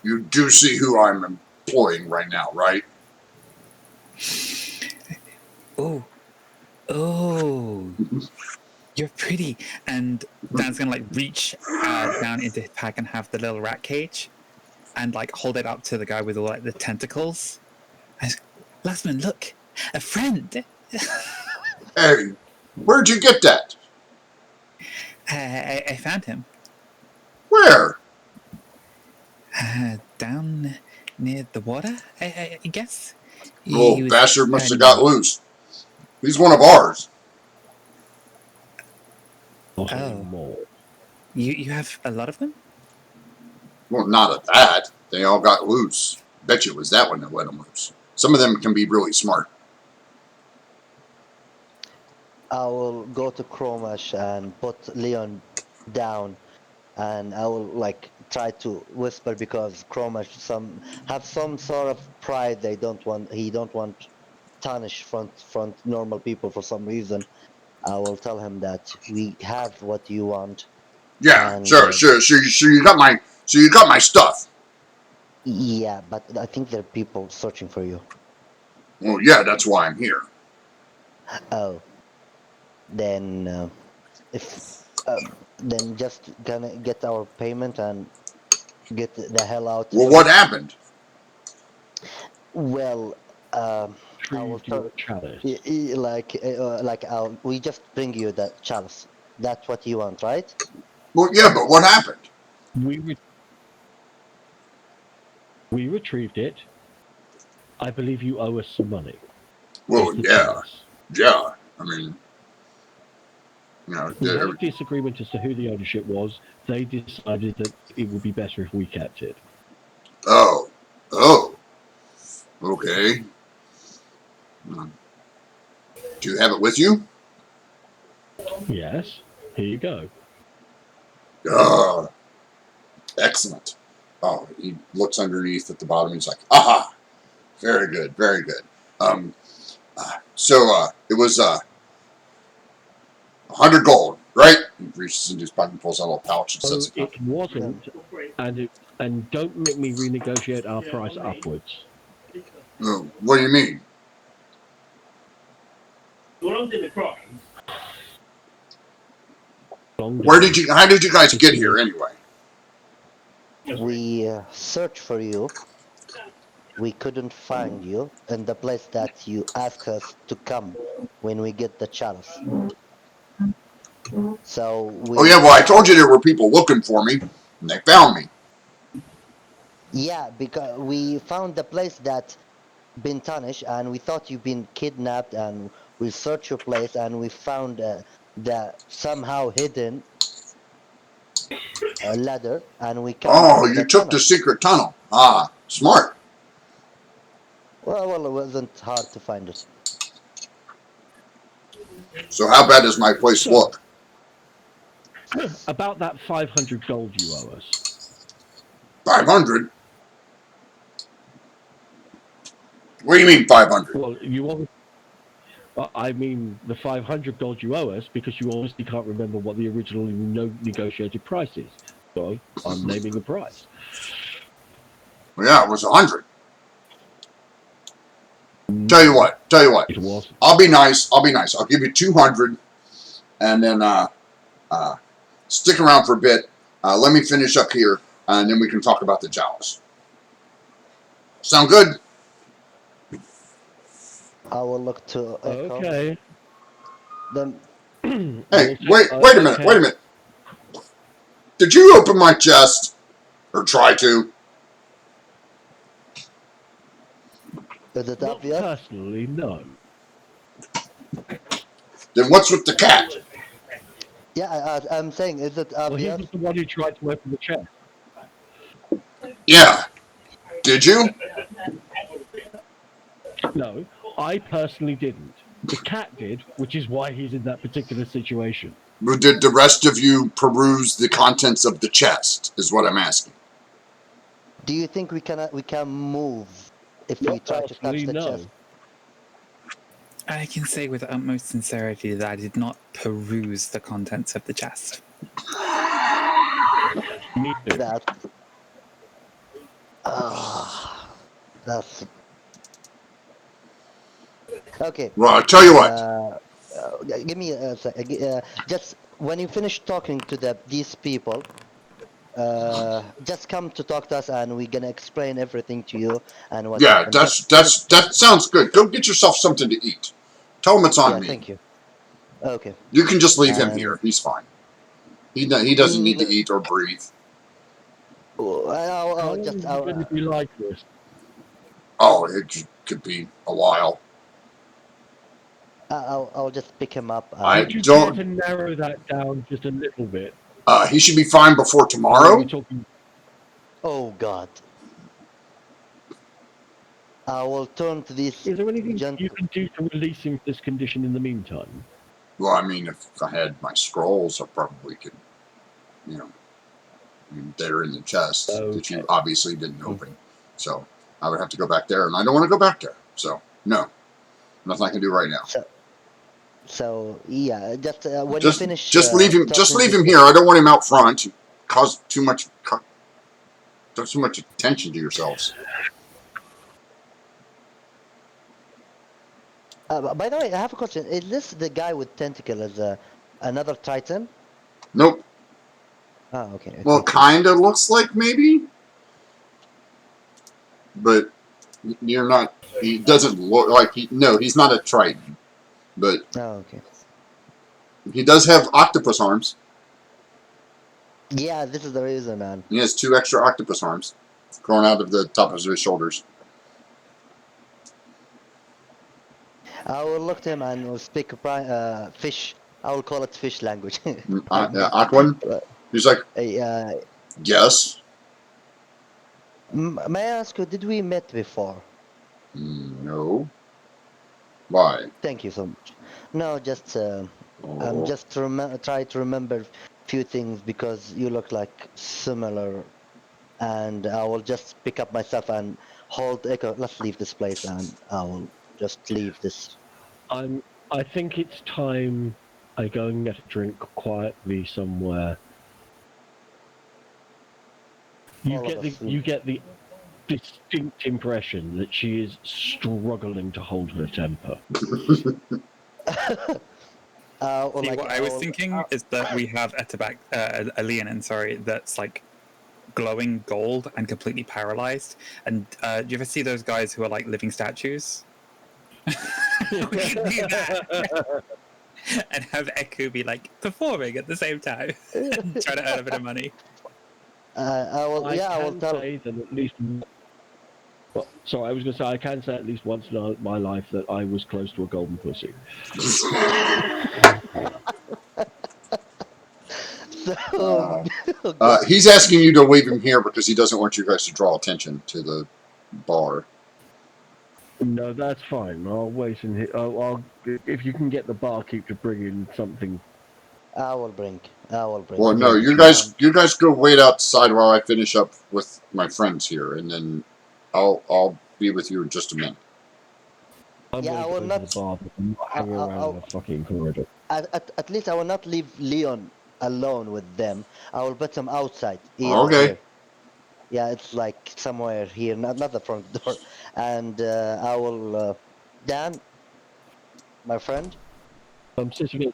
S1: You do see who I'm employing right now, right?
S5: Oh, oh, you're pretty. And Dan's gonna like reach down into his pack and have the little rat cage, and like hold it up to the guy with all like the tentacles. And Lastman, look, a friend.
S1: Hey, where'd you get that?
S5: I found him
S1: Where?
S5: down near the water. I guess.
S1: Little
S5: was
S1: bastard must have
S5: trying-
S1: got loose. He's one of ours.
S4: Not
S5: Oh.
S4: anymore.
S5: You have a lot of them?
S1: Well, not at that. They all got loose. Bet you it was that one that let them loose. Some of them can be really smart.
S2: I will go to Chromash and put Leon down, and I will like try to whisper because Chromash have some sort of pride. He don't want tarnish front normal people for some reason. I will tell him that we have what you want.
S1: Yeah,
S2: And,
S1: sure. So you got my stuff.
S2: Yeah, but I think there are people searching for you.
S1: Well, yeah, that's why I'm here.
S2: Oh, then then just gonna get our payment and get the hell out.
S1: Well, what happened?
S2: Well, I will
S4: Retrieved your chalice.
S2: we just bring you the chalice. That's what you want, right?
S1: Well, yeah, but what happened?
S4: We retrieved it. I believe you owe us some money.
S1: Well,
S4: It's the
S1: yeah,
S4: chalice.
S1: yeah. I mean, you know,
S4: We had a disagreement as to who the ownership was. They decided that it would be better if we kept it.
S1: oh, okay. Do you have it with you?
S4: Yes. Here you go.
S1: Excellent. Oh, he looks underneath at the bottom. He's like, aha, very good, very good. So it was 100 gold, right? He reaches into his pocket and pulls out a little pouch and
S4: So
S1: sets it up.
S4: it wasn't, and don't make me renegotiate our price upwards.
S1: What do you mean? How did you guys get here anyway?
S2: We searched for you. We couldn't find you in the place that you asked us to come when we get the chalice. So we.
S1: Oh yeah, well I told you there were people looking for me, and they found me.
S2: Yeah, because we found the place that been tarnished, and we thought you've been kidnapped, and we searched your place, and we found the somehow hidden ladder, and we come
S1: Oh,
S2: through
S1: you
S2: the
S1: took
S2: tunnel.
S1: the secret tunnel. Ah, smart.
S2: Well, it wasn't hard to find it.
S1: So how bad does my place look?
S4: About that 500 gold you owe us.
S1: 500? What do you mean 500?
S4: Well, I mean the 500 gold you owe us because you obviously can't remember what the originally negotiated price is. So I'm naming a price.
S1: Well, yeah, it was 100. Tell you what.
S4: It wasn't.
S1: I'll be nice. I'll give you 200, and then stick around for a bit. Let me finish up here, and then we can talk about the jowls. Sound good?
S2: I will look to Echo.
S4: Okay.
S2: Then
S1: Hey, wait a minute.
S4: Okay.
S1: Wait a minute. Did you open my chest, or try to?
S2: is it
S4: Not
S2: obvious?
S4: personally, no.
S1: Then what's with the cat?
S2: Yeah, I'm saying, is it
S4: Well, he
S2: obvious?
S4: was the one who tried to open the chest.
S1: Yeah. Did you?
S4: No, I personally didn't. The cat did, which is why he's in that particular situation.
S1: Did the rest of you peruse the contents of the chest? Is what I'm asking.
S2: Do you think we can move if we
S4: Not
S2: try to touch
S4: personally,
S2: the
S4: no.
S2: chest?
S5: I can say with utmost sincerity that I did not peruse the contents of the chest.
S4: Me too.
S2: That's okay.
S1: Well, I'll tell you what.
S2: Give me a sec. Just when you finish talking to these people, just come to talk to us, and we're gonna explain everything to you and what
S1: Yeah,
S2: happened.
S1: that sounds good. Go get yourself something to eat. Tell him it's on
S2: Yeah,
S1: me.
S2: thank you. Okay.
S1: You can just leave him
S2: And
S1: here. He's fine. He doesn't need to
S2: Mm,
S1: eat or breathe.
S2: I'll
S4: How long
S2: just
S4: is it going to be like this?
S1: Oh, it could be a while.
S2: I'll just pick him up.
S1: I
S4: Would you care
S1: don't.
S4: to narrow that down just a little bit?
S1: He should be fine before
S4: Or are
S1: tomorrow.
S4: we talking?
S2: Oh God! I will turn to this
S4: Is there anything
S2: gent.
S4: you can do to release him from this condition in the meantime?
S1: Well, I mean, if I had my scrolls, I probably could. You know, I mean, they're in the chest that you
S4: Okay.
S1: obviously didn't open. So I would have to go back there, and I don't want to go back there. So no, nothing I can do right now.
S2: So yeah, just when you
S1: Just
S2: finish
S1: just leave him. Just
S2: talking
S1: leave
S2: to
S1: him here. I don't want him out front. Cause too much. Too much attention to yourselves.
S2: by the way, I have a question. Is this the guy with tentacle as another Titan?
S1: Nope.
S2: Oh, okay.
S1: Well,
S2: Thank you.
S1: kind of looks like maybe, but you're not. He doesn't look like he. No, he's not a Triton, but
S2: Oh, okay.
S1: he does have octopus arms.
S2: Yeah, this is the reason, man.
S1: He has 2 extra octopus arms growing out of the top of his shoulders.
S2: I will look to him and will speak fish. I will call it fish language.
S1: Aquan. He's like,
S2: Uh,
S1: yes.
S2: may I ask you, did we met before?
S1: No. Why?
S2: Thank you so much. No, just I'm
S1: Oh.
S2: just try to remember few things because you look like similar, and I will just pick up myself and hold Echo. Let's leave this place, and I will just leave this.
S4: I think it's time I go and get a drink quietly somewhere.
S2: All of us.
S4: You get the distinct impression that she is struggling to hold her temper.
S5: See, what I was thinking is that we have a Leonin, sorry, that's like glowing gold and completely paralyzed. And do you ever see those guys who are like living statues? We could do that. And have Eku be like performing at the same time, trying to earn a bit of money.
S2: I will. Yeah, I will
S4: can
S2: tell.
S4: say that at least. Well, sorry, I was going to say I can say at least once in my life that I was close to a golden pussy.
S2: So,
S1: He's asking you to leave him here because he doesn't want you guys to draw attention to the bar.
S4: No, that's fine. I'll wait in here. If you can get the barkeep to bring in something.
S2: I will bring.
S1: Well, no, you guys go wait outside while I finish up with my friends here, and then I'll be with you in just a minute.
S4: I'm
S2: Yeah, I will
S4: going
S2: not.
S4: to the bar, but I'm not hanging around in the fucking corridor.
S2: At least I will not leave Leon alone with them. I will put him outside.
S1: Okay.
S2: Here. Yeah, it's like somewhere here, not the front door. And I will, Dan, my friend.
S4: I'm sitting.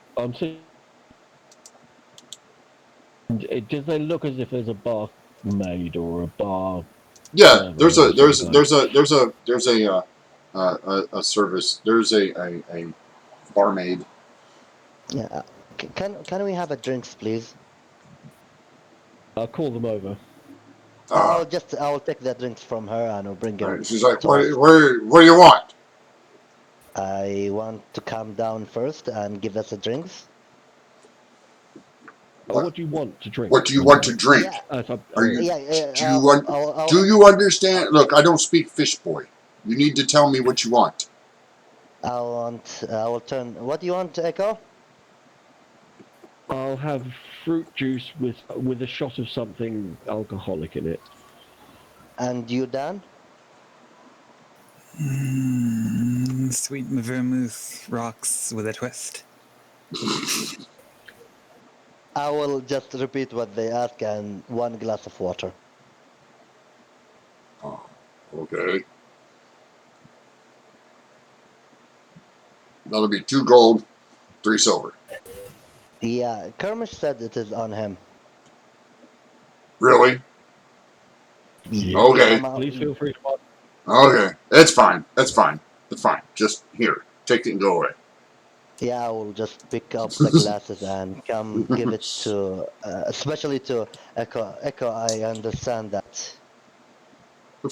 S4: Does they look as if there's a bar maid or a bar?
S1: Yeah,
S4: Server
S1: there's
S4: of
S1: a
S4: some kind?
S1: service. There's a barmaid.
S2: Yeah. Can we have a drinks, please?
S4: I'll call them over.
S2: I will take the drinks from her and I'll bring him.
S1: She's like,
S2: to
S1: what
S2: us.
S1: do you want?
S2: I want to calm down first and give us a drinks.
S4: What do you want to drink?
S1: What do you want to drink?
S2: Yeah.
S1: Are you?
S2: Yeah.
S1: Do you understand? Look, I don't speak fish boy. You need to tell me what you want.
S2: I will turn. What do you want, Echo?
S4: I'll have fruit juice with a shot of something alcoholic in it.
S2: And you, Dan?
S5: sweet vermouth rocks with a twist.
S2: I will just repeat what they ask and 1 glass of water.
S1: Oh, okay. That'll be 2 gold, 3 silver.
S2: Yeah, Kermish said it is on him.
S1: Really?
S4: Yeah.
S1: Okay.
S4: Please feel free to buy.
S1: Okay. It's fine. It's fine. It's fine. Just here. Take it and go away.
S2: Yeah, I will just pick up the glasses and come give it to, especially to Echo. Echo, I understand that.
S1: Can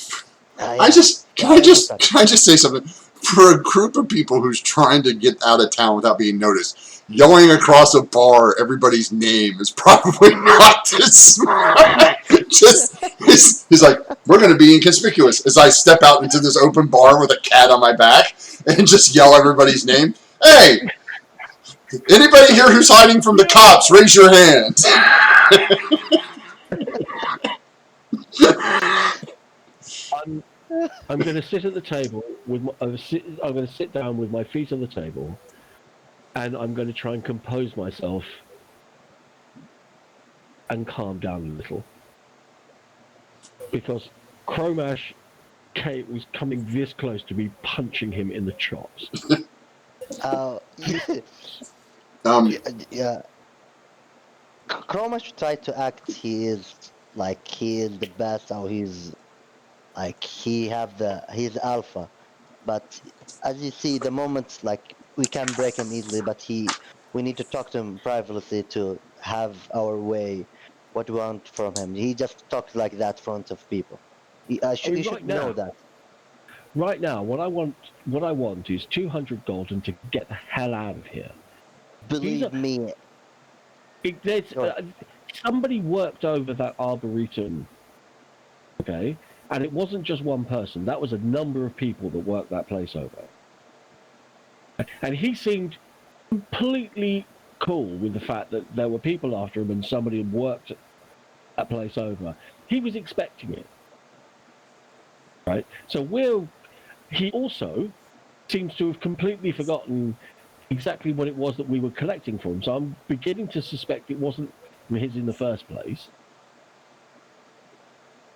S2: Yeah,
S1: I
S2: understand.
S1: just say something? For a group of people who's trying to get out of town without being noticed, yelling across a bar everybody's name is probably not this smart. He's like, we're going to be inconspicuous as I step out into this open bar with a cat on my back and just yell everybody's name. Hey, anybody here who's hiding from the cops, raise your hand.
S4: I'm going to sit at the table with I'm going to sit down with my feet on the table, and I'm going to try and compose myself and calm down a little, because Chromash was coming this close to me punching him in the chops.
S2: Yeah. Chromash tried to act he is the best, or he's he's alpha, but as you see, the moments we can break him easily, but we need to talk to him privately to have our way, what we want from him. He just talks like that in front of people. You should know that.
S4: Right now, what I want is 200 gold and to get the hell out of here.
S2: Believe me.
S4: Somebody worked over that arboretum, okay, and it wasn't just one person. That was a number of people that worked that place over, and he seemed completely cool with the fact that there were people after him and somebody had worked that place over. He was expecting it, right? So he also seems to have completely forgotten exactly what it was that we were collecting for him. So I'm beginning to suspect it wasn't his in the first place.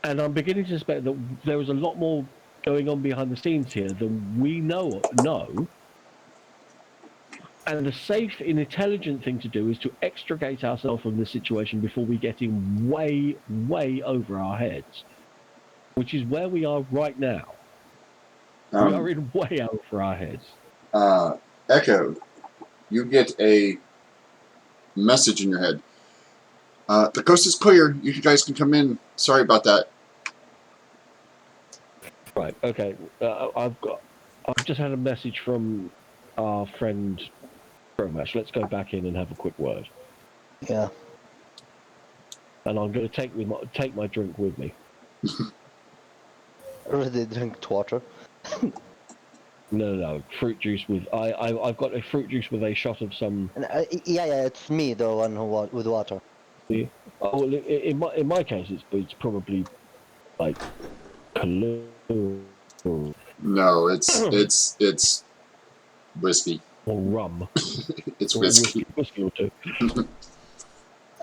S4: And I'm beginning to suspect that there was a lot more going on behind the scenes here than we know. And the safe and intelligent thing to do is to extricate ourselves from this situation before we get in way, way over our heads, which is where we are right now. We are in way over our heads.
S1: Echo, you get a message in your head. The coast is clear. You guys can come in. Sorry about that.
S4: Right. Okay. I've just had a message from our friend Chromash. Let's go back in and have a quick word.
S2: Yeah.
S4: And I'm going to take my drink with me.
S2: Already drink water.
S4: No. Fruit juice with I've got a fruit juice with a shot of some.
S2: Yeah. It's me, the one with water.
S4: Yeah. Oh, well, in my case, it's probably like
S1: No, it's whiskey.
S4: or rum.
S1: It's whiskey.
S4: Whiskey or two.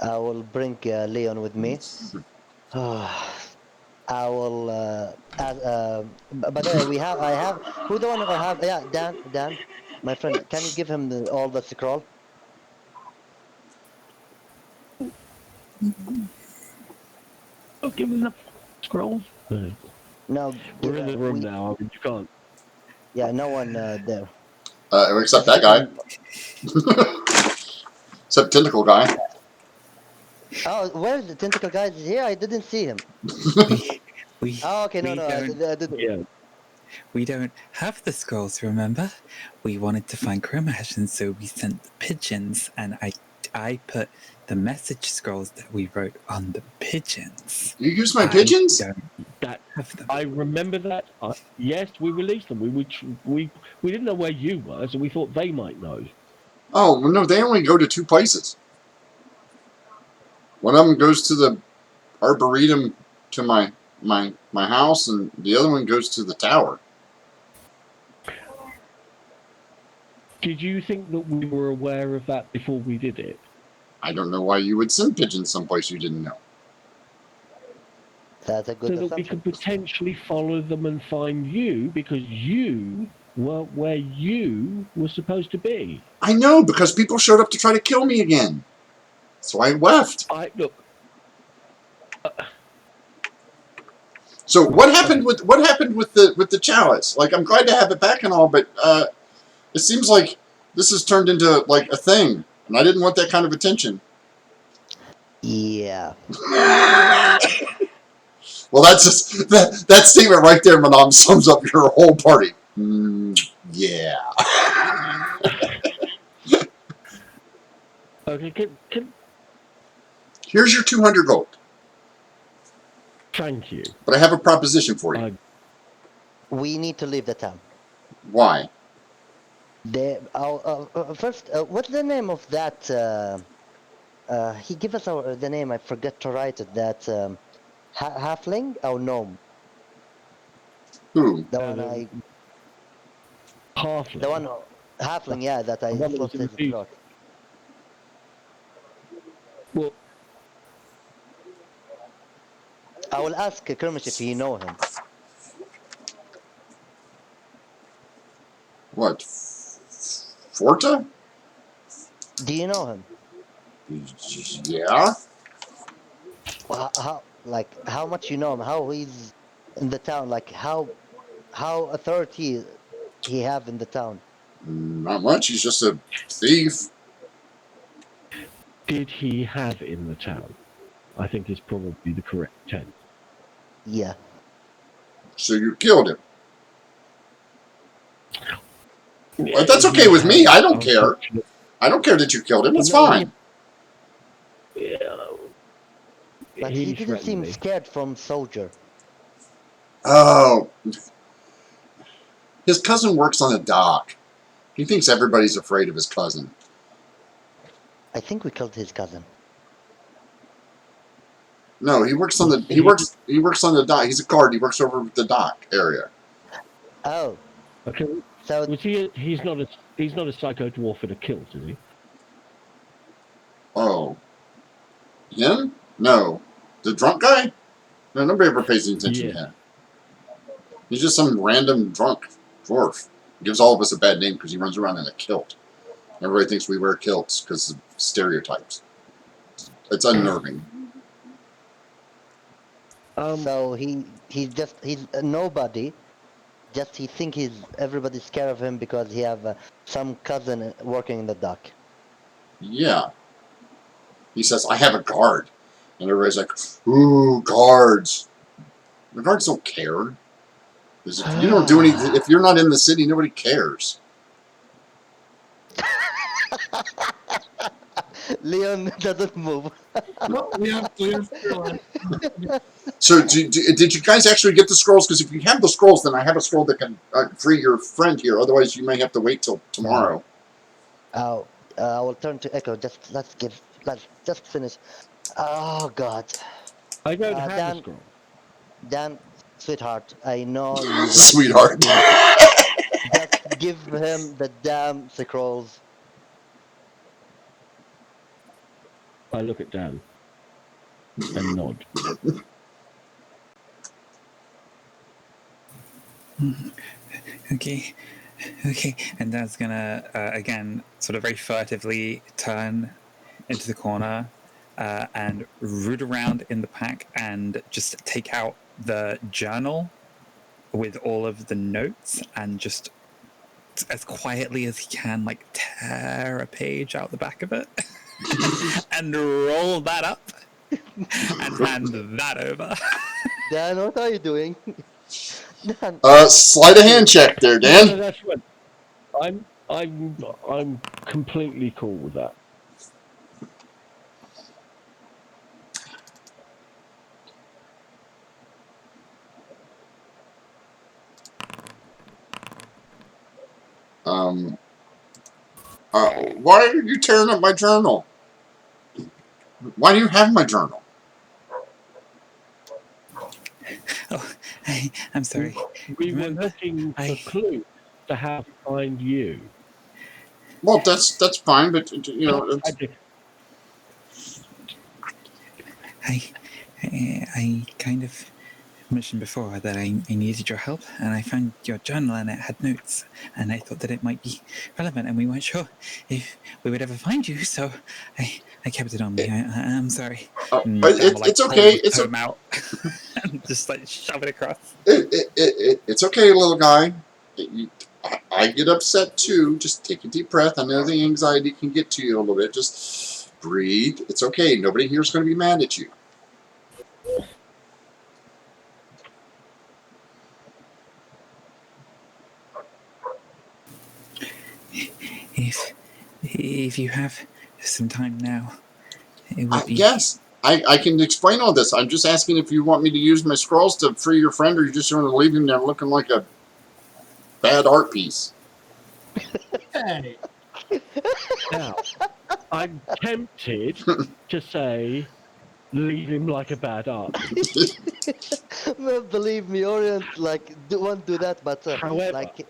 S2: I will bring Leon with me. I will. But I have. Who's the one who have? Yeah, Dan, my friend. Can you give him all the scroll?
S4: Oh, give him the scrolls.
S2: No,
S4: We're in the room now. I mean, you can't.
S2: Yeah, no one there.
S1: Except that guy. Except tentacle guy.
S2: Oh, where's the tentacle guy? Is here? I didn't see him. Oh, okay, no, I didn't.
S4: Yeah.
S5: We don't have the scrolls, remember? We wanted to find Chromash, and so we sent the pigeons, and I put the message scrolls that we wrote on the pigeons.
S1: You used my pigeons?
S4: I remember that. Yes, we released them. We didn't know where you were, so we thought they might know.
S1: Oh, well, no, they only go to 2 places. One of them goes to the arboretum to my house, and the other one goes to the tower.
S4: Did you think that we were aware of that before we did it?
S1: I don't know why you would send pigeons someplace you didn't know.
S2: That's a good
S4: So that we
S2: assumption.
S4: could potentially follow them and find you because you weren't where you were supposed to be.
S1: I know, because people showed up to try to kill me again. So I left.
S4: Look.
S1: So what happened with the chalice? Like, I'm glad to have it back and all, but it seems like this has turned into like a thing, and I didn't want that kind of attention.
S2: Yeah.
S1: Well, that's just that statement right there, Manam, sums up your whole party. Yeah.
S4: Okay,
S1: Here's your 200 gold.
S4: thank you.
S1: But I have a proposition for you.
S2: We need to leave the town.
S1: Why?
S2: First, what's the name of that? He gave us the name. I forgot to write it. That halfling or gnome?
S1: Who?
S2: The one
S4: Halfling.
S2: the one halfling. Yeah, that I
S4: The one that was
S2: slit
S4: in
S2: his
S4: the
S2: throat.
S4: Well,
S2: I will ask Kermish if you know him.
S1: What? Forta?
S2: Do you know him?
S1: Yeah.
S2: How much you know him? How he's in the town? Like how authority he have in the town?
S1: Not much. He's just a thief.
S4: did he have in the town? I think is probably the correct tense.
S2: Yeah.
S1: So you killed him. Well, that's okay with me. I don't care. I don't care that you killed him. That's fine.
S4: Yeah.
S2: But he didn't seem scared from soldier.
S1: Oh. His cousin works on a dock. He thinks everybody's afraid of his cousin.
S2: I think we killed his cousin.
S1: No, he works on the he works on the dock. He's a guard. He works over the dock area.
S2: Oh.
S4: Okay.
S2: So
S4: was he's not a psycho dwarf in a kilt, is he?
S1: Oh. Him? No. The drunk guy? No, nobody ever pays any attention to him. He's just some random drunk dwarf. He gives all of us a bad name because he runs around in a kilt. Everybody thinks we wear kilts because of stereotypes. It's unnerving.
S2: So he's a nobody. Just he think everybody's scared of him because he have some cousin working in the dock.
S1: Yeah. He says, I have a guard. And everybody's like, ooh, guards. The guards don't care. If you don't do anything, if you're not in the city, nobody cares.
S2: Leon doesn't move.
S3: No, we have
S1: So did you guys actually get the scrolls? Because if you have the scrolls, then I have a scroll that can free your friend here. Otherwise, you may have to wait till tomorrow.
S2: Oh, I will turn to Echo. Let's just finish. Oh God.
S4: I don't have
S2: Dan,
S4: a scroll.
S2: Dan, sweetheart, I know you.
S1: Sweetheart.
S2: Just give him the damn scrolls.
S4: I look at Dan and nod.
S5: Okay. And Dan's gonna again sort of very furtively turn into the corner and root around in the pack and just take out the journal with all of the notes and just as quietly as he can like tear a page out the back of it and roll that up and hand that over.
S2: Dan, what are you doing? Dan.
S1: Sleight of hand check there, Dan.
S4: No, that's right. I'm completely cool with that.
S1: Why are you tearing up my journal? Why do you have my journal?
S5: Oh, I'm sorry.
S4: We were looking for clues to how to find you.
S1: Well, that's fine, but you know,
S4: I
S1: it's,
S4: do.
S5: I kind of mentioned before that I needed your help, and I found your journal and it had notes, and I thought that it might be relevant, and we weren't sure if we would ever find you, so I kept it on me. I'm sorry. And Dan will like
S1: it's
S5: pull
S1: okay.
S5: the tome out and just like shove it across.
S1: It's okay, little guy. I get upset too. Just take a deep breath. I know the anxiety can get to you a little bit. Just breathe. It's okay. Nobody here's going to be mad at you.
S5: If you have some time now, it would be.
S1: Yes, I can explain all this. I'm just asking if you want me to use my scrolls to free your friend, or you just want to leave him there looking like a bad art piece.
S3: Hey,
S4: Now, I'm tempted to say, leave him like a bad art piece.
S2: Well, believe me, Orient, like, won't do that, but,
S4: However,
S2: like,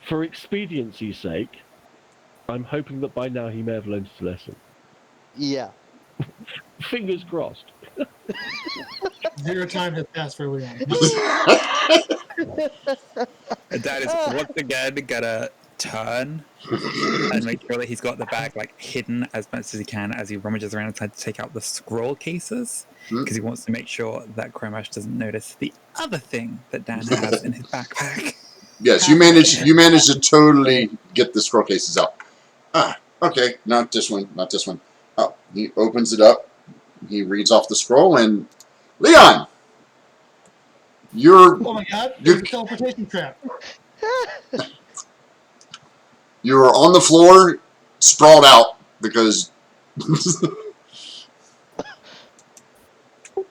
S4: for expediency's sake, I'm hoping that by now he may have learned his lesson.
S2: yeah.
S4: Fingers crossed.
S3: 0 time has passed for Leon.
S5: Dad is once again gonna turn and make sure that he's got the bag like hidden as much as he can as he rummages around inside to take out the scroll cases, because he wants to make sure that Chromash doesn't notice the other thing that Dan has in his backpack.
S1: Yes, you managed to totally get the scroll cases out. Ah, okay, not this one, not this one. Oh, he opens it up. He reads off the scroll, and Leon,
S3: Oh my god, there's a teleportation trap.
S1: you're on the floor, sprawled out because.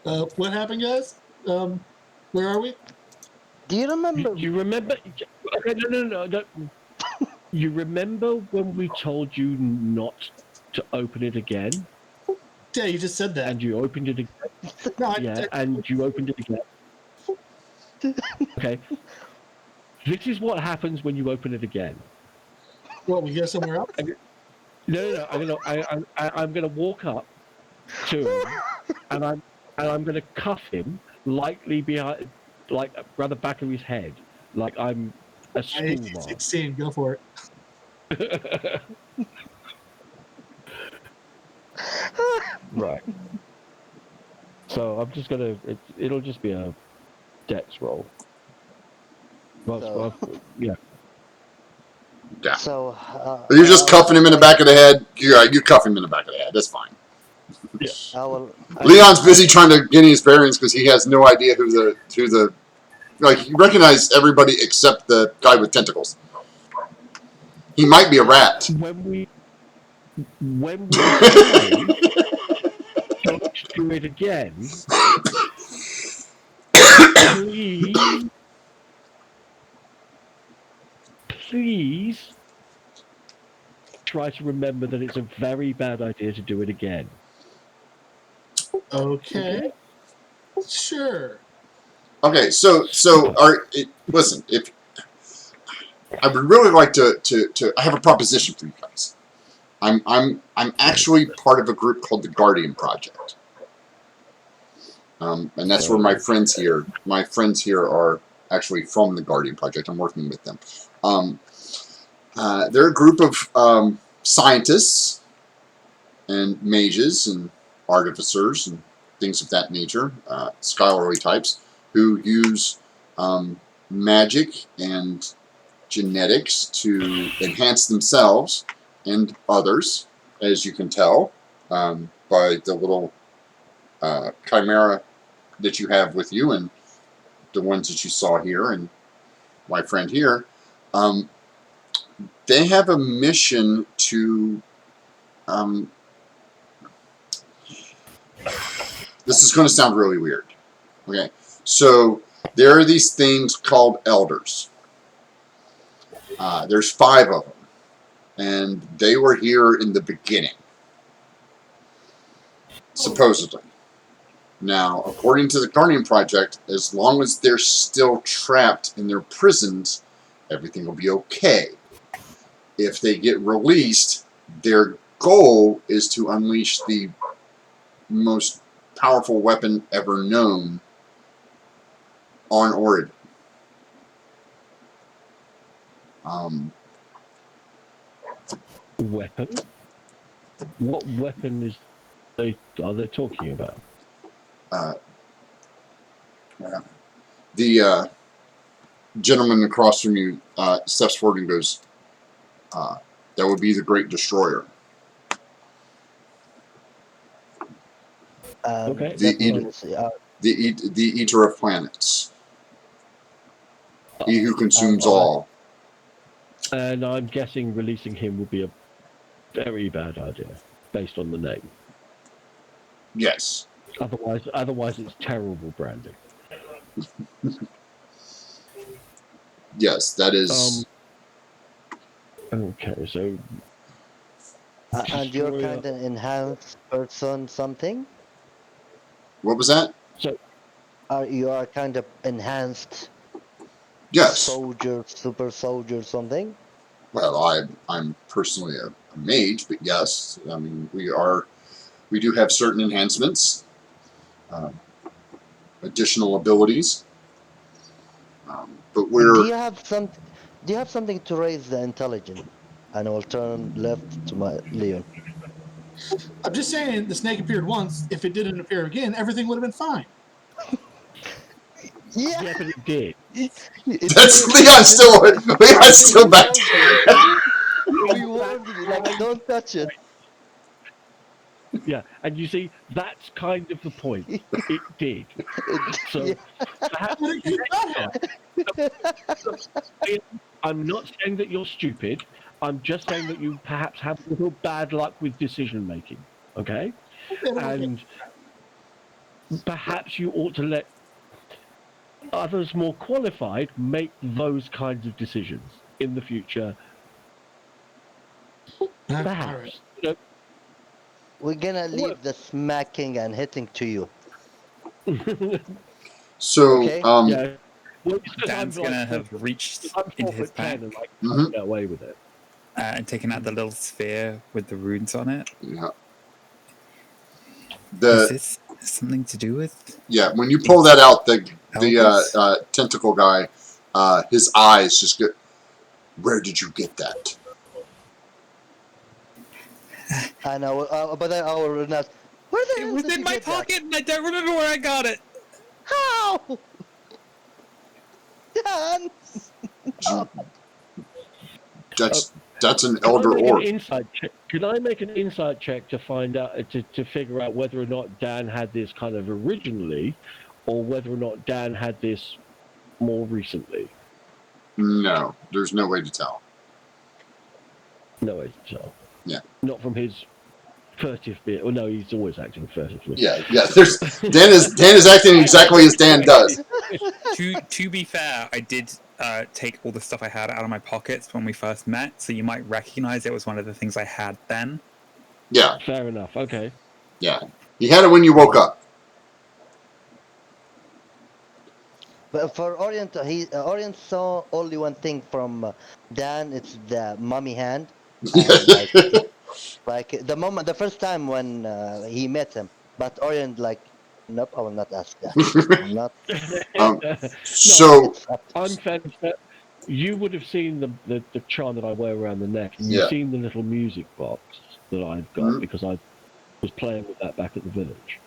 S3: What happened, guys? Where are we?
S2: Do you remember?
S4: You remember? Okay, no. You remember when we told you not to open it again?
S3: Yeah, you just said that.
S4: And you opened it again?
S3: No,
S4: Yeah, and you opened it again. Okay. This is what happens when you open it again.
S3: What, we go somewhere else?
S4: No. I'm gonna walk up to him, and I'm gonna cuff him lightly behind, like around the back of his head, like I'm a school marm.
S3: 16, go for it.
S4: Right. So I'm just gonna. It'll just be a dex roll. Yeah.
S1: Yeah.
S2: So
S1: You're just cuffing him in the back of the head. You cuff him in the back of the head. That's fine.
S4: Yeah.
S1: Leon's busy trying to get his bearings because he has no idea who the like. You recognize everybody except the guy with tentacles. He might be a rat.
S4: When we say don't do it again, please try to remember that it's a very bad idea to do it again.
S3: Okay. Sure.
S1: Okay, so listen. If I would really like to I have a proposition for you guys. I'm actually part of a group called the Guardian Project, and that's where my friends here are actually from the Guardian Project. I'm working with them. They're a group of scientists and mages and artificers and things of that nature, scholarly types, who use magic and genetics to enhance themselves and others, as you can tell by the little chimera that you have with you and the ones that you saw here and my friend here. They have a mission to this is going to sound really weird. Okay, so there are these things called elders. There's 5 of them, and they were here in the beginning, supposedly. Now, according to the Guardian Project, as long as they're still trapped in their prisons, everything will be okay. if they get released, their goal is to unleash the most powerful weapon ever known on Orid.
S4: Weapon? What weapon are they talking about?
S1: The gentleman across from you steps forward and goes, that would be the Great Destroyer.
S4: Okay.
S1: The Eater of Planets. He who consumes all.
S4: And I'm guessing releasing him would be a very bad idea, based on the name.
S1: Yes.
S4: Otherwise it's terrible branding.
S1: Yes, that is...
S4: Okay, so...
S2: And you're kind of enhanced person something?
S1: What was that?
S4: So...
S2: You are kind of enhanced
S1: Yes.
S2: soldier, super soldier something?
S1: Well, I'm personally a mage, but yes, I mean, we do have certain enhancements, additional abilities, but we're...
S2: Do you have something to raise the intelligence? And I will turn left to my Leon.
S3: I'm just saying, the snake appeared once. If it didn't appear again, everything would have been fine.
S4: Yeah, but it did.
S1: That's Leon's still back.
S2: We warned you, like, don't touch it.
S4: Yeah, and you see, that's kind of the point. It did. So, perhaps I'm not saying that you're stupid. I'm just saying that you perhaps have a little bad luck with decision making. Okay? And perhaps you ought to let others more qualified make those kinds of decisions in the future. Perhaps.
S3: Right.
S2: We're gonna leave the smacking and hitting to you.
S1: So,
S2: okay?
S4: Yeah. Well,
S5: Dan's gonna have reached into his pack
S4: and get away with it.
S5: And taken out the little sphere with the runes on it.
S1: Yeah.
S5: Is this something to do with?
S1: Yeah, when you pull that out, the tentacle guy, his eyes just get. Where did you get that?
S2: I know, but I will not. Where the
S5: It
S2: hell
S5: was
S2: did
S5: in
S2: you
S5: my
S2: get that?
S5: pocket, and I don't remember where I got it.
S2: How? Dan!
S1: That's an elder orc.
S4: Can I make an insight check to find out to figure out whether or not Dan had this kind of originally, or whether or not Dan had this more recently?
S1: No, there's no way to tell.
S4: No way to tell.
S1: Yeah.
S4: Not from his furtive bit. Well, no, he's always acting furtively.
S1: Yeah. There's Dan is acting exactly as Dan does.
S5: To be fair, I did take all the stuff I had out of my pockets when we first met, so you might recognize it was one of the things I had then.
S1: Yeah.
S4: Fair enough. Okay.
S1: Yeah. You had it when you woke up.
S2: But for Orient, Orient saw only one thing from Dan. It's the mummy hand. And like the first time when he met him. But Orient, like, nope, I will not ask that. I'm not.
S1: So
S4: I'm fair. You would have seen the charm that I wear around the neck. And you've seen the little music box that I've got because I was playing with that back at the village.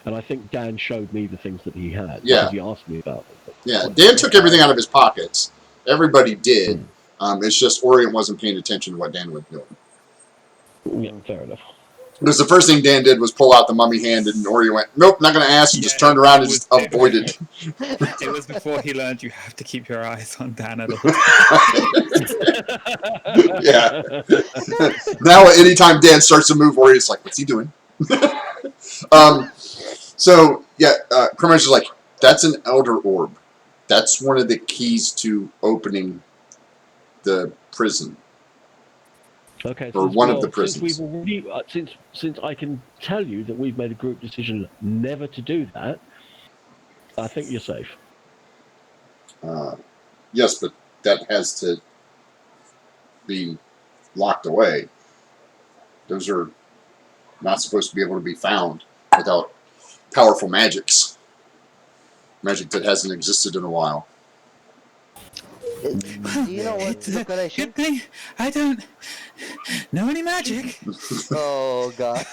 S4: And I think Dan showed me the things that he had because he asked me about them.
S1: Yeah, Dan took everything out of his pockets. Everybody did. It's just Orient wasn't paying attention to what Dan was doing.
S4: Yeah, fair enough.
S1: Because the first thing Dan did was pull out the mummy hand, and Orient went, "Nope, not going to ask." And just turned around and just avoided.
S5: It was before he learned you have to keep your eyes on Dan at all.
S1: Yeah. Now, anytime Dan starts to move, Orient's like, "What's he doing?" So yeah, Cremash is like, "That's an elder orb. That's one of the keys to opening the prison."
S4: Okay.
S1: Or one of the prisons.
S4: Since we've already, since I can tell you that we've made a group decision never to do that, I think you're safe.
S1: Yes, but that has to be locked away. Those are not supposed to be able to be found without powerful magics. Magic that hasn't existed in a while.
S5: Well,
S2: Do you know what
S5: it's a
S2: decoration?
S5: good thing I don't know any magic.
S2: Oh god.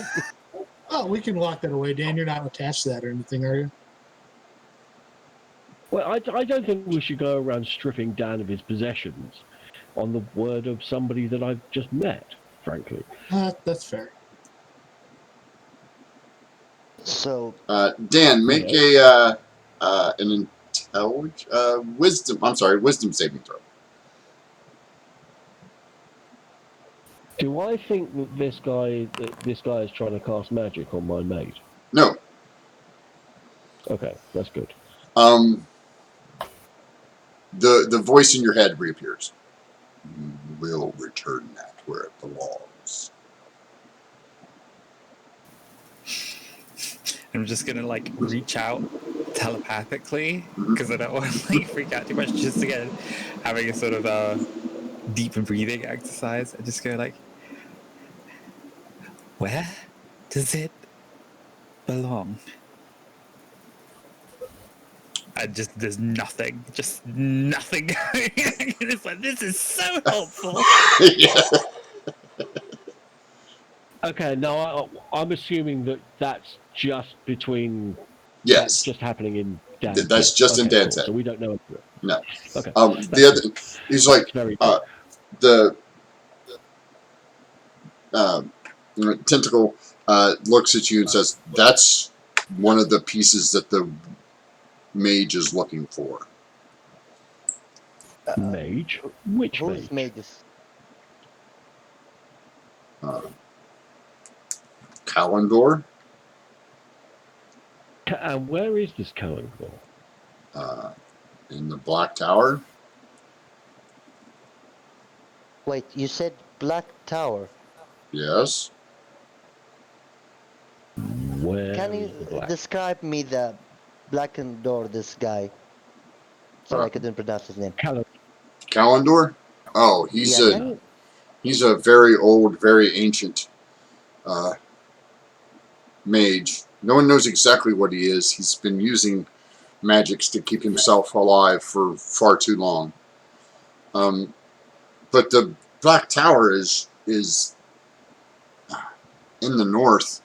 S3: Oh, we can lock that away, Dan. You're not attached to that or anything, are you?
S4: Well, I don't think we should go around stripping Dan of his possessions on the word of somebody that I've just met, frankly.
S3: That's fair.
S2: So
S1: Dan, make
S4: Yeah.
S1: an wisdom saving throw.
S4: Do I think that this guy is trying to cast magic on my mate?
S1: No.
S4: Okay, that's good.
S1: The voice in your head reappears. You will return that where it belongs.
S5: I'm just gonna like reach out telepathically
S1: Mhm.
S5: because I don't want to like freak out too much. Just again, having a sort of deep breathing exercise. I just go like, where does it belong? I just there's nothing, just nothing going. It's like this is so helpful.
S1: Yeah.
S4: Okay, now I'm assuming that that's just between.
S1: Yes.
S4: That's just happening in Dan's
S1: That's
S4: head.
S1: just in
S4: Okay,
S1: Dan's
S4: cool.
S1: head.
S4: So we don't know.
S1: No.
S4: Okay.
S1: The
S4: That's
S1: other,
S4: good.
S1: he's like,
S4: That's very good.
S1: the tentacle looks at you and says, "That's one of the pieces that the mage is looking for."
S4: Mage? Which
S2: who's
S4: mage?
S2: made this?
S1: Kalendor,
S4: And where is this Kalendor?
S1: in the Black Tower.
S2: Wait, you said Black Tower.
S1: Yes.
S4: Where
S2: Can
S4: is
S2: you
S4: the black?
S2: describe me the blackened door? This guy. Sorry, I
S1: Uh,
S2: couldn't pronounce his name.
S1: Kalendor. Oh, he's
S2: Yeah, can you?
S1: he's a very old, very ancient mage. No one knows exactly what he is. He's been using magics to keep himself alive for far too long. But the Black Tower is in the north.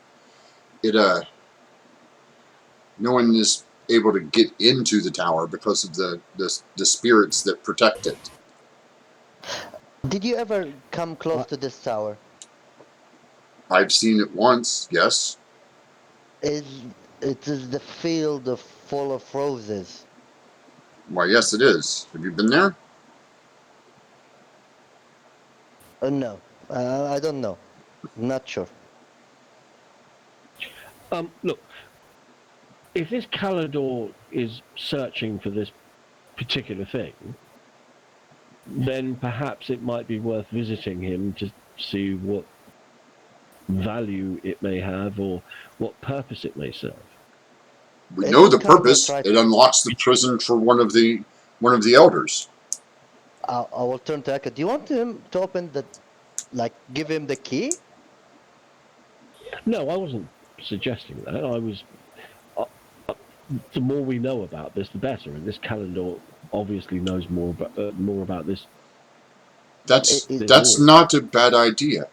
S1: It no one is able to get into the tower because of the spirits that protect it.
S2: Did you ever come close to this tower?
S1: I've seen it once. Yes.
S2: Is it is the field of full of roses?
S1: Why, yes, it is. Have you been there?
S2: No, I don't know. Not sure.
S4: Look, if this Kalendor is searching for this particular thing, then perhaps it might be worth visiting him to see what value it may have or what purpose it may serve.
S1: We
S2: Is
S1: know
S2: it
S1: the
S2: Kalendor
S1: purpose.
S2: tried-
S1: It unlocks the prison for one of the elders.
S2: I will turn to Eka. Do you want him to open the, like, give him the key?
S4: No, I wasn't suggesting that. I was. The more we know about this, the better. And this Kalendor obviously knows more about this.
S1: That's not a bad idea.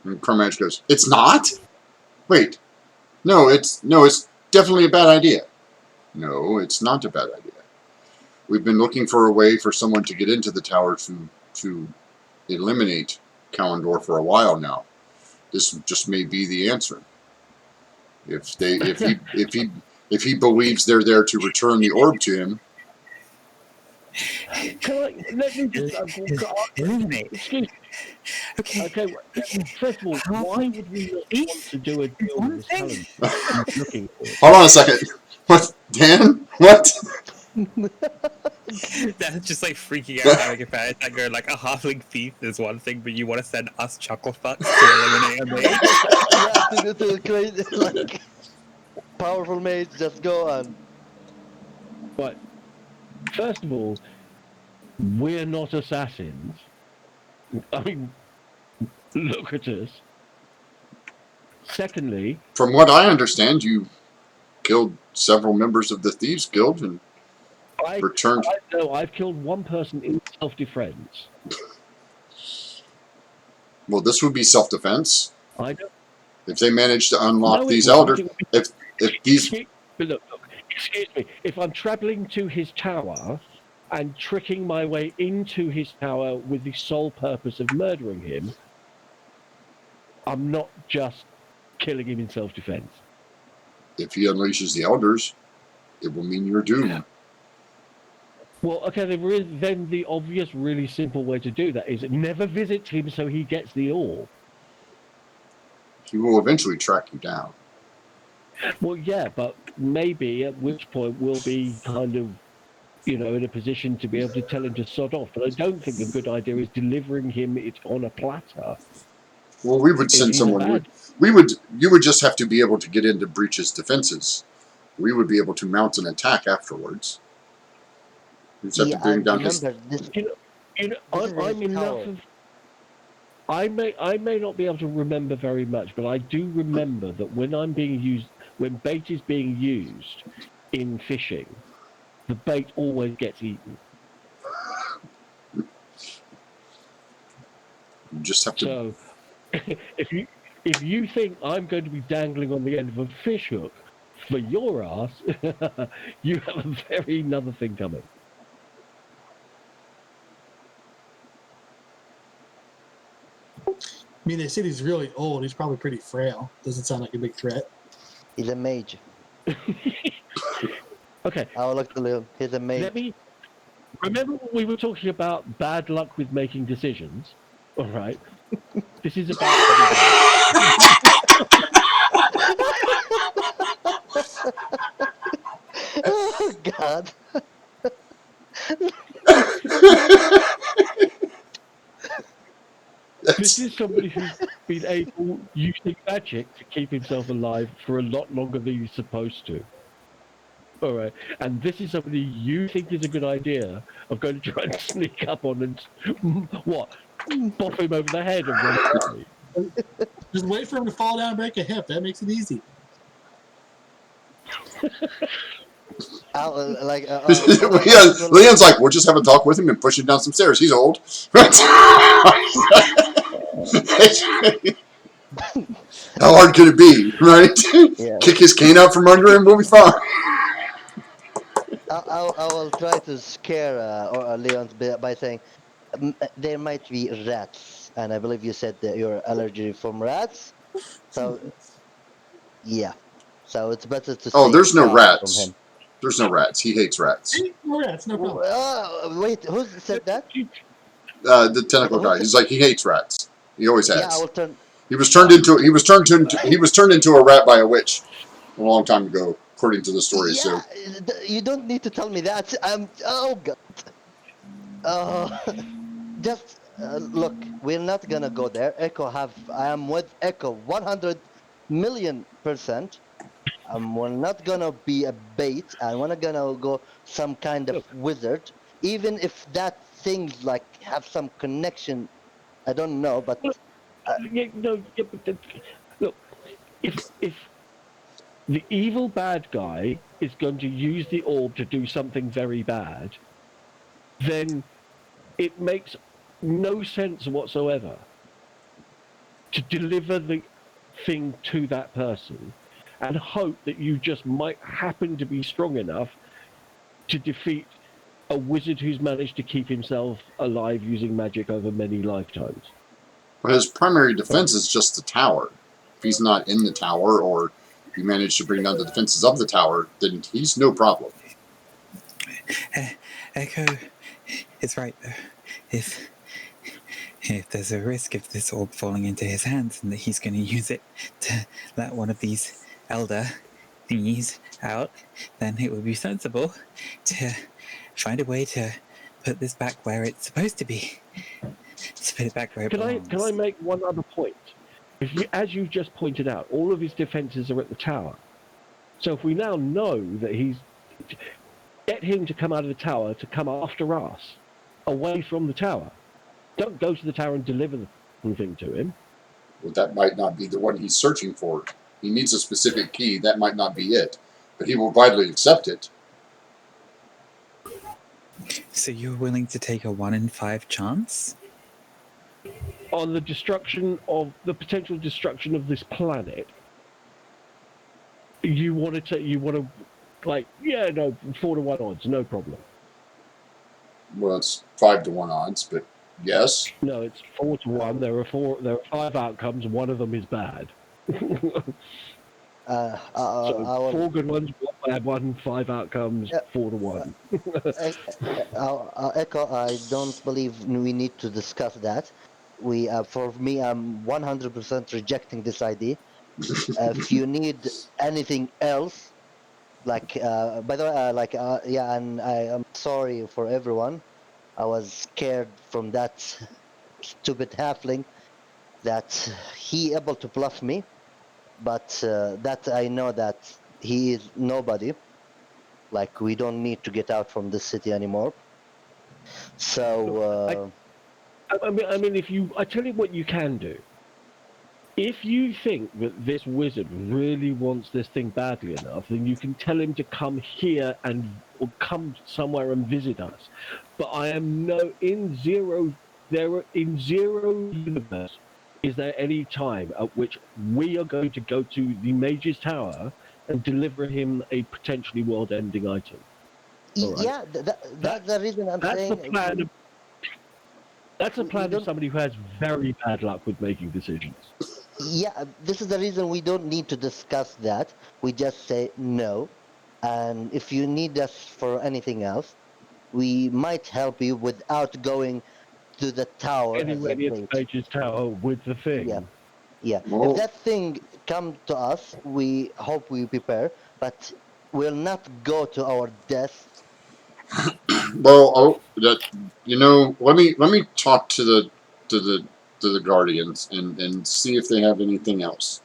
S1: And Crummage goes, "It's not? Wait. No, it's definitely a bad idea. No, it's not a bad idea. We've been looking for a way for someone to get into the tower to eliminate Kalendor for a while now. This just may be the answer. If he believes they're there to return the orb to him."
S4: Let me just
S5: Eliminate.
S4: excuse me.
S5: Okay.
S4: Okay. First of all, why would we not want to do a deal
S5: One
S4: with this
S5: thing.
S4: Kalendor? He's looking for it.
S1: Hold on a second. What, Dan? What?
S5: That's just like freaking out, having a panic attack, going like a halfling thief is one thing, but you want to send us chuckle fucks to eliminate a mage?
S2: Yeah, to create like powerful mage. Just go on.
S4: But first of all, we're not assassins. I mean, look at us. Secondly,
S1: From what I understand, you killed several members of the Thieves Guild and returned.
S4: I've killed one person in self-defense.
S1: Well, this would be self-defense.
S4: I don't.
S1: If they manage to unlock
S4: No, it
S1: these
S4: wouldn't.
S1: elders,
S4: It would be,
S1: if these,
S4: but look, excuse me. If I'm travelling to his tower and tricking my way into his tower with the sole purpose of murdering him, I'm not just killing him in self-defense.
S1: if he unleashes the elders, it will mean you're doomed.
S4: Well, okay, then the obvious, really simple way to do that is never visit him so he gets the orb.
S1: He will eventually track you down.
S4: Well, yeah, but maybe at which point we'll be kind of, in a position to be able to tell him to sod off. But I don't think a good idea is delivering him it on a platter.
S1: Well, we would send
S4: he's
S1: someone.
S4: bad.
S1: You would just have to be able to get into Breach's defenses. We would be able to mount an attack afterwards. You just have to bring down his.
S2: This is
S4: I'm
S2: his
S4: enough
S2: tower.
S4: of. I may not be able to remember very much, but I do remember that when bait is being used in fishing, the bait always gets eaten.
S1: You just have to.
S4: So, if you think I'm going to be dangling on the end of a fish hook for your ass, you have a very another thing coming.
S3: I mean, they said he's really old. He's probably pretty frail. Doesn't sound like a big threat.
S2: He's a mage.
S4: Okay.
S2: I will look to Leon. He's a mage.
S4: Remember when we were talking about bad luck with making decisions? All right. This is about.
S2: Oh God.
S4: This is somebody who's been able, using magic, to keep himself alive for a lot longer than he's supposed to. All right, and this is somebody you think is a good idea of going to try and sneak up on and boff him over the head and run away.
S3: Just wait for him to fall down and break a hip. That makes it easy.
S1: Leon's like, we'll just have a talk with him and push him down some stairs. He's old. How hard could it be, right?
S2: Yeah.
S1: Kick his cane out from under him, we'll be fine.
S2: I will try to scare Leon by saying there might be rats, and I believe you said that you're allergic from rats. So yeah, so it's better to.
S1: Oh, there's no rats.
S2: From him.
S1: There's no rats. He hates rats.
S3: No rats, no problem.
S2: Wait, who said that?
S1: The tentacle guy. He's like, he hates rats. He always has.
S2: Yeah, I will turn.
S1: He was turned into a rat by a witch a long time ago, according to the story.
S2: Yeah,
S1: So
S2: you don't need to tell me that. Oh God. Just look. We're not gonna go there. I am with Echo 100,000,000%. We're not gonna be a bait, and we're not gonna go some kind of wizard. Even if that thing's like have some connection, I don't know, but.
S4: Look, if the evil bad guy is going to use the orb to do something very bad, then it makes no sense whatsoever to deliver the thing to that person and hope that you just might happen to be strong enough to defeat a wizard who's managed to keep himself alive using magic over many lifetimes.
S1: but his primary defense is just the tower. If he's not in the tower, or you manage to bring down the defenses of the tower, then he's no problem.
S5: Echo is right though. If there's a risk of this orb falling into his hands and that he's going to use it to let one of these elder thingies out, then it would be sensible to find a way to put this back where it's supposed to be. To put it back where it belongs.
S4: Can I make one other point? As you just pointed out, all of his defenses are at the tower. So if we now know that get him to come out of the tower to come after us, away from the tower. Don't go to the tower and deliver the thing to him.
S1: Well, that might not be the one he's searching for. He needs a specific key. That might not be it. But he will gladly accept it.
S5: So you're willing to take a 1 in 5 chance?
S4: On the potential destruction of this planet. You want to, like, yeah, no, 4-1 odds, no problem.
S1: Well, it's 5-1 odds, but yes.
S4: No, it's 4-1. There are 5 outcomes. One of them is bad.
S2: I
S4: So
S2: will
S4: 4 good ones, 1 bad one, 5 outcomes, 4-1.
S2: I'll echo. I don't believe we need to discuss that. For me, I'm 100% rejecting this idea. If you need anything else, like by the way, yeah, and I am sorry for everyone. I was scared from that stupid halfling that he able to bluff me, but that I know that he is nobody. Like we don't need to get out from this city anymore. So
S4: I mean, I tell you what you can do. If you think that this wizard really wants this thing badly enough, then you can tell him to come here or come somewhere and visit us. But I am in zero universe. Is there any time at which we are going to go to the Mage's Tower and deliver him a potentially world-ending item? All right.
S2: yeah, that's the reason I'm
S4: That's
S2: saying.
S4: the plan. That's a plan of somebody who has very bad luck with making decisions.
S2: Yeah, this is the reason we don't need to discuss that. We just say no. And if you need us for anything else, we might help you without going to the tower as
S4: Anywhere
S2: a
S4: near the
S2: bait.
S4: Mage's Tower with the thing.
S2: Yeah, yeah. If
S1: Well,
S2: that thing come to us, we hope we prepare, but we'll not go to our death.
S1: let me talk to the guardians and see if they have anything else.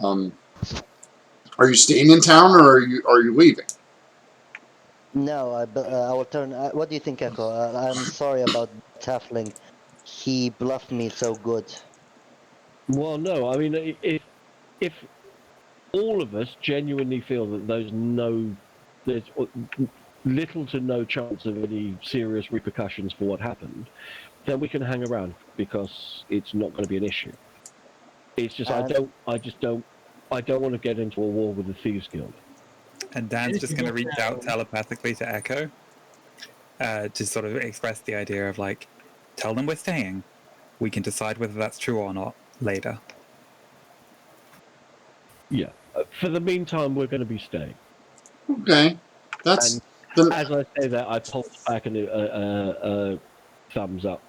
S1: Are you staying in town or are you leaving?
S2: No, I will turn. What do you think, Echo? I'm sorry about Halfling. He bluffed me so good.
S4: Well, no, I mean, if all of us genuinely feel that there's little to no chance of any serious repercussions for what happened, then we can hang around because it's not going to be an issue. It's just
S2: And
S4: I don't want to get into a war with the Thieves Guild.
S5: And Dan's just going to reach out telepathically to Echo to sort of express the idea of, like, tell them we're staying. We can decide whether that's true or not later.
S4: Yeah. For the meantime, we're going to be staying.
S1: Okay, that's
S4: As I say that, I pulse back a thumbs up,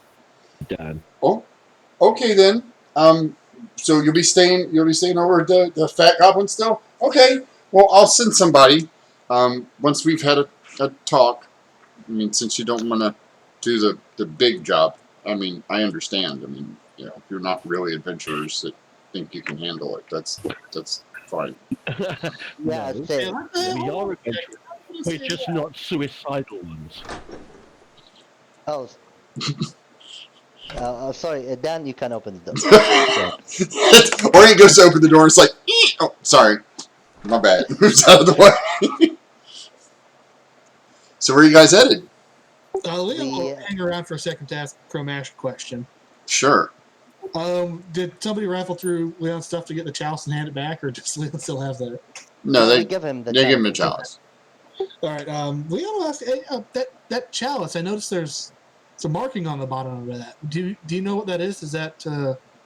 S4: Dan.
S1: oh, okay then. So you'll be staying over at the Fat Goblin still? Okay. Well, I'll send somebody. Once we've had a talk. I mean, since you don't want to do the big job, I mean, I understand. I mean, if you're not really adventurers that think you can handle it, that's fine.
S2: yeah,
S4: No.
S2: say,
S4: We are adventurers. We're just not suicidal ones.
S2: oh, sorry, Dan, you can open the door.
S1: Orion goes to open the door. And it's like, oh, sorry, my bad. Moves out of the way. So where are you guys headed?
S3: Leon will hang around for a second to ask Chromash a question.
S1: Sure.
S3: Did somebody raffle through Leon's stuff to get the chalice and hand it back, or does Leon still have that?
S1: No,
S2: they give him the
S1: they give him a
S2: chalice.
S1: chalice.
S3: All right. Leon will ask that chalice. I noticed there's some marking on the bottom of that. Do you know what that is? Is that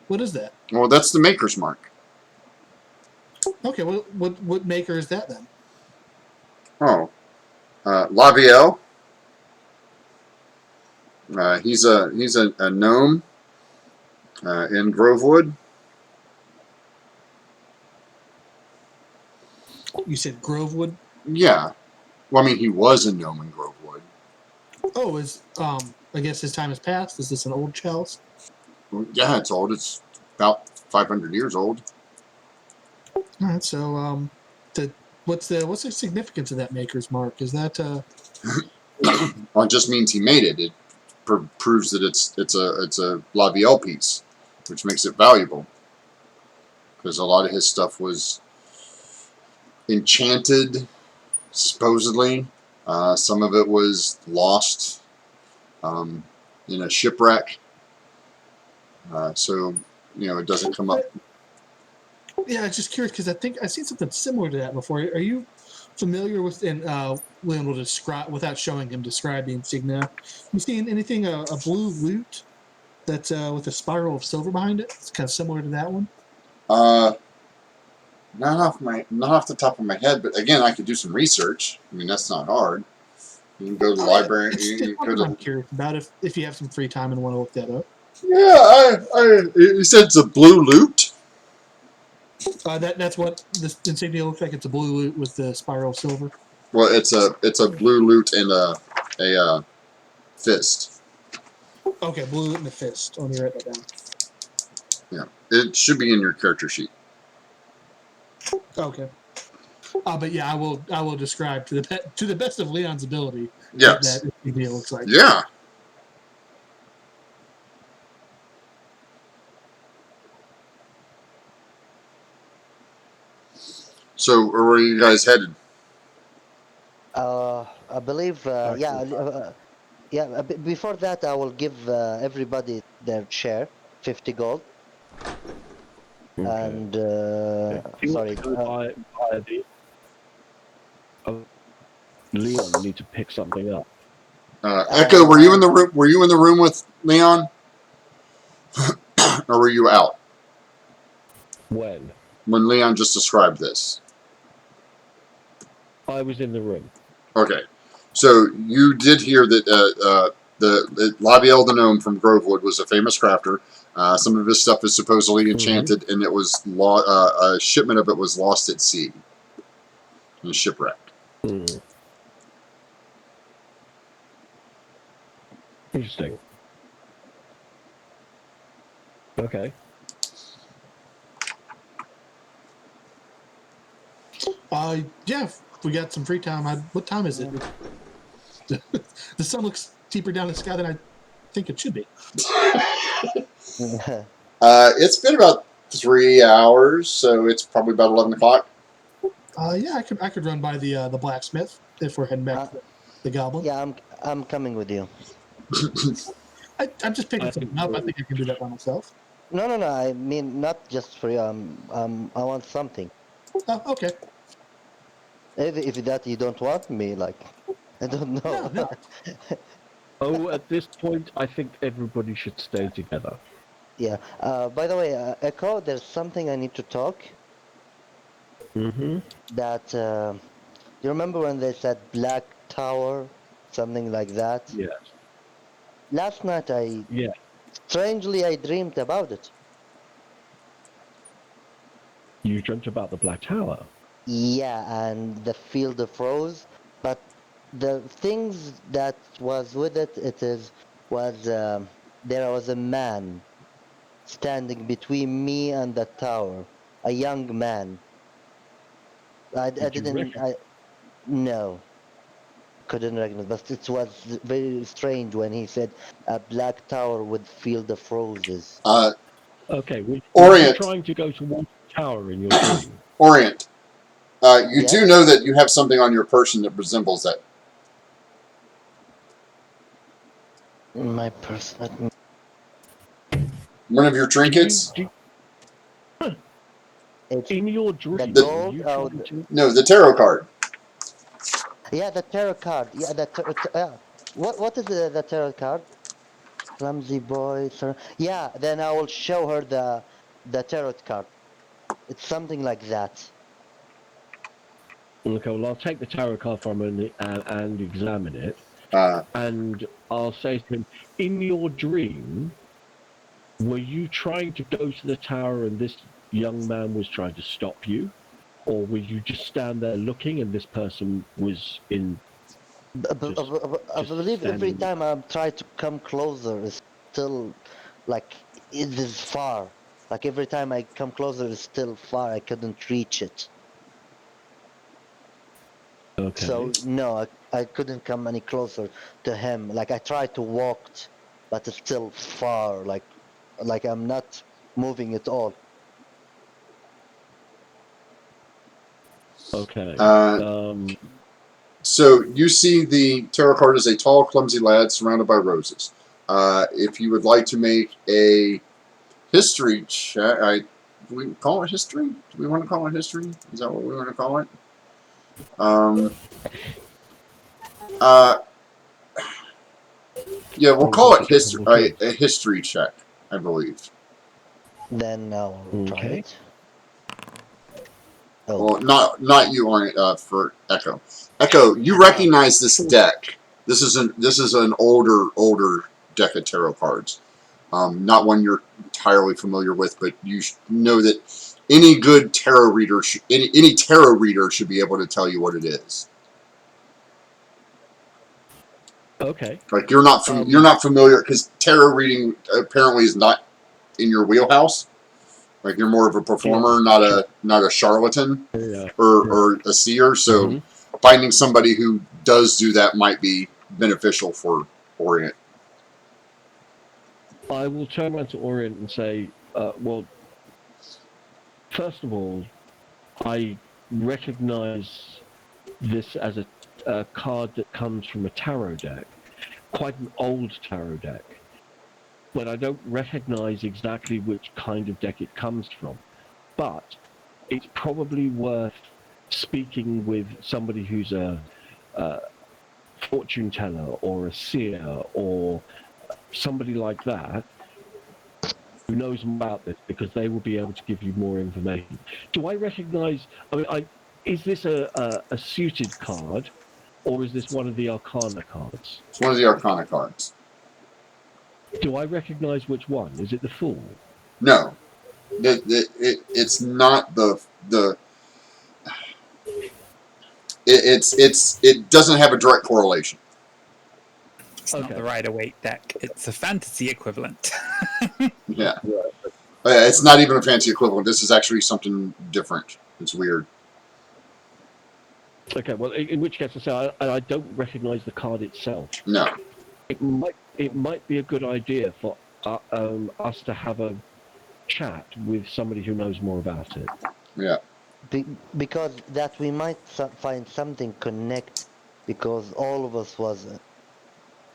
S3: what is that?
S1: Well, that's the maker's mark.
S3: Okay. What maker is that then?
S1: Oh, Lavielle. He's a gnome in Grovewood.
S3: You said Grovewood.
S1: Yeah. Well, I mean, he was a gnome in Grovewood.
S3: Oh, I guess his time has passed. Is this an old chalice?
S1: Well, yeah, it's old. It's about 500 years old.
S3: All right. So, what's the significance of that maker's mark? Is that
S1: Well, it just means he made it. It proves that it's a Labiel piece, which makes it valuable. Because a lot of his stuff was enchanted, supposedly. Some of it was lost in a shipwreck. So, it doesn't come up.
S3: Yeah, I'm just curious because I think I've seen something similar to that before. Are you familiar with, and William will describe, without showing him, describe the insignia. You seen anything, a blue lute that's with a spiral of silver behind it? It's kind of similar to that one.
S1: Not off the top of my head, but again, I could do some research. I mean, that's not hard. You can go to the library.
S3: It's
S1: You go
S3: something I'm
S1: to,
S3: curious about if you have some free time and want to look that up.
S1: you said it's a blue lute?
S3: That's what this insignia looks like. It's a blue lute with the spiral silver.
S1: Well, it's a blue lute and a fist.
S3: Okay, blue lute and the fist. Let me write that down.
S1: Yeah, it should be in your character sheet.
S3: Okay. But yeah, I will describe to the best of Leon's ability what
S1: Yes.
S3: that insignia looks like.
S1: Yeah. So, where are you guys headed?
S2: I believe, before that, I will give everybody their share, 50 gold.
S4: Okay.
S2: And,
S4: If you want
S2: sorry.
S4: to go by the... Leon need to pick something up.
S1: Echo, were you in the room? Were you in the room with Leon, or were you out
S4: When?
S1: when Leon just described this?
S4: I was in the room.
S1: Okay, so you did hear that the Labiel the gnome from Grovewood was a famous crafter. Some of his stuff is supposedly enchanted, and it was a shipment of it was lost at sea in a shipwreck.
S4: Mm. Interesting. Okay.
S3: Yeah, if we got some free time. What time is it? The sun looks deeper down in the sky than I think it should be.
S1: It's been about 3 hours, so it's probably about 11 o'clock.
S3: Yeah, I could run by the blacksmith if we're heading back to the goblin.
S2: Yeah, I'm coming with you.
S3: I'm just picking something up. I think I can do that by myself.
S2: No, I mean, not just for you. I want something.
S3: Oh, okay.
S2: If that you don't want me, like, I don't know.
S3: No.
S4: Oh, at this point, I think everybody should stay together.
S2: Yeah. By the way, Echo, there's something I need to talk.
S4: Mm-hmm.
S2: That you remember when they said Black Tower, something like that?
S4: Yes.
S2: Last night,
S4: Yeah.
S2: strangely, I dreamed about it.
S4: You dreamt about the Black Tower.
S2: Yeah, and the field of rose, but the things that was with it, was there was a man standing between me and the tower, a young man. I
S4: Did you
S2: didn't, no, couldn't recognize, but it was very strange when he said a black tower with field of roses.
S4: Okay. Were you
S1: Orient,
S4: trying to go towards the tower in your dream?
S1: Orient. You
S2: Yes?
S1: do know that you have something on your person that resembles that.
S2: My person. Let me-
S1: One of your trinkets?
S2: It's
S4: In your
S2: the
S4: dream, were
S2: gold.
S4: you
S2: Oh,
S4: trying to...
S1: No, the tarot card.
S2: yeah, the tarot card. Yeah, what is the tarot card? Clumsy boy. Yeah, then I will show her the tarot card. It's something like that.
S4: Okay, well, I'll take the tarot card from him and examine it.
S1: Uh,
S4: And I'll say to him, in your dream, were you trying to go to the tower and this young man was trying to stop you? Or were you just stand there looking and this person was in
S2: I believe every
S4: standing?
S2: time I try to come closer, it's still like it is far. Like every time I come closer, it's still far. I couldn't reach it.
S4: Okay.
S2: So no, I couldn't come any closer to him. Like I tried to walk but it's still far. Like I'm not moving at all.
S4: Okay.
S1: So you see the tarot card as a tall, clumsy lad surrounded by roses. If you would like to make a history check, do we call it history? Do we want to call it history? Is that what we want to call it? Uh, yeah, we'll call it history. A history check, I believe.
S2: Then I'll try
S4: Okay.
S2: it. Oh,
S1: Well, not you on it. For Echo. Echo, you recognize this deck. This is an older deck of tarot cards. Not one you're entirely familiar with, but you know that any good tarot reader, any tarot reader should be able to tell you what it is.
S4: Okay.
S1: Like you're not familiar because tarot reading apparently is not in your wheelhouse. Like you're more of a performer, not a charlatan or a seer. So finding somebody who does do that might be beneficial for Orient.
S4: I will turn around to Orient and say, well, first of all, I recognize this as a card that comes from a tarot deck, quite an old tarot deck, but I don't recognize exactly which kind of deck it comes from. But it's probably worth speaking with somebody who's a fortune teller or a seer or somebody like that who knows more about this, because they will be able to give you more information. Do I recognize? I mean, is this a suited card, or is this one of the Arcana cards?
S1: It's one of the Arcana cards.
S4: Do I recognize which one? Is it the Fool?
S1: No, it's not the. It doesn't have a direct correlation.
S5: It's not the Rider-Waite deck. It's a fantasy equivalent.
S1: Yeah. It's not even a fancy equivalent. This is actually something different. It's weird.
S4: Okay, well, in which case I don't recognize the card itself.
S1: No.
S4: It might be a good idea for us to have a chat with somebody who knows more about it.
S1: Yeah.
S2: because that we might find something connect, because all of us was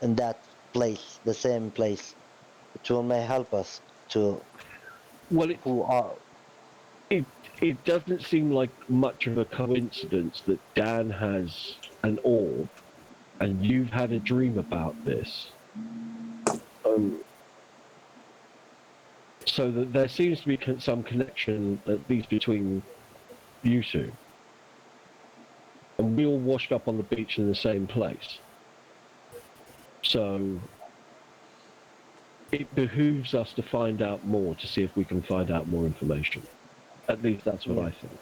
S2: in that place, the same place, which will may help us to who are.
S4: It doesn't seem like much of a coincidence that Dan has an orb and you've had a dream about this. So that there seems to be some connection, at least between you two. And we all washed up on the beach in the same place. So it behooves us to find out more, to see if we can find out more information. At least that's what I think.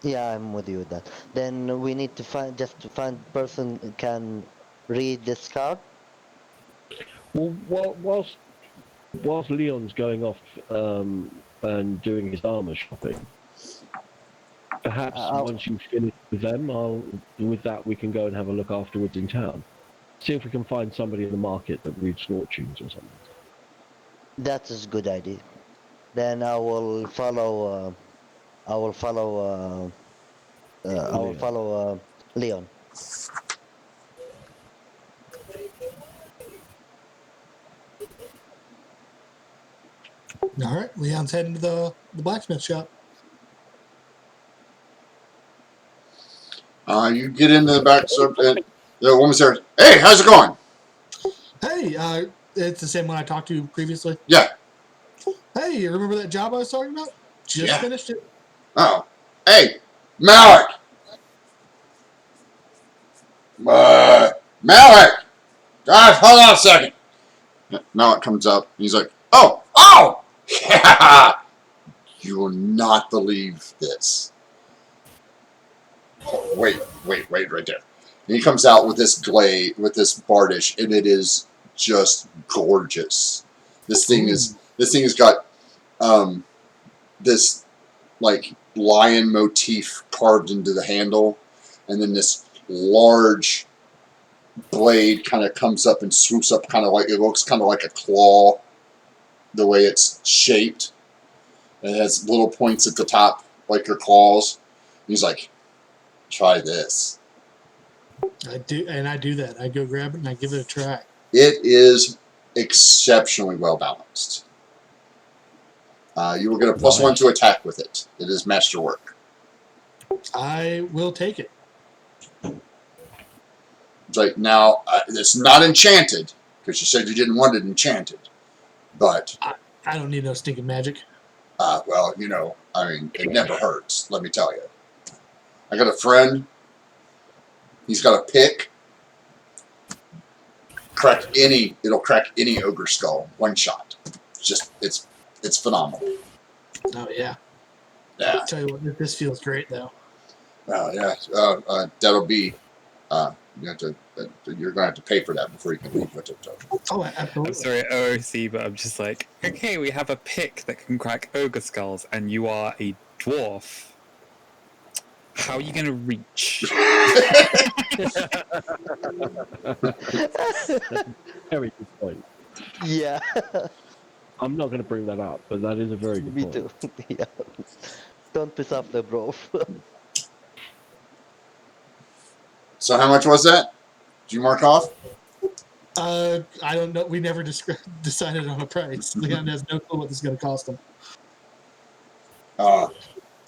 S2: Yeah, I'm with you with that. Then we need to find person who can read this card.
S4: Well, whilst Leon's going off and doing his armor shopping, perhaps once you finish with them, with that we can go and have a look afterwards in town. See if we can find somebody in the market that reads fortunes or something.
S2: That is a good idea. Then I will follow. I will follow Leon.
S3: All right, Leon's heading to the blacksmith shop.
S1: You get into the back, and the woman says, "Hey, how's it going?"
S3: Hey, it's the same one I talked to previously.
S1: Yeah.
S3: Hey, you remember that job I was talking about? Just finished it.
S1: Oh. Hey, Malik. Malik. Guys, hold on a second. Malik comes up. And he's like, "Oh, yeah. You will not believe this." Oh, wait, right there. And he comes out with this this bardish, and it is just gorgeous. This thing has got this like lion motif carved into the handle, and then this large blade kind of comes up and swoops up, kind of like it looks kind of like a claw, the way it's shaped. It has little points at the top, like your claws. He's like, "Try this."
S3: I do that. I go grab it and I give it a try.
S1: It is exceptionally well balanced. You will get a +1 to attack with it. It is masterwork.
S3: I will take it.
S1: It's like, now, it's not enchanted, because you said you didn't want it enchanted. But,
S3: I don't need no stinking magic.
S1: well, you know, I mean, it never hurts, let me tell you. I got a friend. He's got a pick. It'll crack any ogre skull, one shot. It's phenomenal.
S3: Oh, yeah.
S1: Yeah.
S3: I'll tell you what, this feels great, though.
S1: Yeah. That'll be, you're going to have to pay for that before you can leave with it.
S3: Oh,
S5: I'm
S3: absolutely.
S5: sorry, OOC, but I'm just like, okay, we have a pick that can crack ogre skulls, and you are a dwarf. How are you going to reach?
S4: Very good point.
S2: Yeah.
S4: I'm not going to bring that up, but that is a very good
S2: Me
S4: point.
S2: too. Yeah. Don't piss off the bro.
S1: So how much was that? Did you mark off?
S3: I don't know. We never decided on a price. Leon has no clue what this is going to cost him. We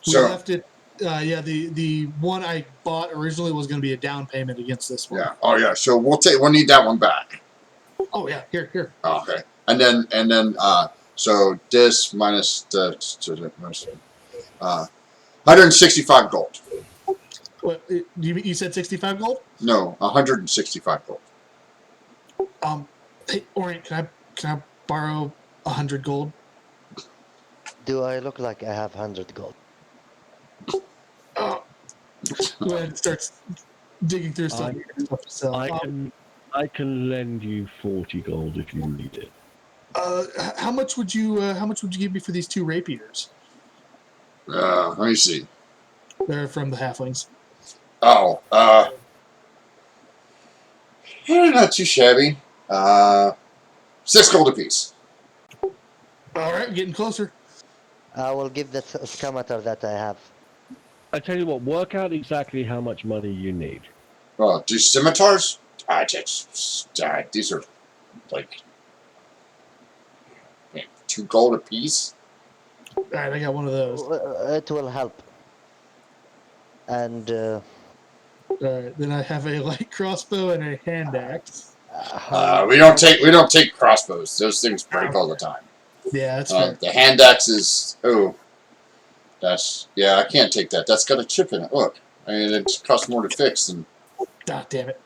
S1: So
S3: left it. The one I bought originally was going to be a down payment against this one.
S1: yeah. Oh yeah. So we'll need that one back.
S3: Oh yeah. Here.
S1: Oh, okay. And then so this minus 165 gold.
S3: What, you said 65 gold?
S1: No, 165 gold.
S3: Hey, Orient, can I borrow 100 gold?
S2: Do I look like I have 100 gold?
S3: Go ahead and starts digging through stuff to sell.
S4: I can lend you 40 gold if you need it.
S3: How much would you give me for these 2 rapiers?
S1: Let me see.
S3: They're from the halflings.
S1: Oh, not too shabby. 6 gold apiece.
S3: All right, getting closer.
S2: I will give the scamator that I have.
S4: I tell you what, work out exactly how much money you need.
S1: Oh, do scimitars? These are like 2 gold apiece.
S3: All right, I got one of those.
S2: It will help. And
S3: All right, then I have a light crossbow and a hand axe.
S1: We don't take crossbows. Those things break all the time.
S3: Yeah, that's fair.
S1: The hand axe is I can't take that. That's got a chip in it. Look, I mean, it costs more to fix than.
S3: God damn it.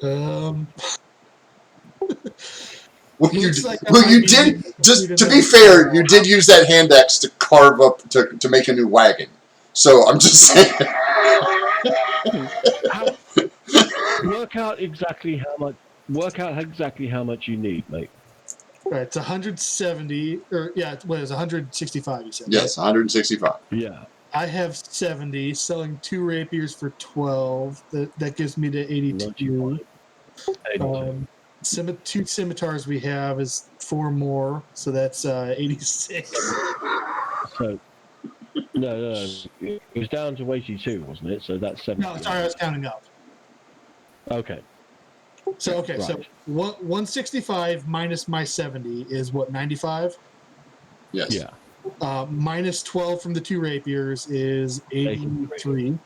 S1: Well, you
S3: Looks like
S1: did. Just to be fair, you did use that hand axe to carve up to make a new wagon. So I'm just saying.
S4: Work out exactly how much you need, mate.
S3: All right, it's 170, or yeah, what is 165? You said.
S1: Yes, 165.
S4: Yeah.
S3: I have 70. Selling 2 rapiers for 12. That gives me to 82.
S4: 82.
S3: 2 scimitars we have is 4 more, so that's 86.
S4: So no, it was down to 82, wasn't it? So that's 70.
S3: No, sorry, I was counting up.
S4: Okay.
S3: So
S4: Right.
S3: so 165 minus my 70 is what, 95?
S1: Yes.
S4: Yeah.
S3: Minus 12 from the 2 rapiers is 83.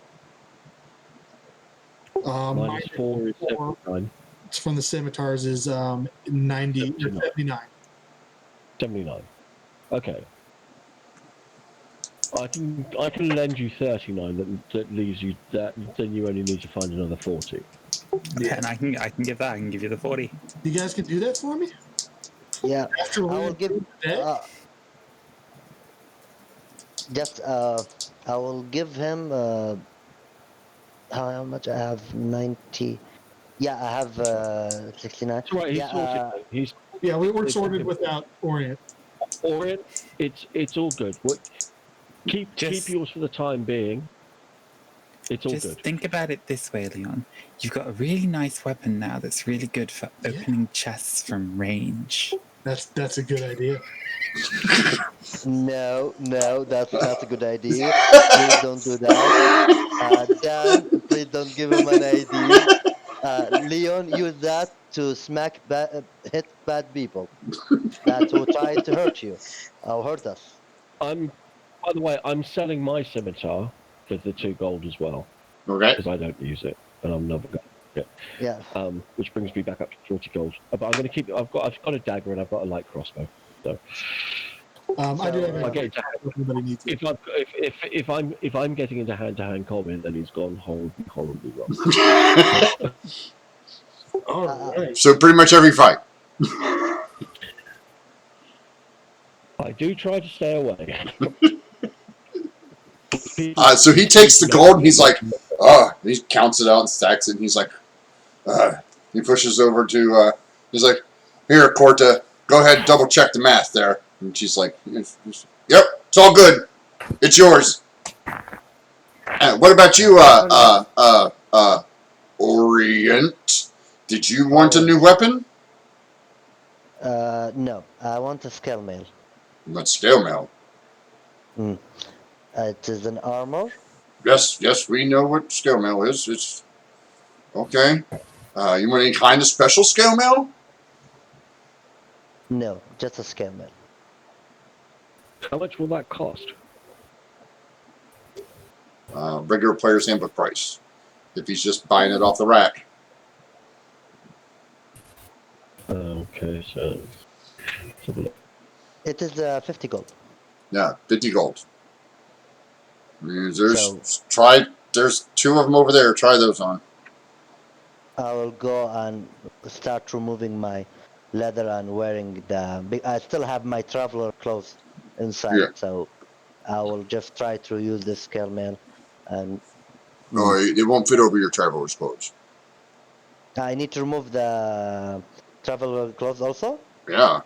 S4: Minus 4 is 79.
S3: From the scimitars is 90 or 79.
S4: 79. Okay. I can lend you 39. That leaves you that. Then you only need to find another 40.
S5: Yeah, and I can give that. I can give you the 40.
S3: You guys can do that for me?
S2: Yeah.
S3: After
S2: I will give. I will give him. How much I have? 90. Yeah, I have 69.
S4: That's right. He's sorted.
S3: Yeah, we were sorted without Orient.
S4: Orient, it's all good. Keep yours for the time being. It's all
S5: Just
S4: good.
S5: think about it this way, Leon. You've got a really nice weapon now that's really good for opening chests from range.
S3: That's a good idea.
S2: No, that's not a good idea. Please don't do that. Dan, please don't give him an idea. Leon, use that to hit bad people that will try to hurt you or hurt us.
S4: By the way, I'm selling my scimitar for the 2 gold as well
S1: Okay.
S4: because I don't use it and I'm never going to.
S2: Yeah.
S4: Which brings me back up to 40 gold. But I'm going to keep. I've got a dagger and I've got a light crossbow. So
S3: I do have
S2: So,
S4: I get into
S3: if anybody needs it.
S4: if I'm getting into hand-to-hand combat, then he's gone horribly wrong.
S3: All right.
S1: So pretty much every fight.
S4: I do try to stay away.
S1: So he takes the gold and he's like, he counts it out and stacks it. And he's like, he pushes over to, he's like, here, Corta, go ahead and double check the math there. And she's like, yep, it's all good. It's yours. What about you, Orient? Did you want a new weapon?
S2: no, I want a scale mail.
S1: Let's scale mail.
S2: It is an armor.
S1: Yes, we know what scale mail is. It's okay. You want any kind of special scale mail?
S2: No, just a scale mail.
S4: How much will that cost?
S1: Regular player's handbook price. If he's just buying it off the rack.
S4: Okay, so let's have a look.
S2: It is 50 gold.
S1: Yeah, 50 gold. There's 2 of them over there. Try those on.
S2: I will go and start removing my leather and wearing I still have my traveler clothes inside,
S1: Yeah.
S2: so I will just try to use this scale mail, and
S1: No, it won't fit over your traveler's clothes.
S2: I need to remove the traveler clothes also.
S1: Yeah.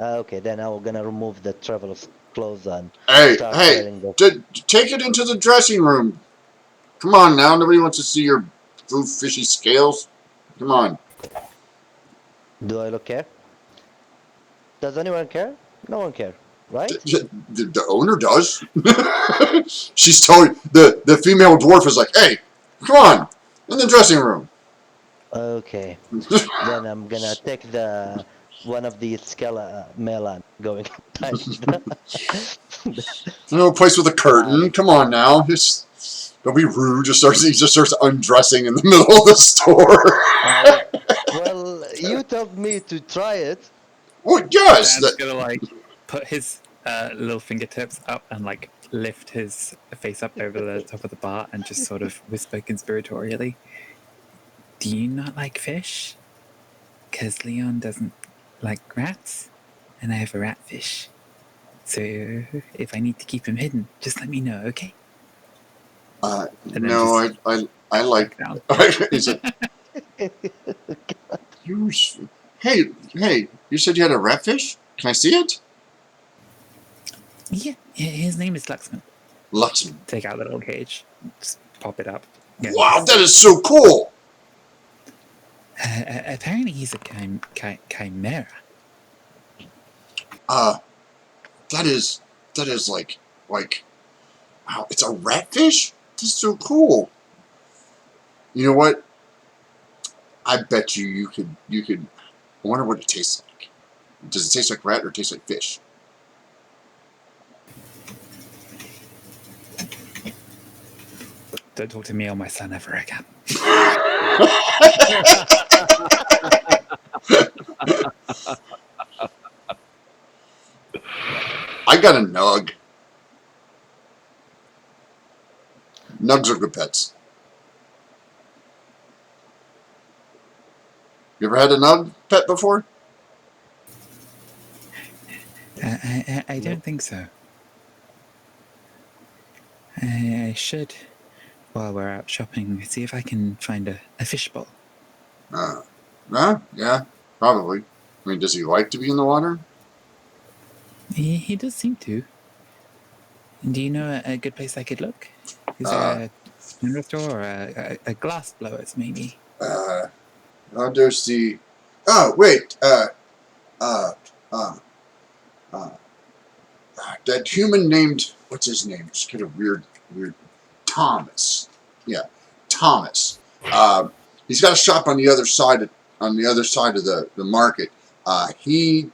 S2: Okay, then I'm gonna remove the traveler's clothes and
S1: Hey,
S2: start wearing the.
S1: take it into the dressing room. Come on now. Nobody wants to see your fishy scales. Come on.
S2: Do I look care? Does anyone care? No one care, right?
S1: The owner does. She's telling the female dwarf is like, hey, come on, in the dressing room.
S2: Okay, then I'm gonna take one of the scale mail and going
S1: No place with a curtain. Come on now. Don't be rude. He just starts undressing in the middle of the store.
S2: well, you told me to try it.
S1: Well, yes.
S5: Dan's gonna like put his little fingertips up and like lift his face up over the top of the bar and just sort of whisper conspiratorially, "Do you not like fish? Because Leon doesn't like rats, and I have a ratfish. So if I need to keep him hidden, just let me know, okay?"
S1: No, I like.
S5: Down.
S1: Is it? Hey! You said you had a ratfish? Can I see it?
S5: Yeah, his name is Luxman.
S1: Luxman.
S5: Take out the little cage, just pop it up. Yeah.
S1: Wow, that is so cool.
S5: Apparently he's a chimera.
S1: That is like, wow, it's a ratfish? That's so cool. You know what? I bet you could, I wonder what it tastes like. Does it taste like rat or taste like fish?
S5: Don't talk to me or my son ever again.
S1: I got a nug. Nugs are good pets. You ever had a nug pet before?
S5: I don't think so. I should, while we're out shopping, see if I can find a fishbowl.
S1: Yeah, probably. I mean, does he like to be in the water?
S5: He does seem to. Do you know a good place I could look? Is there Or a glass blowers, maybe.
S1: I'll just see. Oh, wait. Uh, that human named, what's his name? Just kind of weird. Thomas. Yeah, Thomas. He's got a shop on the other side of the market. He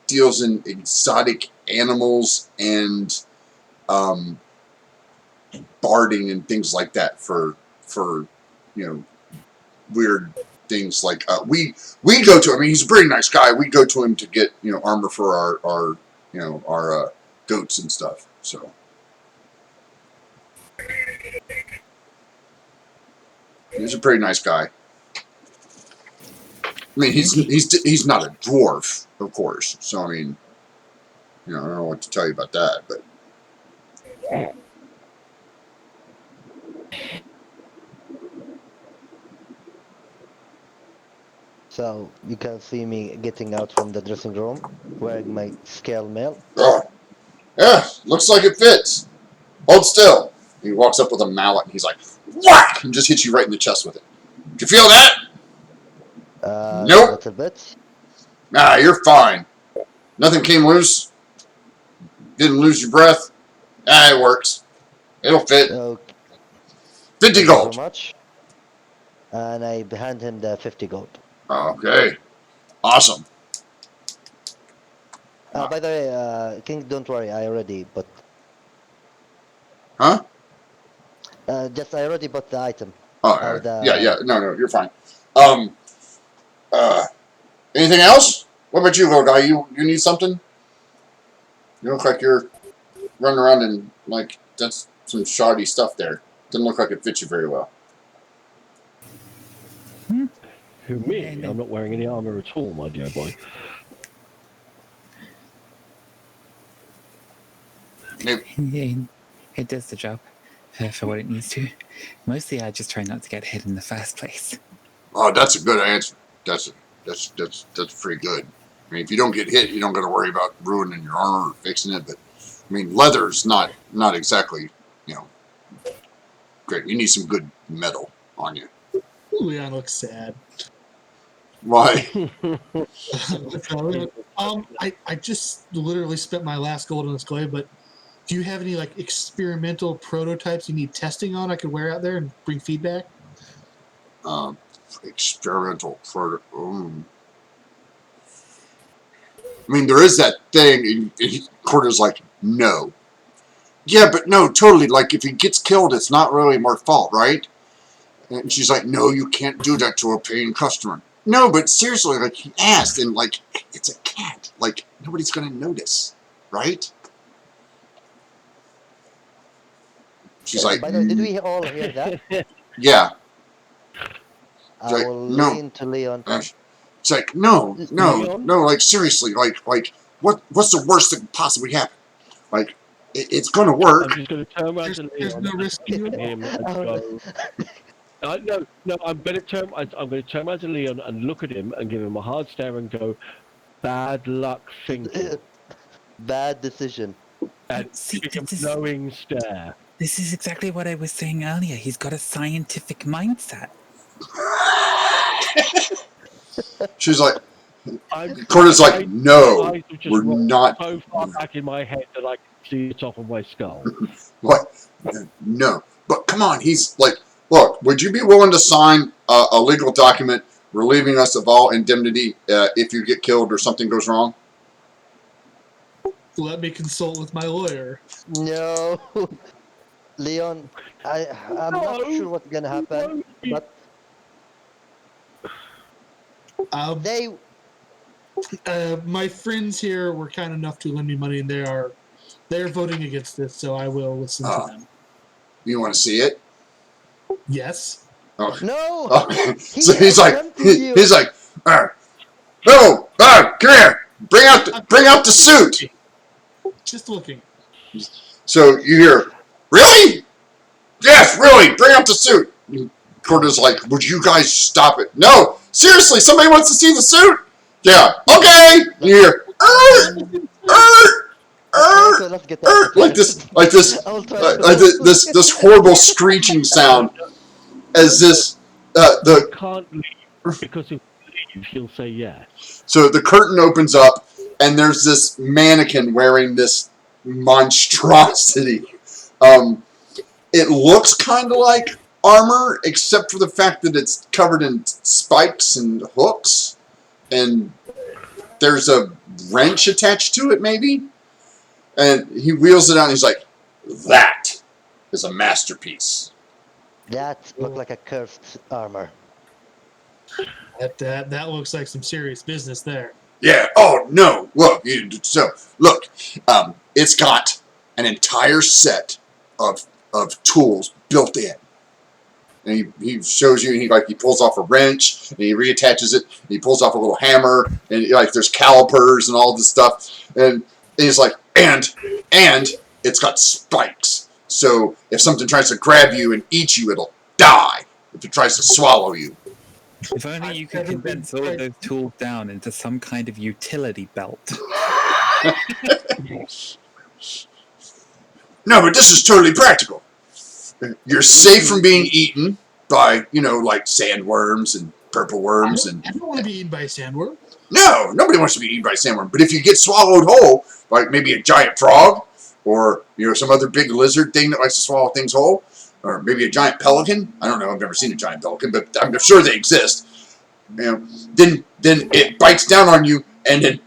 S1: deals in exotic animals and barding and things like that for weird things like we go to. I mean, he's a pretty nice guy. We go to him to get armor for our goats and stuff. So. He's a pretty nice guy. I mean, he's not a dwarf, of course. So I mean, I don't know what to tell you about that, but.
S2: So you can see me getting out from the dressing room, wearing my scale mail.
S1: Oh, yeah, looks like it fits. Hold still. He walks up with a mallet and he's like, whack! And just hits you right in the chest with it. Did you feel that? Nope.
S2: A little bit.
S1: Nah, you're fine. Nothing came loose. Didn't lose your breath. Ah, it works. It'll fit. 50
S2: Thank you
S1: gold.
S2: so much. And I hand him the 50 gold.
S1: Okay. Awesome.
S2: By the way, King, don't worry, I already bought.
S1: Huh?
S2: I already bought the item.
S1: Oh, yeah. No, you're fine. Anything else? What about you, little guy? You need something? You look like you're running around and like that's some shoddy stuff there. Doesn't look like it fits you very well.
S4: Who, me? I'm not wearing any armor at all, my dear boy.
S5: It does the job for what it needs to. Mostly, I just try not to get hit in the first place.
S1: Oh, that's a good answer. That's pretty good. I mean, if you don't get hit, you don't got to worry about ruining your armor or fixing it. But I mean, leather's not exactly great. You need some good metal on you.
S3: Leon looks sad.
S1: Why?
S3: I just literally spent my last gold on this clay, but do you have any like experimental prototypes you need testing on I could wear out there and bring feedback?
S1: Experimental I mean, there is that thing, and Corder's like, no. Yeah, but no, totally. Like, if he gets killed, it's not really my fault, right? And she's like, no, you can't do that to a paying customer. No, but seriously, like, he asked, and, like, it's a cat. Like, nobody's going to notice, right? She's like,
S2: By the way, did we all hear that?
S1: yeah.
S2: I
S1: like,
S2: will
S1: no.
S2: lean to Leon.
S1: It's like, no, like, seriously, like, what's the worst that could possibly happen? Like, it's going to work.
S4: I'm just going to turn around to
S3: There's
S4: Leon
S3: no risk in it.
S4: him and go. No, I'm going to turn around to Leon and look at him and give him a hard stare and go, bad luck thinking.
S2: Bad decision.
S4: And give him a knowing stare.
S5: This is exactly what I was saying earlier. He's got a scientific mindset.
S1: She's like, Corder's like, no, we're not.
S4: So far back in my head that I can see the top of my skull.
S1: What? No. But come on, he's like, look, would you be willing to sign a legal document relieving us of all indemnity if you get killed or something goes wrong?
S3: Let me consult with my lawyer.
S2: No. Leon, I'm not sure what's going to happen, but
S3: my friends here were kind enough to lend me money, and they're voting against this, so I will listen to them.
S1: You want to see it?
S3: Yes.
S1: Oh.
S2: No.
S1: Oh. So he's like, no, come here, bring out the suit.
S3: Just looking.
S1: So you hear, really? Yes, really, bring out the suit. Corder's like, would you guys stop it? No, seriously, somebody wants to see the suit? Yeah, okay. You hear,
S2: Okay, so let's get out the
S1: like this,
S2: I will try to
S1: this horrible screeching sound as this
S4: You can't leave because if you leave, he'll say yes.
S1: So the curtain opens up, and there's this mannequin wearing this monstrosity. It looks kind of like armor, except for the fact that it's covered in spikes and hooks, and there's a wrench attached to it, maybe. And he wheels it out, and he's like, "That is a masterpiece."
S2: That looked like a cursed armor.
S3: That looks like some serious business there.
S1: Yeah. Oh no. Look. Look. It's got an entire set of tools built in. And he shows you. And he pulls off a wrench and he reattaches it. And he pulls off a little hammer and there's calipers and all this stuff. And he's like, and it's got spikes. So if something tries to grab you and eat you, it'll die. If it tries to swallow you.
S5: If only you could condense all of those tools down into some kind of utility belt.
S1: No, but this is totally practical. You're safe from being eaten by, like sandworms and purple worms.
S3: I don't want to be eaten by a sandworm.
S1: No, nobody wants to be eaten by a sandworm. But if you get swallowed whole, like maybe a giant frog, or some other big lizard thing that likes to swallow things whole, or maybe a giant pelican. I don't know. I've never seen a giant pelican, but I'm sure they exist. Then it bites down on you, and then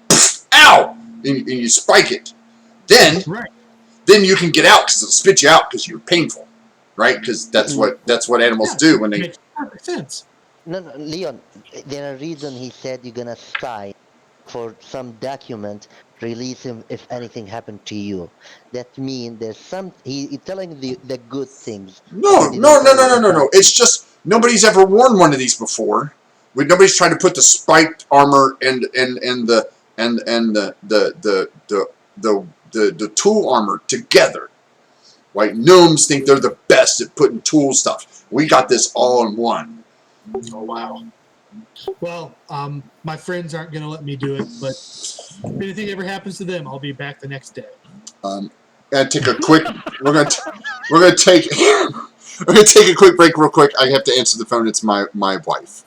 S1: ow, and you spike it. Then you can get out because it'll spit you out because you're painful, right? Because that's what animals do when they.
S3: Makes perfect sense.
S2: No, Leon, there's a reason he said you're gonna sign for some document, release him if anything happened to you. That means there's some. He's telling the good things.
S1: No. It's just nobody's ever worn one of these before. Nobody's trying to put the spiked armor and the tool armor together. Like gnomes think they're the best at putting tool stuff. We got this all in one.
S3: Oh wow. Well, my friends aren't going to let me do it, but if anything ever happens to them, I'll be back the next day.
S1: And take a quick. We're gonna take a quick break, real quick. I have to answer the phone. It's my wife.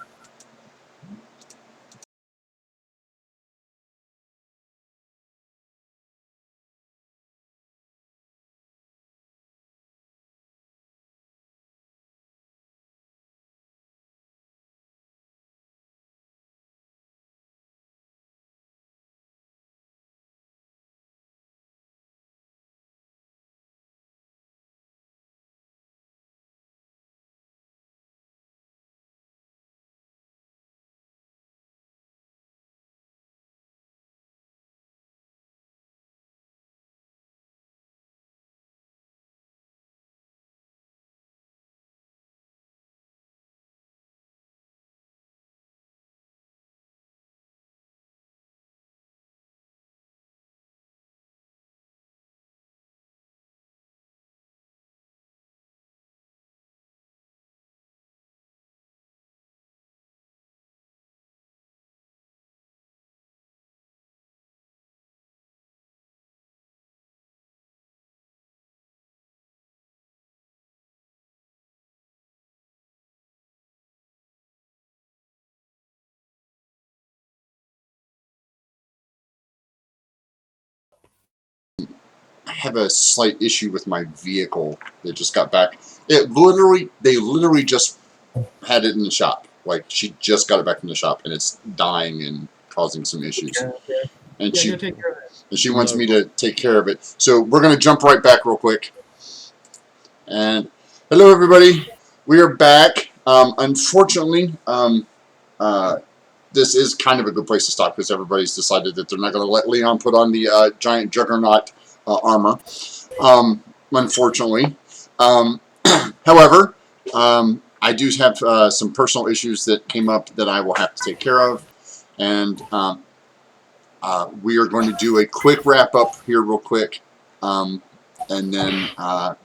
S1: I have a slight issue with my vehicle that just got back. They literally just had it in the shop. Like she just got it back from the shop, and it's dying and causing some issues. And
S3: Take care of that.
S1: she wants me to take care of it. So we're gonna jump right back real quick. And hello everybody, we are back. Unfortunately, this is kind of a good place to stop because everybody's decided that they're not going to let Leon put on the giant juggernaut armor. Unfortunately, however, I do have some personal issues that came up that I will have to take care of, and we are going to do a quick wrap up here, real quick, and then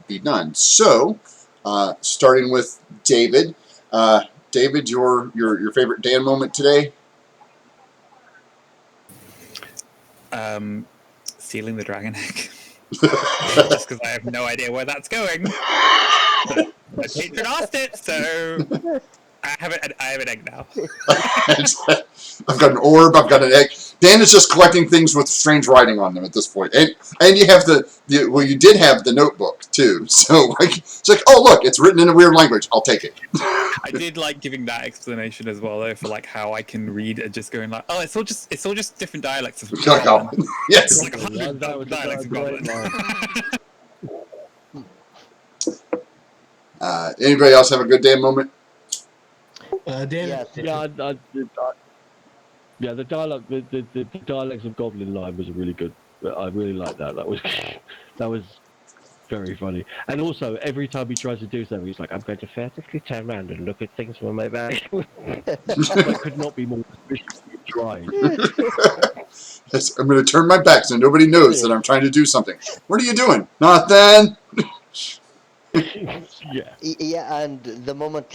S1: be done. So, starting with David. David, your favorite Dan moment today?
S5: stealing the dragon egg. Just because I have no idea where that's going. But my patron asked it, so I have an egg now.
S1: I've got an orb. I've got an egg. Dan is just collecting things with strange writing on them at this point. And you have you did have the notebook too. So like it's like, oh look, it's written in a weird language. I'll take it.
S5: I did like giving that explanation as well, though, for like how I can read and just going like, oh, it's all just different dialects of Goblin.
S1: Yes.
S5: It's like 100 dialects of Goblin.
S1: Anybody else have a good day moment?
S3: Dan,
S2: Yes.
S4: Yeah, the dialogue, the dialects of Goblin line was a really good. I really liked that. That was very funny. And also, every time he tries to do something, he's like, "I'm going to furtively turn around and look at things from my back." That could not be more suspicious if he tried.
S1: Yes, I'm going to turn my back so nobody knows that I'm trying to do something. What are you doing? Nothing.
S4: Yeah.
S2: Yeah, and the moment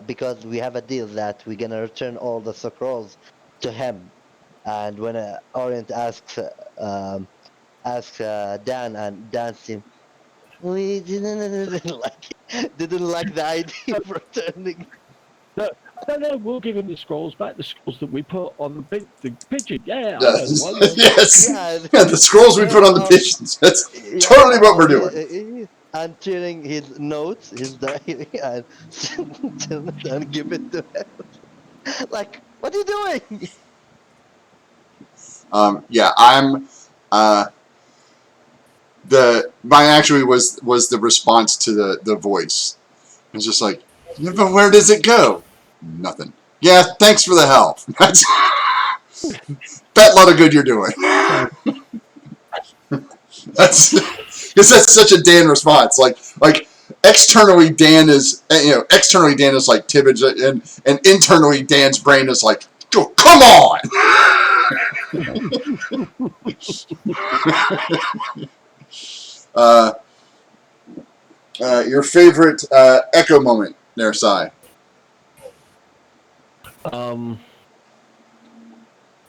S2: because we have a deal that we're gonna return all the scrolls to him, and when Orient asks Dan, and Dan seemed we didn't like the idea of returning.
S4: No, we'll give him the scrolls back. The scrolls that we put on the pigeon. Yeah, I know the one.
S1: Yes.
S2: Yeah,
S1: The scrolls we put on the pigeons. That's totally what we're doing.
S2: And turning his notes, his diary, and and give it to him. Like, what are you doing?
S1: Yeah, I'm. Mine actually was the response to the voice. It's just like, yeah, but where does it go? Nothing. Yeah, thanks for the help. That's that lot of good you're doing. That's because that's such a Dan response. Like externally Dan is like Tibbage, and internally Dan's brain is like, oh, come on. Your favorite Echo moment there, Sai?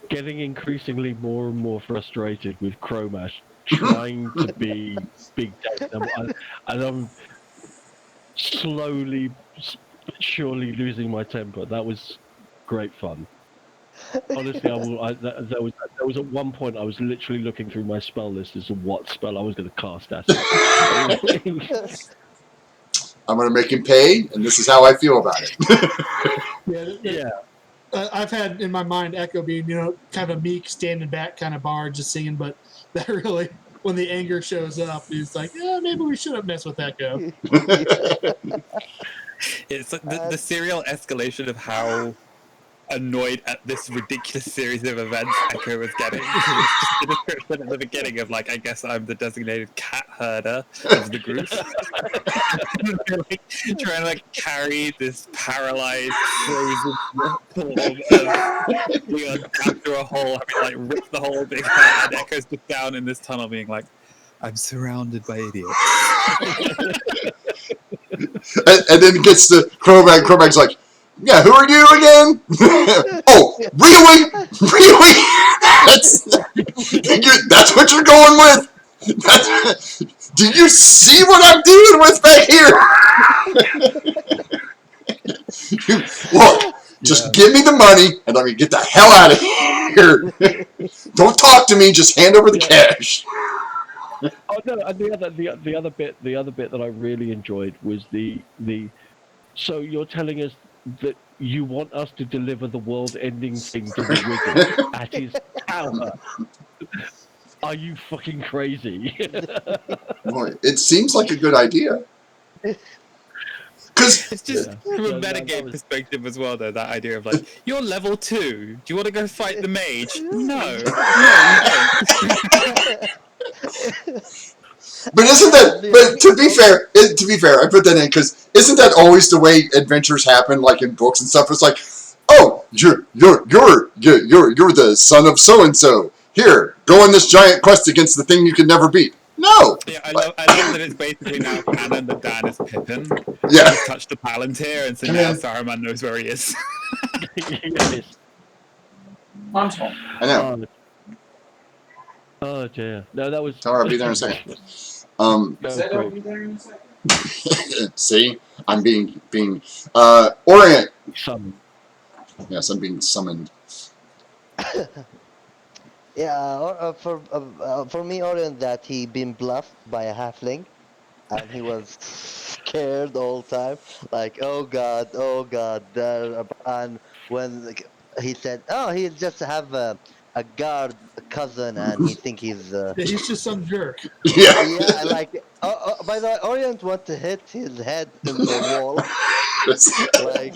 S4: Getting increasingly more and more frustrated with Chromash trying to be Big Dan, and I'm slowly, but surely losing my temper. That was great fun. Honestly, there was at one point I was literally looking through my spell list as to what spell I was going to cast at it.
S1: I'm going to make him pay, and this is how I feel about it.
S3: Yeah. I've had in my mind Echo being, kind of a meek, standing back kind of bard, just singing, but that really, when the anger shows up, he's like, yeah, maybe we shouldn't mess with Echo.
S5: It's like the serial escalation of how annoyed at this ridiculous series of events Echo was getting. It's just the description at the beginning of I guess I'm the designated cat herder of the group. Trying to carry this paralyzed, frozen form of Leon down through a hole, having ripped the whole big head, and Echo's just down in this tunnel being like, I'm surrounded by idiots.
S1: and then it gets to Crowbag. Crowbag's like, yeah, who are you again? Oh, really? Really? That's what you're going with? Do you see what I'm dealing with back here? Look, just give me the money and let me get the hell out of here. Don't talk to me, just hand over the cash.
S4: Oh no! And the other bit that I really enjoyed was the. So you're telling us that you want us to deliver the world-ending thing to the wizard at his tower? Are you fucking crazy?
S1: Boy, it seems like a good idea. Because
S5: it's just from a metagame perspective as well, though. That idea of you're level 2. Do you want to go fight the mage? No, you don't.
S1: But isn't that? But to be fair, I put that in because isn't that always the way adventures happen, like in books and stuff? It's like, oh, you're the son of so and so. Here, go on this giant quest against the thing you can never beat. No.
S5: Yeah, I love that it's basically now canon that Dan is Pippin.
S1: Yeah.
S5: He's touched the Palantir, and so now Saruman knows where he is.
S1: I know.
S4: Oh dear. No, that was.
S1: Tell her I'll be there in a second.
S4: Great.
S1: See, I'm being Orient.
S4: Some.
S1: Yes, I'm being summoned.
S2: Yeah, for me, Orion, that he been bluffed by a halfling, and he was scared all the time. Like, oh god, there. And when he said, oh, he just have a guard cousin, and he think he's
S3: Yeah, he's just some jerk.
S1: Yeah.
S2: yeah, like. By the way, Orient want to hit his head in the wall. Like,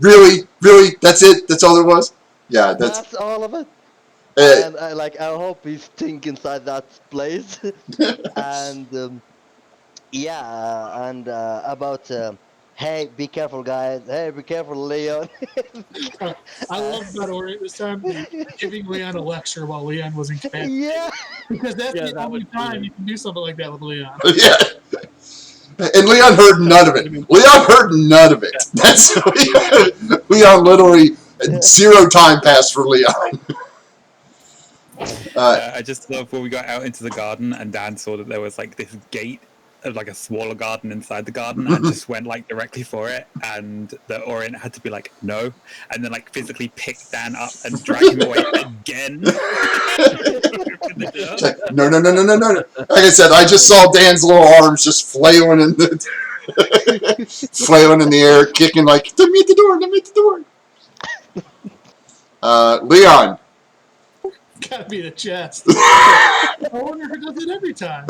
S1: Really? That's it? That's all there was? Yeah,
S2: that's all of it.
S1: uh,
S2: And I hope he stink inside that place. And yeah, and about hey, be careful, guys. Hey, be careful, Leon.
S3: I love that Orient this time, giving Leon a lecture while Leon was incapacitated.
S2: Yeah,
S3: Because that's
S4: Yeah,
S3: the
S4: that
S3: only
S4: was
S3: time
S4: brilliant.
S3: you can do something like that with Leon.
S1: yeah. And Leon heard none of it. Leon heard none of it. That's Leon literally 0 time passed for Leon.
S5: I just love when we got out into the garden and Dan saw that there was like this gate of like a smaller garden inside the garden and just went like directly for it, and the Orient had to be like no, and then like physically pick Dan up and drag him away again.
S1: It's like, no. Like I said, I just saw Dan's little arms just flailing in the flailing in the air, kicking like, let me at the door. Leon.
S3: Gotta be the chest. I wonder if it does it every time.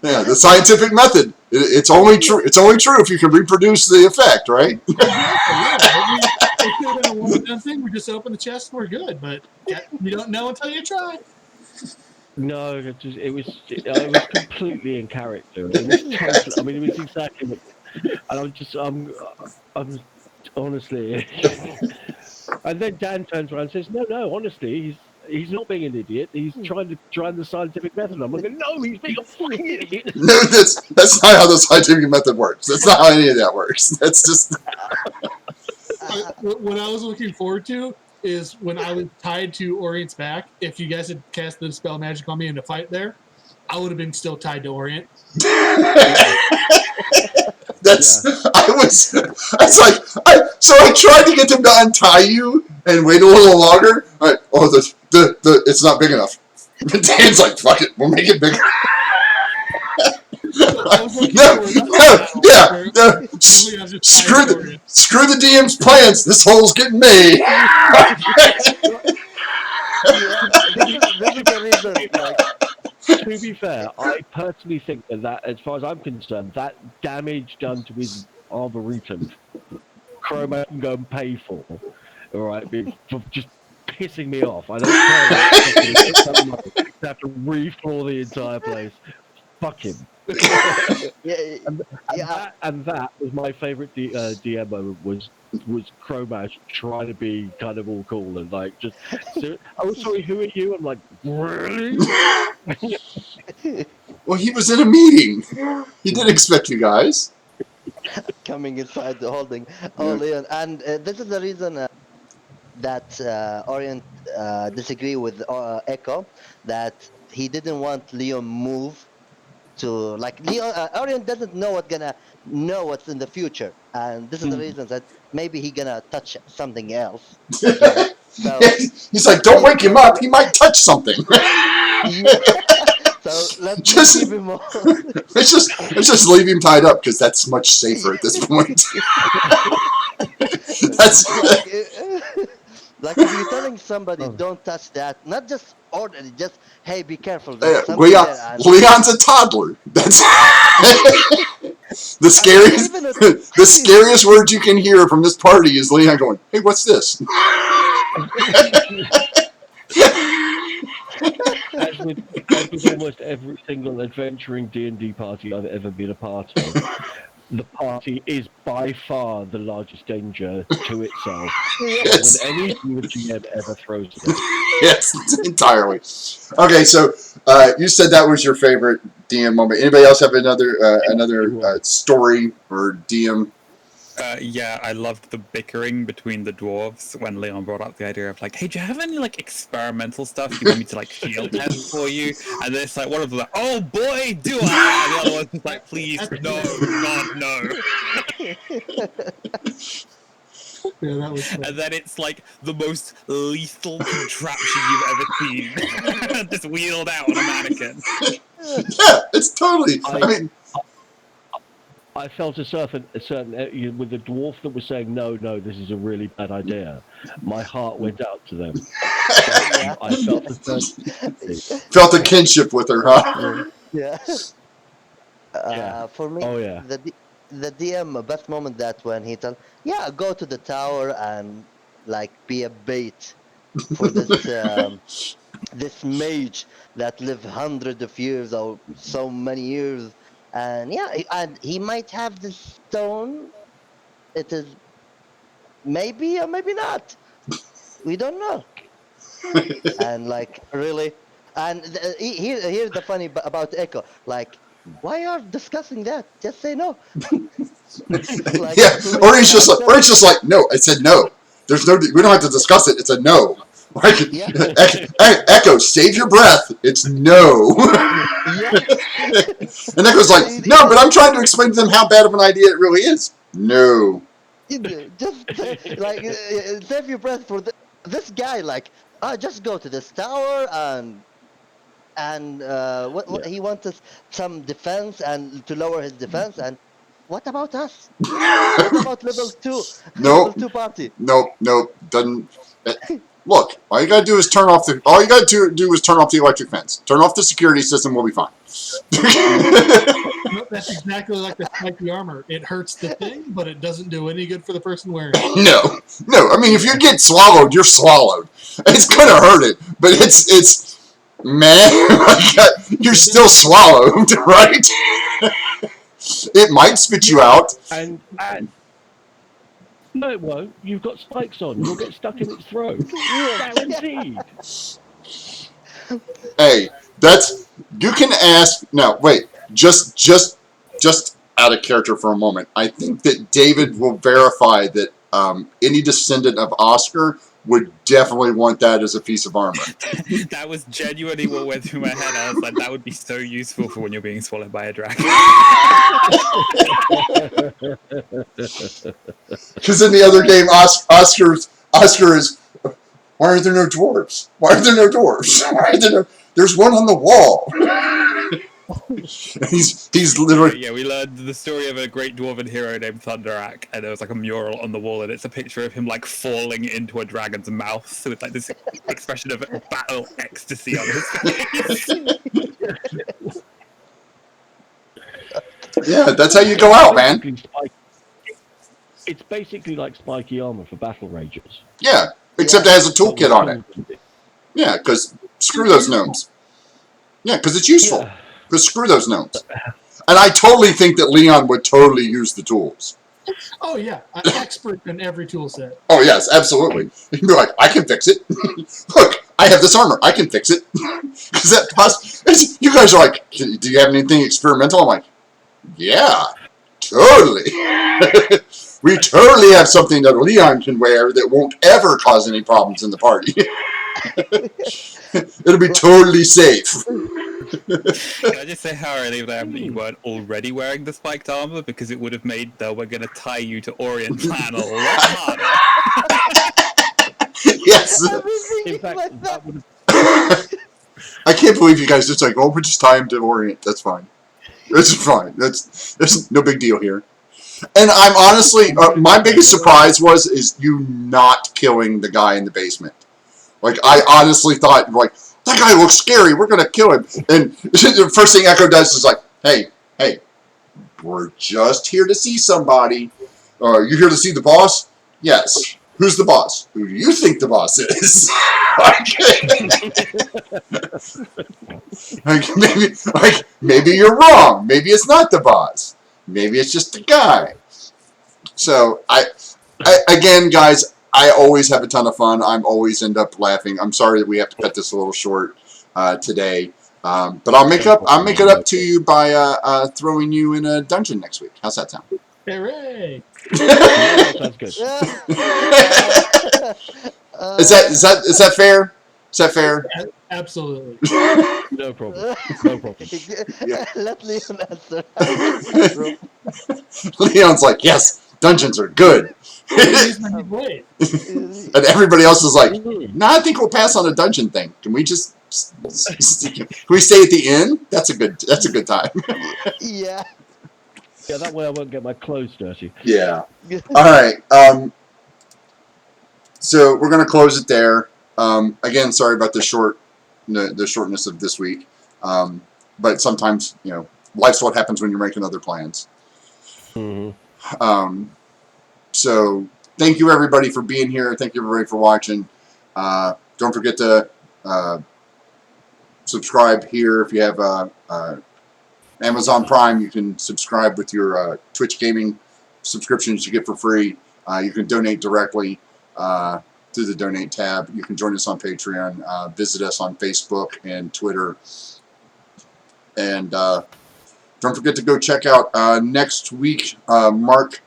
S1: Yeah, the scientific method. It's only true. It's only true if you can reproduce the effect, right?
S3: Yeah, it could have been a one-and-done thing. We just open the chest and we're good, but you don't know until you try.
S4: No, it was completely in character. It was totally. I mean, it was exactly. And I'm honestly. And then Dan turns around and says, "No, honestly, he's not being an idiot. He's trying the scientific method." I'm like, "No, he's being a fucking idiot."
S1: No, that's not how the scientific method works. That's not how any of that works. That's just.
S3: What I was looking forward to is when I was tied to Orient's back. If you guys had cast the spell magic on me in a fight there, I would have been still tied to Orient.
S1: That's. I was. It's like I tried to get them to untie you and wait a little longer. The it's not big enough. Dan's like, fuck it, we'll make it bigger. Screw the DM's plans. This hole's getting made.
S2: this is the reason. Like,
S4: To be fair, I personally think that, as far as I'm concerned, that damage done to his arboretum, Chroma can go and pay for. All right, for just pissing me off. I don't care. I have to refloor the entire place. Fuck him. And that was my favourite DM moment was Chromash trying to be kind of all cool and like just oh sorry, who are you? I'm like, really?
S1: Well, he was in a meeting. He didn't expect you guys.
S2: coming inside the holding. Oh, Leon, and this is the reason that Orient disagree with Echo, that he didn't want Leon move to like Leon. Orient doesn't know what's in the future, and this is the reason that maybe he gonna touch something else. Again. So
S1: he's like, don't wake him up. He might touch something.
S2: So let's keep him on.
S1: Let's just leave him tied up because that's much safer at this point. That's
S2: like if you're telling somebody don't touch that, not just order, just hey, be careful.
S1: Leon's a toddler. That's the scariest. The scariest word you can hear from this party is Leon going, "Hey, what's this?"
S4: As with almost every single adventuring D&D party I've ever been a part of, the party is by far the largest danger to itself.
S1: Yes.
S4: Than anything the GM ever throws at it.
S1: Yes, entirely. Okay, so you said that was your favorite DM moment. Anybody else have another story or DM?
S5: Yeah, I loved the bickering between the dwarves when Leon brought up the idea of like, hey, do you have any like experimental stuff you want me to like field test for you? And then it's like one of them like, oh boy, do I? And the other one's just like, please, no, God, no.
S3: Yeah, that was
S5: And then it's like the most lethal contraption you've ever seen, just wheeled out on a mannequin.
S1: Yeah, it's totally. I mean,
S4: I felt a certain with the dwarf that was saying no, this is a really bad idea. My heart went out to them.
S2: Yeah.
S4: I felt a certain
S1: felt a kinship with her, huh?
S2: Yeah.
S4: Yeah.
S2: For me,
S4: Oh yeah.
S2: the DM best moment that when he tell, yeah, go to the tower and like be a bait for this this mage that lived hundreds of years or so many years, and yeah, and he might have this stone. It is maybe or maybe not. We don't know. And like really, and here's the funny about Echo. Like, why are discussing that? Just say no. Like,
S1: Yeah,
S2: please
S1: or it's
S2: answer.
S1: just like, no. I said no. There's no. We don't have to discuss it. It's a no. Like,
S2: Yeah.
S1: Echo, save your breath. It's no.
S2: Yeah.
S1: And Echo's like, no, but I'm trying to explain to them how bad of an idea it really is. No.
S2: Just like save your breath for this guy. Like, just go to this tower and what
S4: Yeah.
S2: he wanted some defense and to lower his defense. And what about us? What about level 2? Level
S1: Nope.
S2: 2 party.
S1: Nope. Doesn't. Look, all you gotta do is turn off the. All you gotta do is turn off the electric fence. Turn off the security system. We'll be fine.
S3: Nope, that's exactly like the spiky armor. It hurts the thing, but it doesn't do any good for the person wearing it.
S1: No. I mean, if you get swallowed, you're swallowed. It's gonna hurt it, but it's man. You're still swallowed, right? It might spit you out.
S4: And no, it won't. You've got spikes on. You'll get stuck in its throat. Guaranteed.
S1: Hey, that's you can ask. No, wait. Just out of character for a moment. I think that David will verify that any descendant of Oscar would definitely want that as a piece of armor.
S5: That was genuinely what went through my head. I was like, that would be so useful for when you're being swallowed by a dragon.
S1: Because in the other game, Oscar is. Why are there no dwarves? Why are there no dwarves? Why are there no? There's one on the wall. he's literally.
S5: Yeah, we learned the story of a great dwarven hero named Thunderak, and there was like a mural on the wall, and it's a picture of him like falling into a dragon's mouth, so it's like this expression of battle ecstasy on his face.
S1: Yeah, that's how you go out, man.
S4: It's basically like spiky armor for battle ragers.
S1: Yeah, except it has a toolkit on it. Yeah, because screw those gnomes. Yeah, because it's useful. Because screw those gnomes. And I totally think that Leon would totally use the tools.
S3: Oh yeah, an expert in every tool set.
S1: Oh yes, absolutely. You can be like, I can fix it. Look, I have this armor. I can fix it. Because that you guys are like, do you have anything experimental? I'm like, yeah, totally. We totally have something that Leon can wear that won't ever cause any problems in the party. It'll be totally safe.
S5: Can I just say how relieved I am that you weren't already wearing the spiked armor, because it would have made the we're going to tie you to Orient plan a lot harder.
S1: Yes.
S4: In fact, that would have.
S1: I can't believe you guys just like, oh, we'll just tie him to Orient. That's fine. It's fine. There's no big deal here. And I'm honestly, my biggest surprise is you not killing the guy in the basement. Like, I honestly thought, like, that guy looks scary. We're going to kill him. And the first thing Echo does is like, hey, we're just here to see somebody. You here to see the boss? Yes. Who's the boss? Who do you think the boss is? Maybe you're wrong. Maybe it's not the boss. Maybe it's just the guy. So, again, guys, I always have a ton of fun. I'm always end up laughing. I'm sorry that we have to cut this a little short today. But I'll make it up to you by throwing you in a dungeon next week. How's that sound?
S3: Hooray!
S4: Yeah, that sounds good.
S1: Is that fair? Is that fair?
S3: Absolutely.
S4: No problem. No problem.
S1: Yeah.
S2: Let Leon answer. Bro.
S1: Leon's like, yes, dungeons are good.
S3: Use my new blade.
S1: And everybody else is like,
S4: Ooh.
S1: no, I think we'll pass on a dungeon thing. Can we just can we stay at the inn? That's a good time.
S2: Yeah.
S4: Yeah, that way I won't get my clothes dirty.
S1: Yeah. All right. So we're gonna close it there. Again, sorry about the shortness of this week. But sometimes, life's what happens when you're making other plans.
S4: Mm-hmm.
S1: So thank you everybody for being here. Thank you everybody for watching. Don't forget to subscribe here. If you have Amazon Prime, you can subscribe with your Twitch gaming subscriptions you get for free. You can donate directly through the donate tab. You can join us on Patreon. Visit us on Facebook and Twitter. And don't forget to go check out next week. DM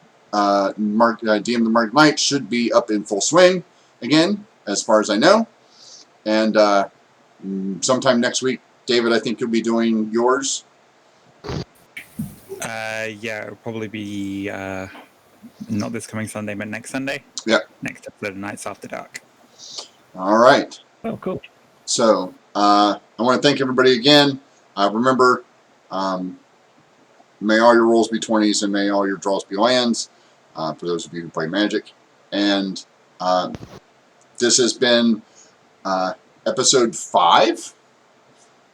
S1: the Mark Knight should be up in full swing again, as far as I know. And sometime next week, David, I think you'll be doing yours.
S5: Yeah, it'll probably be not this coming Sunday, but next Sunday.
S1: Yeah.
S5: Next episode of Nights After Dark.
S1: All right.
S4: Oh, cool.
S1: So I want to thank everybody again. Remember, may all your rolls be 20s and may all your draws be lands, for those of you who play Magic. And this has been episode 5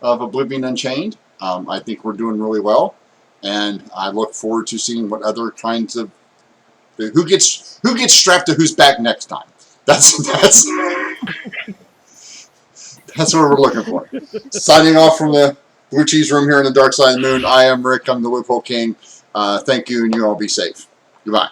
S1: of Oblivion Unchained. I think we're doing really well, and I look forward to seeing what other kinds of who gets strapped to whose back next time. That's what we're looking for. Signing off from the Blue Cheese Room here in the Dark Side of the Moon. I am Rick. I'm the Loophole King. Thank you, and you all be safe. Goodbye.